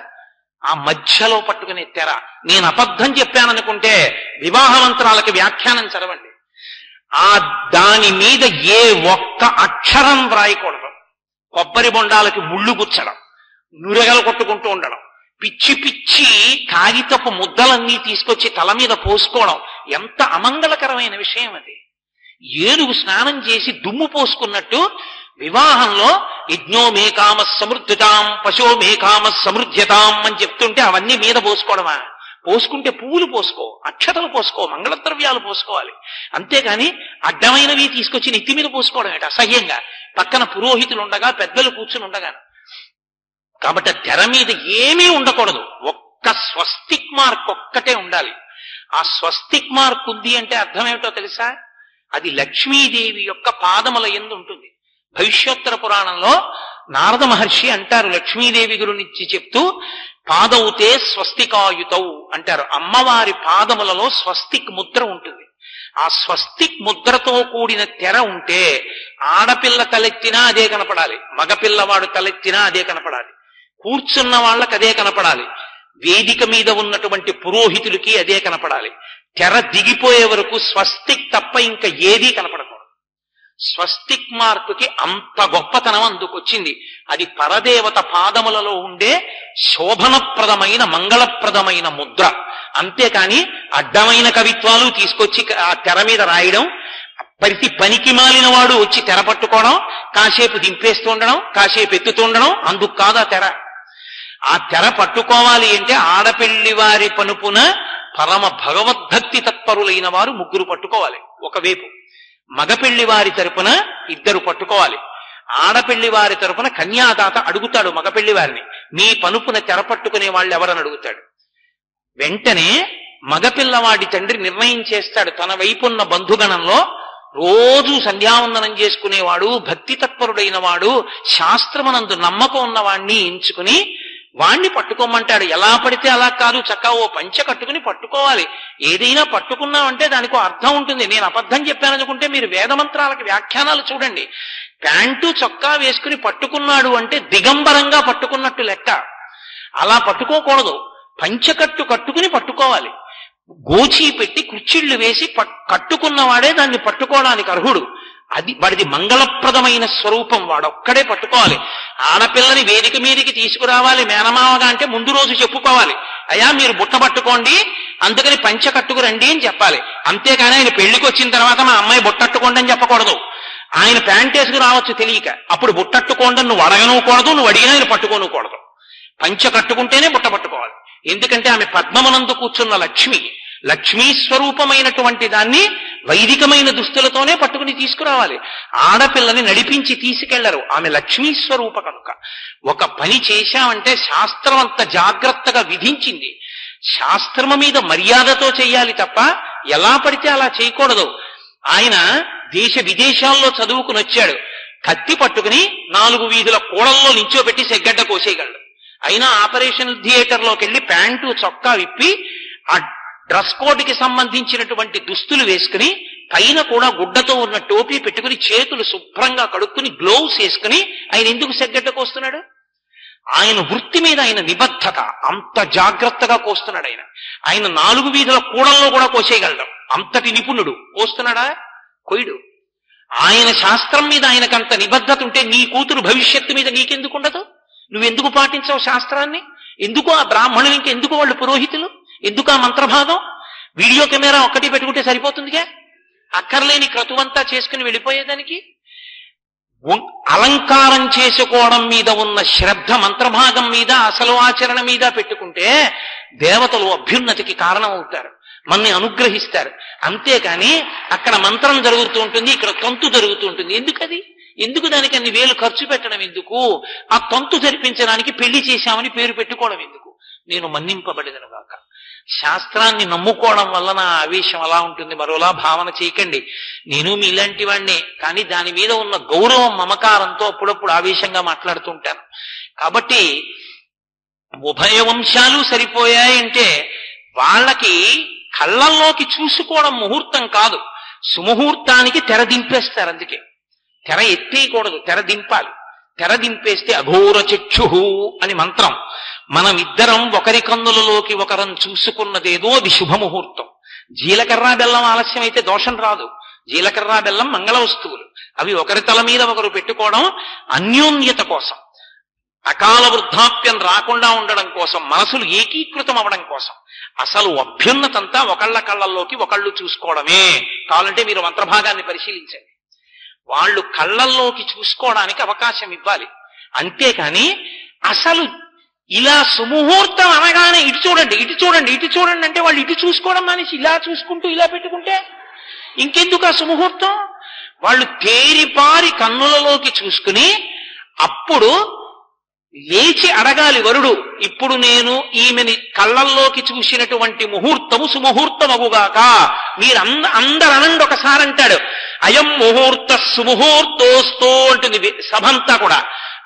ఆ మధ్యలో పట్టుకునే తెర. నేను అబద్ధం చెప్పాననుకుంటే వివాహ మంత్రాలకి వ్యాఖ్యానం చదవండి. దాని మీద ఏ ఒక్క అక్షరం వ్రాయకూడదు. కొబ్బరి బొండాలకి ముళ్ళు గుచ్చడం, నురగలు కొట్టుకుంటూ ఉండడం, పిచ్చి పిచ్చి కాగితపు ముద్దలన్నీ తీసుకొచ్చి తల మీద పోసుకోవడం ఎంత అమంగళకరమైన విషయం అది. ఏనుగు స్నానం చేసి దుమ్ము పోసుకున్నట్టు వివాహంలో యజ్ఞో మే కామ సమృద్ధితాం పశో మే కామ సమృద్ధ్యతాం అని చెప్తుంటే అవన్నీ మీద పోసుకోవడమా? పోసుకుంటే పువ్వులు పోసుకో, అక్షతలు పోసుకో, మంగళద్రవ్యాలు పోసుకోవాలి. అంతేగాని అడ్డమైనవి తీసుకొచ్చి నెత్తి మీద పోసుకోవడం ఏంటి అసహ్యంగా? పక్కన పురోహితులు ఉండగా, పెద్దలు కూర్చుని ఉండగా. కాబట్టి తెర మీద ఏమీ ఉండకూడదు. ఒక్క స్వస్తిక్ మార్క్ ఒక్కటే ఉండాలి. ఆ స్వస్తిక్ మార్క్ ఉంది అంటే అర్థం ఏమిటో తెలుసా? అది లక్ష్మీదేవి యొక్క పాదముల యందు ఉంటుంది. భవిష్యోత్తర పురాణంలో నారద మహర్షి అంటారు, లక్ష్మీదేవి గురించి చెప్తూ, పాదౌతే స్వస్తికాయుతౌ అంటారు. అమ్మవారి పాదములలో స్వస్తిక్ ముద్ర ఉంటుంది. ఆ స్వస్తిక్ ముద్రతో కూడిన తెర ఉంటే ఆడపిల్ల తలెత్తినా అదే కనపడాలి, మగపిల్లవాడు తలెత్తినా అదే కనపడాలి, కూర్చున్న వాళ్ళకి అదే కనపడాలి, వేదిక మీద ఉన్నటువంటి పురోహితులకి అదే కనపడాలి. తెర దిగిపోయే వరకు స్వస్తిక్ తప్ప ఇంకా ఏదీ కనపడకూడదు. స్వస్తిక్ మార్కుకి అంత గొప్పతనం అందుకొచ్చింది. అది పరదేవత పాదములలో ఉండే శోభనప్రదమైన మంగళప్రదమైన ముద్ర. అంతేకాని అడ్డమైన కవిత్వాలు తీసుకొచ్చి ఆ తెర మీద రాయడం, ప్రతి పనికి మాలిన వాడు వచ్చి తెర పట్టుకోవడం, కాసేపు దింపేస్తుండడం, కాసేపు ఎత్తుతుండడం, అందుకు కాదు ఆ తెర. ఆ తెర పట్టుకోవాలి అంటే ఆడపెళ్లి వారి పనుపున పరమ భగవద్భక్తి తత్పరులైన వారు ముగ్గురు పట్టుకోవాలి ఒకవైపు, మగపెళ్లి వారి తరపున ఇద్దరు పట్టుకోవాలి. ఆడపెళ్లి వారి తరపున కన్యాదాత అడుగుతాడు మగపెళ్లి వారిని, మీ పనుపున తెర పట్టుకునే వాళ్ళు ఎవరని అడుగుతాడు. వెంటనే మగపిల్లవాడి తండ్రి నిర్ణయం చేస్తాడు, తన వైపున్న బంధుగణంలో రోజు సంధ్యావందనం చేసుకునేవాడు, భక్తి తత్పరుడైన వాడు, శాస్త్రమునందు నమ్మకం ఉన్నవాణ్ణి ఎంచుకుని వాణ్ణి పట్టుకోమంటాడు. ఎలా పడితే అలా కాదు, చక్కగా ఓ పంచ కట్టుకుని పట్టుకోవాలి. ఏదైనా పట్టుకున్నామంటే దానికి అర్థం ఉంటుంది. నేను అబద్ధం చెప్పాననుకుంటే మీరు వేదమంత్రాలకి వ్యాఖ్యానాలు చూడండి. ప్యాంటు చొక్కా వేసుకుని పట్టుకున్నాడు అంటే దిగంబరంగా పట్టుకున్నట్టు లెక్క. అలా పట్టుకోకూడదు, పంచకట్టు కట్టుకుని పట్టుకోవాలి. గోచి పెట్టి కుర్చీళ్లు వేసి కట్టుకున్నవాడే దాన్ని పట్టుకోవడానికి అర్హుడు. అది వాడిది మంగళప్రదమైన స్వరూపం, వాడొక్కడే పట్టుకోవాలి. ఆడపిల్లని వేదిక మీదకి తీసుకురావాలి మేనమావగా అంటే ముందు రోజు చెప్పుకోవాలి, అయ్యా మీరు బుట్ట పట్టుకోండి అందుకని పంచ కట్టుకురండి అని చెప్పాలి. అంతేకాని ఆయన పెళ్లికి వచ్చిన తర్వాత మా అమ్మాయి బుట్టట్టుకోండి అని చెప్పకూడదు. ఆయన ప్యాంట్ వేసుకు రావచ్చు తెలియక, అప్పుడు బుట్టట్టుకోండి నువ్వు అడగనూకూడదు, నువ్వు అడిగినా ఆయన పట్టుకోనూకూడదు. పంచ కట్టుకుంటేనే బుట్ట పట్టుకోవాలి. ఎందుకంటే ఆమె పద్మమునందు కూర్చున్న లక్ష్మి, లక్ష్మీ స్వరూపమైనటువంటి దాన్ని వైదికమైన దుస్తులతోనే పట్టుకుని తీసుకురావాలి. ఆడపిల్లని నడిపించి తీసుకెళ్లరు, ఆమె లక్ష్మీ స్వరూప కనుక. ఒక పని చేశామంటే శాస్త్రం అంత జాగ్రత్తగా విధించింది. శాస్త్రము మీద మర్యాదతో చెయ్యాలి తప్ప ఎలా పడితే అలా చేయకూడదు. ఆయన దేశ విదేశాల్లో చదువుకుని వచ్చాడు, కత్తి పట్టుకుని 4 వీధుల కూడల్లో నించోబెట్టి సెగ్గడ్డ కోసేయగలడు. అయినా ఆపరేషన్ థియేటర్లోకి వెళ్ళి ప్యాంటు చొక్కా విప్పి ఆ డ్రెస్ కోడ్కి సంబంధించినటువంటి దుస్తులు వేసుకుని పైన కూడా గుడ్డతో ఉన్న టోపీ పెట్టుకుని చేతులు శుభ్రంగా కడుక్కుని గ్లోవ్స్ వేసుకుని ఆయన ఎందుకు సెగ్గడ్డ కోస్తున్నాడు? ఆయన వృత్తి మీద ఆయన నిబద్ధత, అంత జాగ్రత్తగా కోస్తున్నాడు. ఆయన 4 వీధుల కూడల్లో కూడా కోసేయగలడు, అంతటి నిపుణుడు. కోస్తున్నాడా? కొయ్యడు. ఆయన శాస్త్రం మీద ఆయనకంత నిబద్ధత ఉంటే నీ కూతురు భవిష్యత్తు మీద నీకెందుకు ఉండదు? నువ్వెందుకు పాటించవు శాస్త్రాన్ని? ఎందుకు ఆ బ్రాహ్మణులు, ఇంకెందుకు వాళ్ళు పురోహితులు? ఎందుకు ఆ మంత్రభాగం? వీడియో కెమెరా ఒక్కటి పెట్టుకుంటే సరిపోతుందిగా, అక్కర్లేని క్రతువంతా చేసుకుని వెళ్ళిపోయేదానికి. అలంకారం చేసుకోవడం మీద ఉన్న శ్రద్ధ మంత్రభాగం మీద, అసలు ఆచరణ మీద పెట్టుకుంటే దేవతలు అభ్యున్నతికి కారణం అవుతారు, మనని అనుగ్రహిస్తారు. అంతేకాని అక్కడ మంత్రం జరుగుతూ ఉంటుంది, ఇక్కడ తంతు జరుగుతూ ఉంటుంది. ఎందుకది? ఎందుకు దానికి అన్ని వేలు ఖర్చు పెట్టడం ఎందుకు? ఆ తంతు జరిపించడానికి పెళ్లి చేశామని పేరు పెట్టుకోవడం ఎందుకు? నేను మన్నింపబడిదను గాక. శాస్త్రాన్ని నమ్ముకోవడం వల్ల నా ఆవేశం అలా ఉంటుంది, మరోలా భావన చేయకండి. నేను మీలాంటి వాడినే, కానీ దాని మీద ఉన్న గౌరవం మమకారంతో అప్పుడప్పుడు ఆవేశంగా మాట్లాడుతుంటాను. కాబట్టి ఉభయ వంశాలు సరిపోయాయంటే వాళ్ళకి కళ్ళల్లోకి చూసుకోవడం ముహూర్తం కాదు, సుముహూర్తానికి తెర దింపేస్తారు. అందుకే తెర ఎత్తేయకూడదు, తెర దింపాలి. తెరదింపేస్తే అఘోర చక్షు అని మంత్రం. మనమిద్దరం ఒకరి కన్నులలోకి ఒకరం చూసుకున్నదేదో అది శుభముహూర్తం. జీలకర్ర బెల్లం ఆలస్యం అయితే దోషం రాదు. జీలకర్ర బెల్లం మంగళ వస్తువులు. అవి ఒకరి తల మీద ఒకరు పెట్టుకోవడం అన్యోన్యత కోసం, అకాల వృద్ధాప్యం రాకుండా ఉండడం కోసం, మనసులు ఏకీకృతం అవ్వడం కోసం. అసలు అభ్యున్నతంతా ఒకళ్ళ కళ్ళల్లోకి ఒకళ్ళు చూసుకోవడమే. కావాలంటే మీరు మంత్రభాగాన్ని పరిశీలించండి. వాళ్ళు కళ్ళల్లోకి చూసుకోవడానికి అవకాశం ఇవ్వాలి. అంతేకాని అసలు ఇలా సుముహూర్తం అనగానే ఇటు చూడండి ఇటు చూడండి ఇటు చూడండి అంటే వాళ్ళు ఇటు చూసుకోవడం మానేసి ఇలా చూసుకుంటూ ఇలా పెట్టుకుంటే ఇంకెందుకు ఆ సుముహూర్తం? వాళ్ళు తేరిపారి కన్నులలోకి చూసుకుని అప్పుడు లేచి అడగాలి వరుడు, ఇప్పుడు నేను ఈమెని కళ్ళల్లోకి చూసినటువంటి ముహూర్తము సుముహూర్తమగుగాక. మీరు అందరు అనండి ఒకసారి అంటాడు. అయం ముహూర్త సుముహూర్తోస్తో అంటుంది సభంతా కూడా.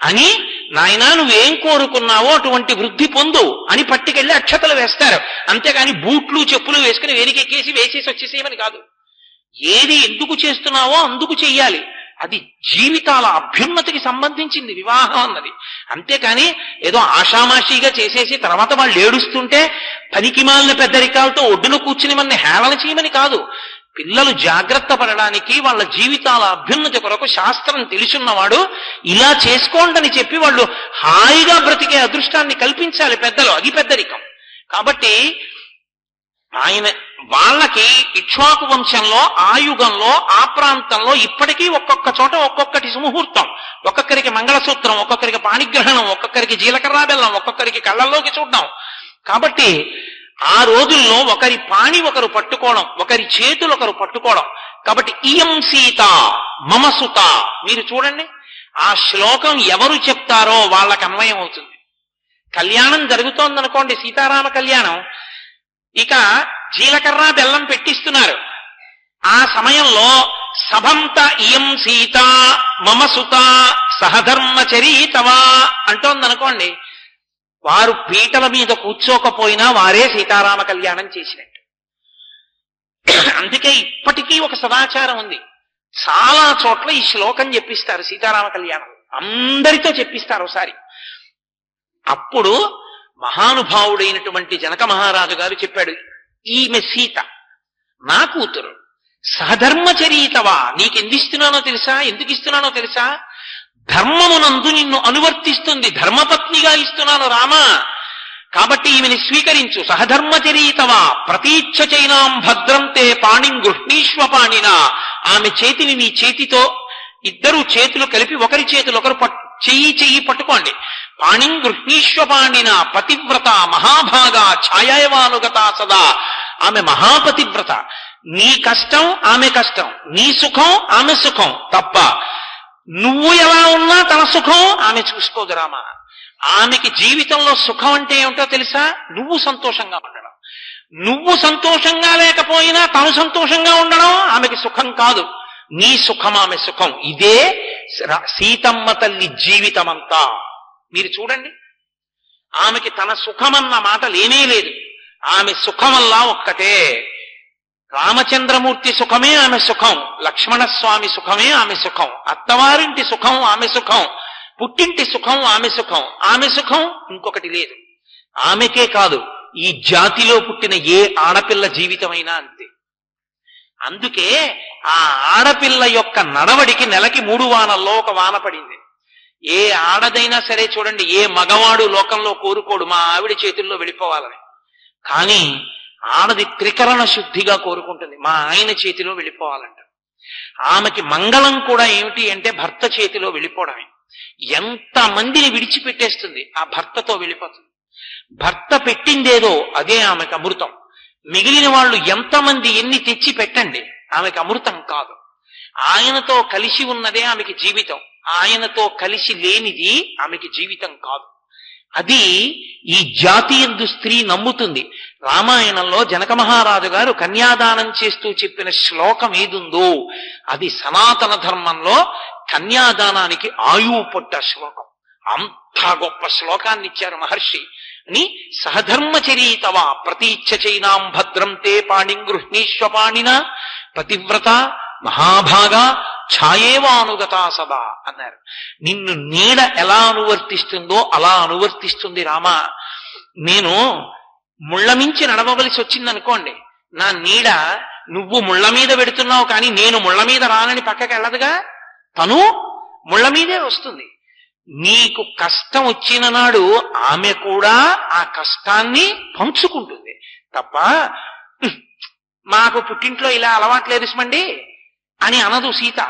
అని నాయనా నువ్వేం కోరుకున్నావో అటువంటి వృద్ధి పొందు అని పట్టుకెళ్ళి అక్షతలు వేస్తారు. అంతేగాని బూట్లు చెప్పులు వేసుకుని వేలికెక్కేసి వేసేసి వచ్చేసేయమని కాదు. ఏది ఎందుకు చేస్తున్నావో అందుకు చెయ్యాలి. అది జీవితాల అభ్యున్నతికి సంబంధించింది వివాహం అన్నది. అంతేకాని ఏదో ఆషామాషీగా చేసేసి తర్వాత వాళ్ళు ఏడుస్తుంటే పనికిమాలిన పెద్దరికాలతో ఒడ్డున కూర్చుని మన హేళన చేయమని కాదు. పిల్లలు జాగ్రత్త పడడానికి, వాళ్ళ జీవితాల అభ్యున్నతి కొరకు శాస్త్రం తెలుసున్నవాడు ఇలా చేసుకోండి చెప్పి వాళ్ళు హాయిగా బ్రతికే అదృష్టాన్ని కల్పించాలి పెద్దలు. అది పెద్దరికం. కాబట్టి ఆయన వాళ్ళకి ఇక్ష్వాకు వంశంలో ఆ యుగంలో ఆ ప్రాంతంలో ఇప్పటికీ ఒక్కొక్క చోట ఒక్కొక్కటి సుముహూర్తం. ఒక్కొక్కరికి మంగళసూత్రం, ఒక్కొక్కరికి పాణిగ్రహణం, ఒక్కొక్కరికి జీలకర్ర బెల్లం, ఒక్కొక్కరికి కళ్ళల్లోకి చూడడం. కాబట్టి ఆ రోజుల్లో ఒకరి పాణి ఒకరు పట్టుకోవడం, ఒకరి చేతులు ఒకరు పట్టుకోవడం. కాబట్టి ఇయం సీత మమ సుత. మీరు చూడండి, ఆ శ్లోకం ఎవరు చెప్తారో వాళ్ళకి అన్వయం అవుతుంది. కళ్యాణం జరుగుతోందనుకోండి, సీతారామ కళ్యాణం, ఇక జీలకర్ర బెల్లం పెట్టిస్తున్నారు. ఆ సమయంలో సభంత ఇయం సీత మమ సుత సహధర్మచరీతవా అంటోందనుకోండి, వారు పీటల మీద కూర్చోకపోయినా వారే సీతారామ కళ్యాణం చేసినట్టు. అందుకే ఇప్పటికీ ఒక సదాచారం ఉంది. చాలా చోట్ల ఈ శ్లోకం చెప్పిస్తారు సీతారామ కళ్యాణం, అందరితో చెప్పిస్తారు ఒకసారి. అప్పుడు మహానుభావుడైనటువంటి జనక మహారాజు గారు చెప్పాడు, ఈమె సీత నా కూతురు, సహధర్మచరీతవా. నీకెందిస్తున్నానో తెలుసా? ఎందుకు ఇస్తున్నానో తెలుసా? ధర్మమునందు నిన్ను అనువర్తిస్తుంది, ధర్మపత్నిగా ఇస్తున్నాను రామా. కాబట్టి ఈమెని స్వీకరించు. సహధర్మచరీతవా ప్రతీచ్ఛ చైనాం భద్రం తే పాణిం గృహ్ణీష్వ పాణినా. ఆమె చేతిని నీ చేతితో, ఇద్దరు చేతులు కలిపి ఒకరి చేతులు ఒకరు చెయ్యి పట్టుకోండి. పాణిం గృహ్ణీష్వ పాణినా పతివ్రత మహాభాగా ఛాయావానుగత సదా. ఆమె మహాపతివ్రత. నీ కష్టం ఆమె కష్టం, నీ సుఖం ఆమె సుఖం తప్ప నువ్వు ఎలా ఉన్నా తన సుఖం ఆమె చూసుకోదు రామా. ఆమెకి జీవితంలో సుఖం అంటే ఏమిటో తెలుసా? నువ్వు సంతోషంగా ఉండడం. నువ్వు సంతోషంగా లేకపోయినా తను సంతోషంగా ఉండడం ఆమెకి సుఖం కాదు. నీ సుఖం ఆమె సుఖం. ఇదే సీతమ్మ తల్లి జీవితమంతా. మీరు చూడండి, ఆమెకి తన సుఖమన్న మాట లేనే లేదు. ఆమె సుఖమల్లా ఒక్కటే. రామచంద్రమూర్తి సుఖమే ఆమె సుఖం, లక్ష్మణస్వామి సుఖమే ఆమె సుఖం, అత్తవారింటి సుఖం ఆమె సుఖం, పుట్టింటి సుఖం ఆమె సుఖం. ఆమె సుఖం ఇంకొకటి లేదు. ఆమెకే కాదు, ఈ జాతిలో పుట్టిన ఏ ఆడపిల్ల జీవితమైనా అంతే. అందుకే ఆ ఆడపిల్ల యొక్క నడవడికి నెలకి 3 వానల్లో ఒక వాన పడింది. ఏ ఆడదైనా సరే చూడండి, ఏ మగవాడు లోకంలో కోరుకోడు మా ఆవిడ చేతుల్లో వెళ్ళిపోవాలని. కానీ ఆడది త్రికరణ శుద్ధిగా కోరుకుంటుంది, మా ఆయన చేతిలో వెళ్ళిపోవాలంట. ఆమెకి మంగళం కూడా ఏమిటి అంటే భర్త చేతిలో వెళ్ళిపోవడమే. ఎంత మందిని విడిచిపెట్టేస్తుంది, ఆ భర్తతో వెళ్ళిపోతుంది. భర్త పెట్టిందేదో అదే ఆమెకు అమృతం. మిగిలిన వాళ్ళు ఎంతమంది ఎన్ని తెచ్చి పెట్టండి, ఆమెకు అమృతం కాదు. ఆయనతో కలిసి ఉన్నదే ఆమెకి జీవితం, ఆయనతో కలిసి లేనిది ఆమెకి జీవితం కాదు. అది ఈ జాతీయందు స్త్రీ నమ్ముతుంది. రామాయణంలో జనక మహారాజు గారు కన్యాదానం చేస్తూ చెప్పిన శ్లోకం ఏదుందో అది సనాతన ధర్మంలో కన్యాదానానికి ఆయువు పొట్ట శ్లోకం. అంత గొప్ప శ్లోకాన్ని ఇచ్చారు మహర్షి అని. సహధర్మచరీతవా ప్రతీచ్ఛ చైనాం భద్రం తే పాణిం గృహ్ణీష్వ పాణినా పతివ్రత మహాభాగా ఛాయేవానుగతా సదా అన్నారు. నిన్ను నీడ ఎలా అనువర్తిస్తుందో అలా అనువర్తిస్తుంది రామ. నేను ముళ్ళ మించి నడవవలసి వచ్చిందనుకోండి, నా నీడ నువ్వు ముళ్ళ మీద పెడుతున్నావు కానీ నేను ముళ్ళ మీద రానని పక్కకి వెళ్ళదుగా, తను ముళ్ళ మీదే వస్తుంది. నీకు కష్టం వచ్చిన నాడు ఆమె కూడా ఆ కష్టాన్ని పంచుకుంటుంది తప్ప మాకు పుట్టింట్లో ఇలా అలవాట్లేదు సుమండి అని అనదు సీత.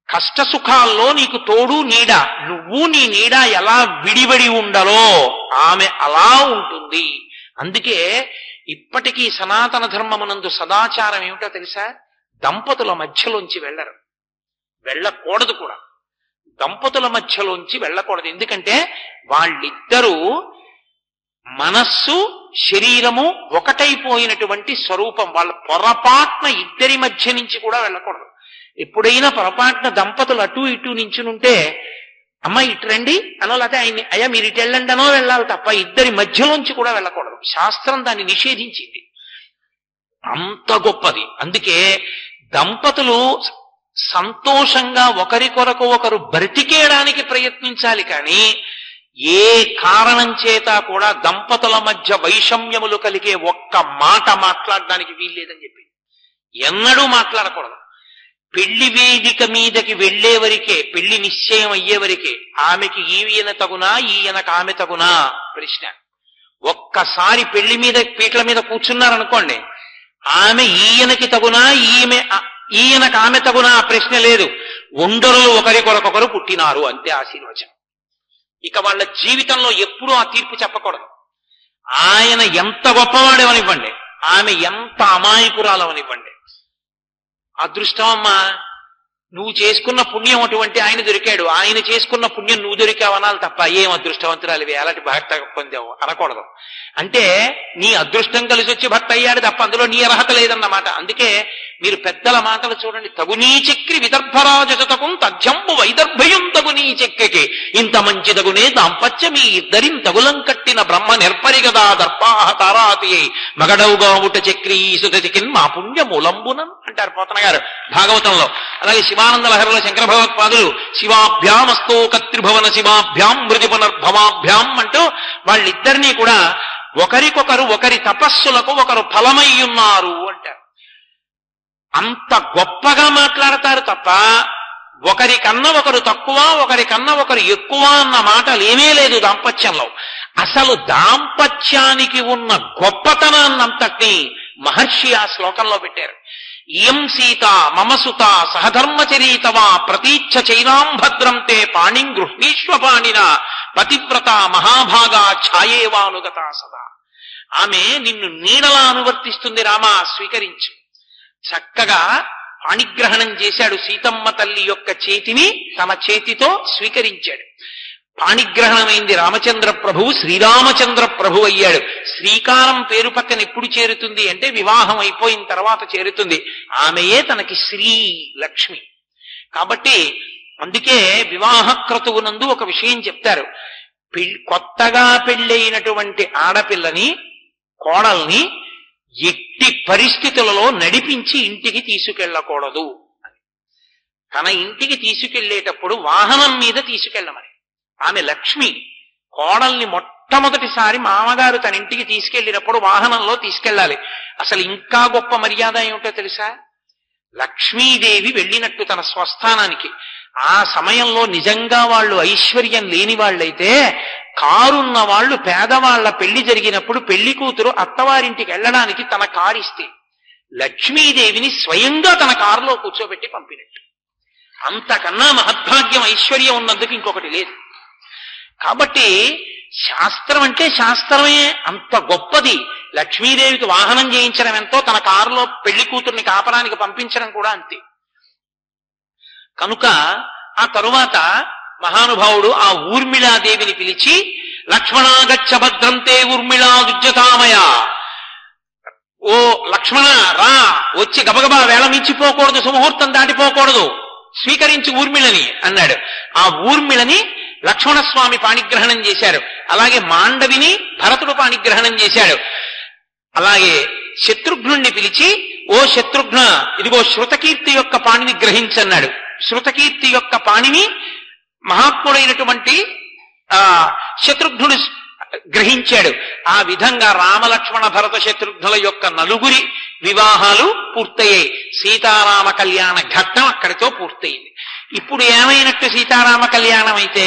కష్ట సుఖాల్లో నీకు తోడు నీడ, నువ్వు నీ నీడ ఎలా విడివడి ఉండలో ఆమె అలా ఉంటుంది. అందుకే ఇప్పటికీ సనాతన ధర్మమునందు సదాచారం ఏమిటో తెలుసా? దంపతుల మధ్యలోంచి వెళ్ళరు, వెళ్ళకూడదు కూడా. దంపతుల మధ్యలోంచి వెళ్ళకూడదు. ఎందుకంటే వాళ్ళిద్దరూ మనస్సు శరీరము ఒకటైపోయినటువంటి స్వరూపం. వాళ్ళ పొరపాటున ఇద్దరి మధ్య నుంచి కూడా వెళ్ళకూడదు. ఎప్పుడైనా పొరపాటున దంపతులు అటు ఇటు నించునుంటే అమ్మ ఇటు రండి అనో, లేకపోతే ఆయన్ని అయ్యా మీరు ఇటు వెళ్ళండి అనో వెళ్ళాలి తప్ప ఇద్దరి మధ్యలోంచి కూడా వెళ్ళకూడదు. శాస్త్రం దాన్ని నిషేధించింది. అంత గొప్పది. అందుకే దంపతులు సంతోషంగా ఒకరి కొరకు ఒకరు బ్రతికేయడానికి ప్రయత్నించాలి కానీ ఏ కారణం చేత కూడా దంపతుల మధ్య వైషమ్యములు కలిగే ఒక్క మాట మాట్లాడడానికి వీల్లేదని చెప్పి ఎన్నడూ మాట్లాడకూడదు. పెళ్లి వేదిక మీదకి వెళ్లే వరకే, పెళ్లి నిశ్చయం అయ్యే వరకే ఆమెకి ఈయన తగునా ఈయనకు ఆమె తగునా ప్రశ్న. ఒక్కసారి పెళ్లి మీద పీటల మీద కూర్చున్నారనుకోండి, ఆమె ఈయనకి తగునా ఈయనకు ఆమె తగునా ప్రశ్న లేదు. ఒండరులు ఒకరికొరకొకరు పుట్టినారు అంతే ఆశీర్వచనం. ఇక వాళ్ళ జీవితంలో ఎప్పుడూ ఆ తీర్పు చెప్పకూడదు. ఆయన ఎంత గొప్పవాడేవనివ్వండి, ఆమె ఎంత అమాయకురాలవనివ్వండి, అదృష్టం అమ్మా నువ్వు చేసుకున్న పుణ్యం అటువంటి ఆయన దొరికాడు, ఆయన చేసుకున్న పుణ్యం నువ్వు దొరికావనాలి తప్ప ఏం అదృష్టవంతురాలివి అలాంటి భర్త పొందావు అనకూడదు. అంటే నీ అదృష్టం కలిసి వచ్చి భర్త అయ్యాడు తప్ప అందులో నీ అర్హత లేదన్నమాట. అందుకే మీరు పెద్దల మాటలు చూడండి. తగునీ చక్రి విదర్భరాజతకు తథ్యంబు వైదర్భయం తగునీ చక్రికి ఇంత మంచి తగునే దాంపత్యం ఈ ఇద్దరిం తగులం కట్టిన బ్రహ్మ నిర్పరిగదా దర్పాహ తారాతి మగడవుగా ఉట చక్రీ సుత చకిన్ మా పుణ్య మూలంబునం అంటారు పోతన గారు భాగవతంలో. అలాగే శివానంద లహరిలో శంకర భగవత్పాదులు శివాభ్యామస్తో కత్రిభవన శివాభ్యాం మృది పునర్భవాభ్యాం అంటూ వాళ్ళిద్దరినీ కూడా ఒకరికొకరు ఒకరి తపస్సులకు ఒకరు ఫలమై ఉన్నారు అంటారు. అంత గొప్పగా మాట్లాడతారు తప్ప ఒకరికన్నా ఒకరు తక్కువ ఒకరికన్నా ఒకరు ఎక్కువ అన్న మాటలు ఏమీ లేదు దాంపత్యంలో. అసలు దాంపత్యానికి ఉన్న గొప్పతనాన్నంతటినీ మహర్షి ఆ శ్లోకంలో పెట్టారు. ఇయం సీత మమసుత సహధర్మచరీతవా ప్రతీచ్ఛ చైనాం భద్రం తే పాణిం గృహ్ణీష్వపాణిన పతివ్రత మహాభాగా ఛాయేవానుగతా సదా. ఆమె నిన్ను నీడలా అనువర్తిస్తుంది రామా, స్వీకరించు. చక్కగా పాణిగ్రహణం చేశాడు. సీతమ్మ తల్లి యొక్క చేతిని తన చేతితో స్వీకరించాడు. పాణిగ్రహణమైంది రామచంద్ర ప్రభువు శ్రీరామచంద్ర ప్రభు అయ్యాడు. శ్రీకారం పేరు పక్కన ఎప్పుడు చేరుతుంది అంటే వివాహం అయిపోయిన తర్వాత చేరుతుంది. ఆమెయే తనకి శ్రీ లక్ష్మి. కాబట్టి అందుకే వివాహ క్రతువునందు ఒక విషయం చెప్తారు. కొత్తగా పెళ్ళైనటువంటి ఆడపిల్లని కోడల్ని ఎట్టి పరిస్థితులలో నడిపించి ఇంటికి తీసుకెళ్ళకూడదు. తన ఇంటికి తీసుకెళ్లేటప్పుడు వాహనం మీద తీసుకెళ్ళమని. ఆమె లక్ష్మి. కోడల్ని మొట్టమొదటిసారి మామగారు తన ఇంటికి తీసుకెళ్లినప్పుడు వాహనంలో తీసుకెళ్ళాలి. అసలు ఇంకా గొప్ప మర్యాద ఏమిటో తెలుసా? లక్ష్మీదేవి వెళ్ళినట్టు తన స్వస్థానానికి. ఆ సమయంలో నిజంగా వాళ్ళు ఐశ్వర్యం లేని వాళ్ళైతే కారున్న వాళ్ళు పేదవాళ్ల పెళ్లి జరిగినప్పుడు పెళ్లి కూతురు అత్తవారింటికి వెళ్ళడానికి తన కారు ఇస్తే లక్ష్మీదేవిని స్వయంగా తన కారులో కూర్చోబెట్టి పంపినట్టు. అంతకన్నా మహద్భాగ్యం ఐశ్వర్యం ఉన్నందుకు ఇంకొకటి లేదు. కాబట్టి శాస్త్రం అంటే శాస్త్రమే అంత గొప్పది. లక్ష్మీదేవికి వాహనం చేయించడం ఎంతో, తన కారులో పెళ్లి కూతుర్ని కాపరానికి పంపించడం కూడా అంతే. కనుక ఆ తరువాత మహానుభావుడు ఆ ఊర్మిళాదేవిని పిలిచి లక్ష్మణాగచ్చ భద్రంతే ఊర్మిళాదుజ్జతామయ, ఓ లక్ష్మణ రా, వచ్చి గబగబా వేళమించిపోకూడదు, సుముహూర్తం దాటిపోకూడదు, స్వీకరించి ఊర్మిళని అన్నాడు. ఆ ఊర్మిళని లక్ష్మణస్వామి పాణిగ్రహణం చేశారు. అలాగే మాండవిని భరతుడు పాణిగ్రహణం చేశాడు. అలాగే శత్రుఘ్నుణ్ణి పిలిచి ఓ శత్రుఘ్న, ఇదిగో శృతకీర్తి యొక్క పాణిని గ్రహించన్నాడు. శృతకీర్తి యొక్క పాణిని మహాత్ముడైనటువంటి శత్రుఘ్నుడు గ్రహించాడు. ఆ విధంగా రామలక్ష్మణ భరత శత్రుఘ్నుల యొక్క నలుగురి వివాహాలు పూర్తయ్యాయి. సీతారామ కళ్యాణ ఘట్టం అక్కడితో పూర్తయింది. ఇప్పుడు ఏమైనట్టు సీతారామ కళ్యాణం అయితే?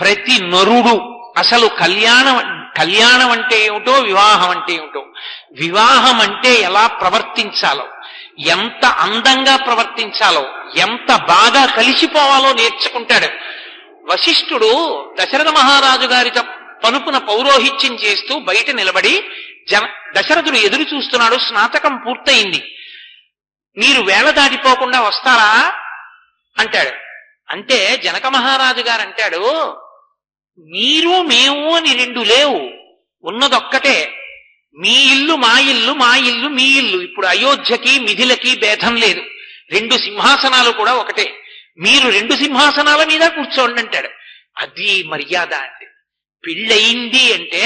ప్రతి నరుడు అసలు కళ్యాణం అంటే ఏమిటో, వివాహం అంటే ఏమిటో, వివాహం అంటే ఎలా ప్రవర్తించాలో, ఎంత అందంగా ప్రవర్తించాలో, ఎంత బాగా కలిసిపోవాలో నేర్చుకుంటాడు. వశిష్ఠుడు దశరథ మహారాజు గారితో పనుపున పౌరోహిత్యం చేస్తూ బయట నిలబడి దశరథుడు ఎదురు చూస్తున్నాడు. స్నాతకం పూర్తయింది, మీరు వేళ దాటిపోకుండా వస్తారా అంటాడు. అంటే జనక మహారాజు గారు అంటాడు, మీరు మేము అని రెండు లేవు, ఉన్నదొక్కటే. మీ ఇల్లు మా ఇల్లు, మా ఇల్లు మీ ఇల్లు. ఇప్పుడు అయోధ్యకి మిథిలకి భేదం లేదు, రెండు సింహాసనాలు కూడా ఒకటే. మీరు రెండు సింహాసనాల మీద కూర్చోండి అంటాడు. అది మర్యాద అంటే. పెళ్ళయింది అంటే,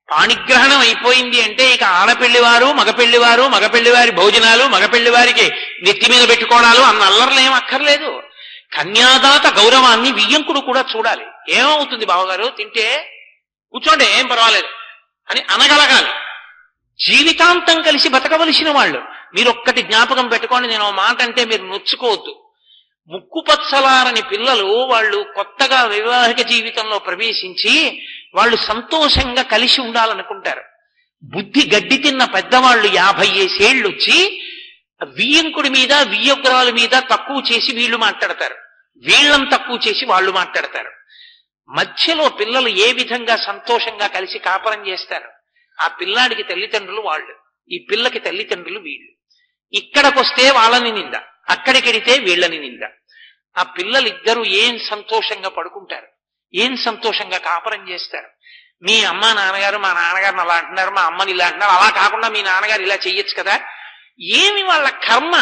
పాణిగ్రహణం అయిపోయింది అంటే ఇక ఆడపెళ్లివారు మగపెళ్లివారు, మగపెళ్లివారి భోజనాలు, మగపెళ్లివారికి నెత్తి మీద పెట్టుకోవడాలు అన్న అల్లర్లేం అక్కర్లేదు. కన్యాదాత గౌరవాన్ని వియ్యంకుడు కూడా చూడాలి. ఏమవుతుంది బావగారు తింటే, కూర్చోండి ఏం పర్వాలేదు అని అనగలగాలి. జీవితాంతం కలిసి బతకవలసిన వాళ్ళు. మీరొక్కటి జ్ఞాపకం పెట్టుకోండి, నేను మాట అంటే మీరు నొచ్చుకోవద్దు. ముక్కుపచ్చలారని పిల్లలు వాళ్ళు కొత్తగా వైవాహిక జీవితంలో ప్రవేశించి వాళ్ళు సంతోషంగా కలిసి ఉండాలనుకుంటారు. బుద్ధి గడ్డి తిన్న పెద్దవాళ్ళు 50 ఏళ్ళు వచ్చి వియ్యంకుడి మీద, వియ్యగ్రాల మీద తక్కువ చేసి వీళ్ళు మాట్లాడతారు, వీళ్ళని తక్కువ చేసి వాళ్ళు మాట్లాడతారు. మధ్యలో పిల్లలు ఏ విధంగా సంతోషంగా కలిసి కాపురం చేస్తారు? ఆ పిల్లాడికి తల్లిదండ్రులు వాళ్ళు, ఈ పిల్లకి తల్లిదండ్రులు వీళ్ళు. ఇక్కడికొస్తే వాళ్ళని నింద, అక్కడికెడితే వీళ్ళని నింద. ఆ పిల్లలిద్దరూ ఏం సంతోషంగా పడుకుంటారు, ఏం సంతోషంగా కాపురం చేస్తారు. మీ అమ్మ నాన్నగారు మా నాన్నగారిని అలా అంటున్నారు, మా అమ్మని ఇలా అంటున్నారు, అలా కాకుండా మీ నాన్నగారు ఇలా చెయ్యొచ్చు కదా. ఏమి వాళ్ళ కర్మ?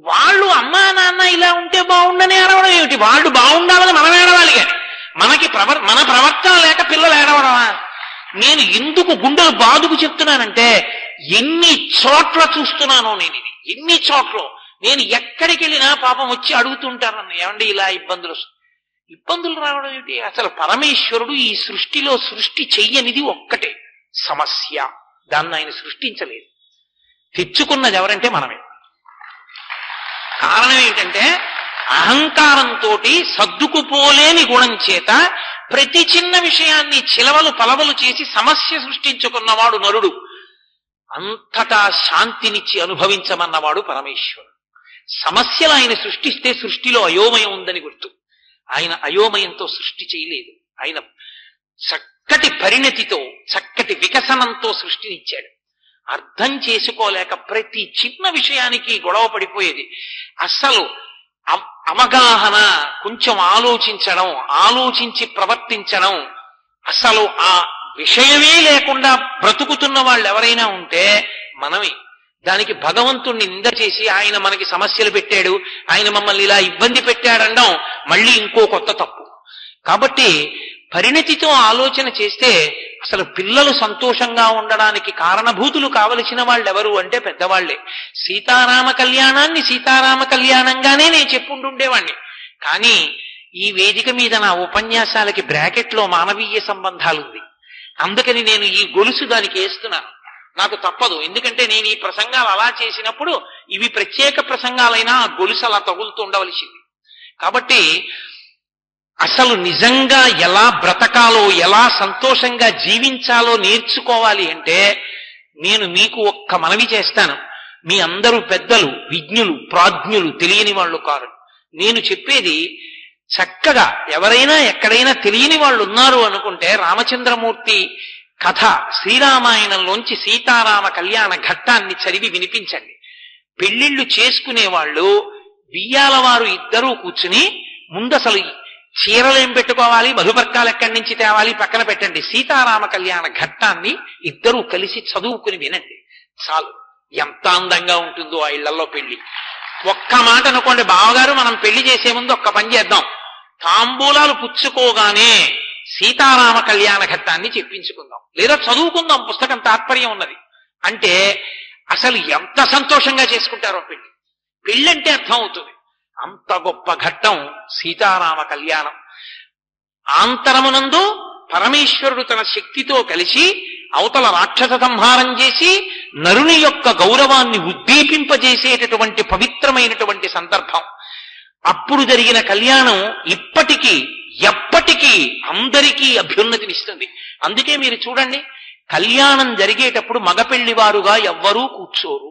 వాళ్ళు అమ్మా నాన్న ఇలా ఉంటే బాగుండని ఏడవడం ఏమిటి? వాళ్ళు బాగుండాలని మనం ఏడవాలి కానీ మన ప్రవర్తన లేక పిల్లలు ఏడవడమా? నేను ఎందుకు గుండెలు బాదుకు చెప్తున్నానంటే, ఎన్ని చోట్ల చూస్తున్నానో నేను ఇది, ఎన్ని చోట్ల నేను ఎక్కడికి వెళ్ళినా పాపం వచ్చి అడుగుతుంటారు నన్ను, ఏమండి ఇలా ఇబ్బందులు రావడం ఏమిటి? అసలు పరమేశ్వరుడు ఈ సృష్టిలో సృష్టి చెయ్యనిది ఒక్కటే సమస్య, దాన్ని ఆయన సృష్టించలేదు. తెచ్చుకున్నది ఎవరంటే మనమే. కారణం ఏంటంటే అహంకారంతో సర్దుకుపోలేని గుణం చేత ప్రతి చిన్న విషయాన్ని చిలవలు పలవలు చేసి సమస్య సృష్టించుకున్నవాడు నరుడు. అంతటా శాంతినిచ్చి అనుభవించమన్నవాడు పరమేశ్వరుడు. సమస్యలు ఆయన సృష్టిస్తే సృష్టిలో అయోమయం ఉందని గుర్తు. ఆయన అయోమయంతో సృష్టి చేయలేదు, ఆయన చక్కటి పరిణతితో చక్కటి వికసనంతో సృష్టినిచ్చాడు. అర్థం చేసుకోలేక ప్రతి చిన్న విషయానికి గొడవ పడిపోయేది. అసలు అవగాహన, కొంచెం ఆలోచించడం, ఆలోచించి ప్రవర్తించడం, అసలు ఆ విషయమే లేకుండా బ్రతుకుతున్న వాళ్ళు ఎవరైనా ఉంటే మనమే. దానికి భగవంతుణ్ణి నింద చేసి ఆయన మనకి సమస్యలు పెట్టాడు, ఆయన మమ్మల్ని ఇలా ఇబ్బంది పెట్టాడనడం మళ్ళీ ఇంకో కొత్త తప్పు. కాబట్టి పరిణతితో ఆలోచన చేస్తే అసలు పిల్లలు సంతోషంగా ఉండడానికి కారణభూతులు కావలసిన వాళ్ళు ఎవరు అంటే పెద్దవాళ్లే. సీతారామ కళ్యాణాన్ని సీతారామ కళ్యాణంగానే నేను చెప్పుంటుండేవాణ్ణి. కానీ ఈ వేదిక మీద నా ఉపన్యాసాలకి బ్రాకెట్లో మానవీయ సంబంధాలుంది, అందుకని నేను ఈ గొలుసు దానికి వేస్తున్నాను. నాకు తప్పదు, ఎందుకంటే నేను ఈ ప్రసంగాలు అలా చేసినప్పుడు ఇవి ప్రత్యేక ప్రసంగాలైనా ఆ గొలుసు అలా తగులుతూ ఉండవలసింది. కాబట్టి అసలు నిజంగా ఎలా బ్రతకాలో, ఎలా సంతోషంగా జీవించాలో నేర్చుకోవాలి అంటే నేను మీకు ఒక్క మనవి చేస్తాను. మీ అందరూ పెద్దలు, విజ్ఞులు, ప్రాజ్ఞులు, తెలియని వాళ్ళు కారు. నేను చెప్పేది చక్కగా ఎవరైనా ఎక్కడైనా తెలియని వాళ్ళు ఉన్నారు అనుకుంటే రామచంద్రమూర్తి కథ శ్రీరామాయణంలోంచి సీతారామ కళ్యాణ ఘట్టాన్ని చదివి వినిపించండి. పెళ్లిళ్లు చేసుకునేవాళ్ళు బియ్యాల వారు ఇద్దరూ కూర్చుని ముందు అసలు చీరలేం పెట్టుకోవాలి, మధుపర్కాలు ఎక్కడి నుంచి తేవాలి పక్కన పెట్టండి, సీతారామ కళ్యాణ ఘట్టాన్ని ఇద్దరూ కలిసి చదువుకుని వినండి చాలు. ఎంత అందంగా ఉంటుందో ఆ ఇళ్లలో పెళ్లి. ఒక్క మాట అనుకోండి, బావగారు మనం పెళ్లి చేసే ముందు ఒక్క పని చేద్దాం, తాంబూలాలు పుచ్చుకోగానే సీతారామ కళ్యాణ ఘట్టాన్ని చెప్పించుకుందాం, లేదా చదువుకుందాం, పుస్తకం తాత్పర్యం ఉన్నది అంటే అసలు ఎంత సంతోషంగా చేసుకుంటారో పెళ్లి. పెళ్ళంటే అర్థం అవుతుంది. అంత గొప్ప ఘట్టం సీతారామ కళ్యాణం. ఆంతరమునందు పరమేశ్వరుడు తన శక్తితో కలిసి అవతల రాక్షస సంహారం చేసి నరుని యొక్క గౌరవాన్ని ఉద్దీపింపజేసేటటువంటి పవిత్రమైనటువంటి సందర్భం. అప్పుడు జరిగిన కళ్యాణం ఇప్పటికీ ఎప్పటికీ అందరికీ అభ్యున్నతినిస్తుంది. అందుకే మీరు చూడండి, కళ్యాణం జరిగేటప్పుడు మగపెళ్లివారుగా ఎవ్వరూ కూర్చోరు.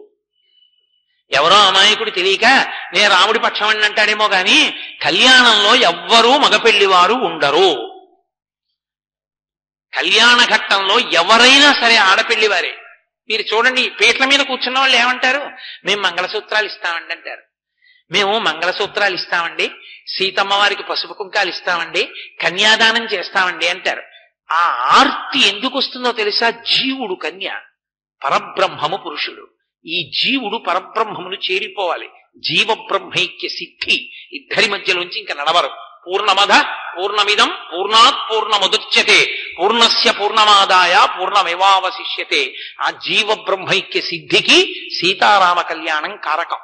ఎవరో అమాయకుడు తెలియక నేను రాముడి పక్షం అని అంటాడేమో గాని కళ్యాణంలో ఎవ్వరూ మగపెళ్లివారు ఉండరు. కళ్యాణ ఘట్టంలో ఎవరైనా సరే ఆడపెళ్లివారే. మీరు చూడండి, పీటల మీద కూర్చున్న వాళ్ళు ఏమంటారు? మేము మంగళసూత్రాలు ఇస్తామండి అంటారు. మేము మంగళసూత్రాలు ఇస్తామండి, సీతమ్మ వారికి పసుపు కుంకాలు ఇస్తామండి, కన్యాదానం చేస్తామండి అంటారు. ఆ ఆర్తి ఎందుకు వస్తుందో తెలుసా? జీవుడు కన్య, పరబ్రహ్మము పురుషుడు. ఈ జీవుడు పరబ్రహ్మమును చేరిపోవాలి. జీవ బ్రహ్మైక్య సిద్ధి ఇద్దరి మధ్యలోంచి ఇంకా నడవరు. పూర్ణమద పూర్ణమిదం పూర్ణాత్ పూర్ణముదచ్యతే పూర్ణస్య పూర్ణమాదాయ పూర్ణమేవావశిష్యతే. ఆ జీవ బ్రహ్మైక్య సిద్ధికి సీతారామ కళ్యాణం కారకం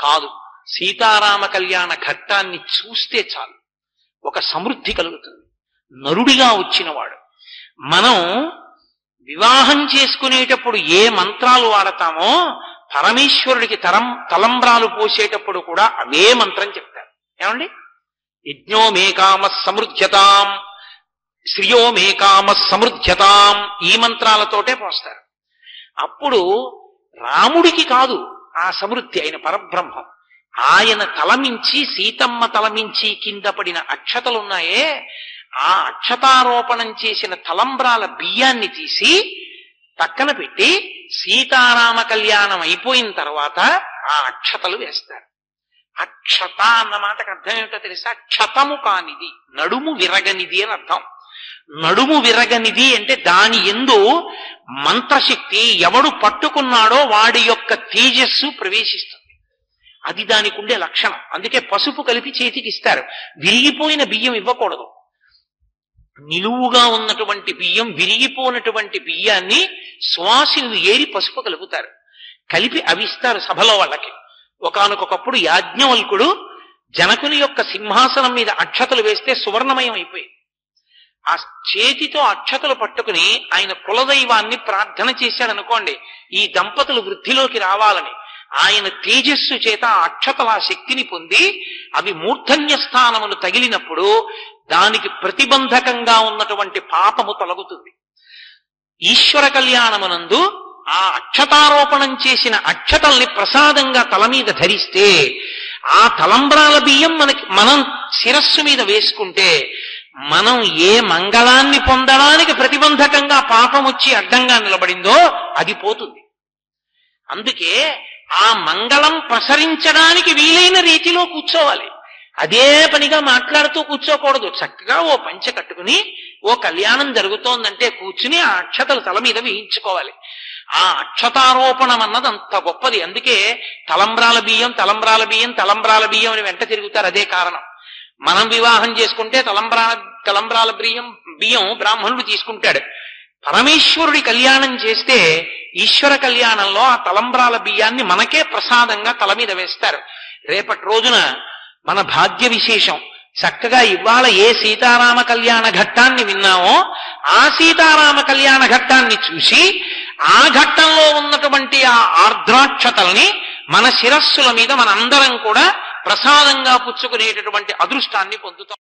కాదు. సీతారామ కళ్యాణ ఘట్టాన్ని చూస్తే చాలు ఒక సమృద్ధి కలుగుతుంది. నరుడిగా వచ్చినవాడు. మనం వివాహం చేసుకునేటప్పుడు ఏ మంత్రాలు వాడతామో పరమేశ్వరుడికి తలంబ్రాలు పోసేటప్పుడు కూడా అవే మంత్రం చెప్తారు. ఏమండి? యజ్ఞో మే కామ సమృద్ధ్యతాం, శ్రియో మే కామ సమృద్ధ్యతాం, ఈ మంత్రాలతోటే పోస్తారు. అప్పుడు రాముడికి కాదు ఆ సమృద్ధి, అయిన పరబ్రహ్మం. ఆయన తలమించి సీతమ్మ తలమించి కింద పడిన అక్షతలున్నాయే, ఆ అక్షతారోపణం చేసిన తలంబ్రాల బియ్యాన్ని తీసి పక్కన పెట్టి సీతారామ కళ్యాణం అయిపోయిన తర్వాత ఆ అక్షతలు వేస్తారు. అక్షత అన్న మాటకు అర్థం ఏమిటో తెలుసా? క్షతము కానిది, నడుము విరగనిది అని అర్థం. నడుము విరగనిది అంటే దాని యందు మంత్రశక్తి ఎవడు పట్టుకున్నాడో వాడి యొక్క తేజస్సు ప్రవేశిస్తుంది. అది దానికి ఉండే లక్షణం. అందుకే పసుపు కలిపి చేతికి ఇస్తారు. విరిగిపోయిన బియ్యం ఇవ్వకూడదు. నిలువుగా ఉన్నటువంటి బియ్యం, విరిగిపోయినటువంటి బియ్యాన్ని సువాసినులు ఏరి పసుపు కలుపుతారు. కలిపి అవిస్తారు సభలో వాళ్ళకి. ఒకానొకప్పుడు యాజ్ఞవల్కుడు జనకుని యొక్క సింహాసనం మీద అక్షతలు వేస్తే సువర్ణమయం అయిపోయింది. ఆ చేతితో అక్షతలు పట్టుకుని ఆయన కులదైవాన్ని ప్రార్థన చేశాడనుకోండి, ఈ దంపతులు వృద్ధిలోకి రావాలని. ఆయన తేజస్సు చేత ఆ అక్షతల శక్తిని పొంది అవి మూర్ధన్య స్థానమును తగిలినప్పుడు దానికి ప్రతిబంధకంగా ఉన్నటువంటి పాపము తొలగుతుంది. ఈశ్వర కళ్యాణమునందు ఆ అక్షతారోపణం చేసిన అక్షతల్ని ప్రసాదంగా తల మీద ధరిస్తే ఆ తలంబ్రాల బియ్యం మనం శిరస్సు మీద వేసుకుంటే మనం ఏ మంగళాన్ని పొందడానికి ప్రతిబంధకంగా పాపం వచ్చి అడ్డంగా నిలబడిందో అది పోతుంది. అందుకే ఆ మంగళం ప్రసరించడానికి వీలైన రీతిలో కూర్చోవాలి. అదే పనిగా మాట్లాడుతూ కూర్చోకూడదు. చక్కగా ఓ పంచె కట్టుకుని ఓ కళ్యాణం జరుగుతోందంటే కూర్చుని ఆ అక్షతలు తల మీద వేయించుకోవాలి. ఆ అక్షతారోపణం అన్నది అంత గొప్పది. అందుకే తలంబ్రాల బియ్యం తలంబ్రాల బియ్యం తలంబ్రాల బియ్యం అని వెంట తిరుగుతారు. అదే కారణం. మనం వివాహం చేసుకుంటే తలంబ్రాల బియ్యం బ్రాహ్మణుడు తీసుకుంటాడు. పరమేశ్వరుడి కళ్యాణం చేస్తే ఈశ్వర కళ్యాణంలో ఆ తలంబ్రాల బియ్యాన్ని మనకే ప్రసాదంగా తల మీద వేస్తారు. రేపటి రోజున మన భాగ్య విశేషం. చక్కగా ఇవాళ ఏ సీతారామ కళ్యాణ ఘట్టాన్ని విన్నామో ఆ సీతారామ కళ్యాణ ఘట్టాన్ని చూసి ఆ ఘట్టంలో ఉన్నటువంటి ఆ ఆర్ద్రాక్షతల్ని మన శిరస్సుల మీద మనందరం కూడా ప్రసాదంగా పుచ్చుకునేటటువంటి అదృష్టాన్ని పొందుతాం.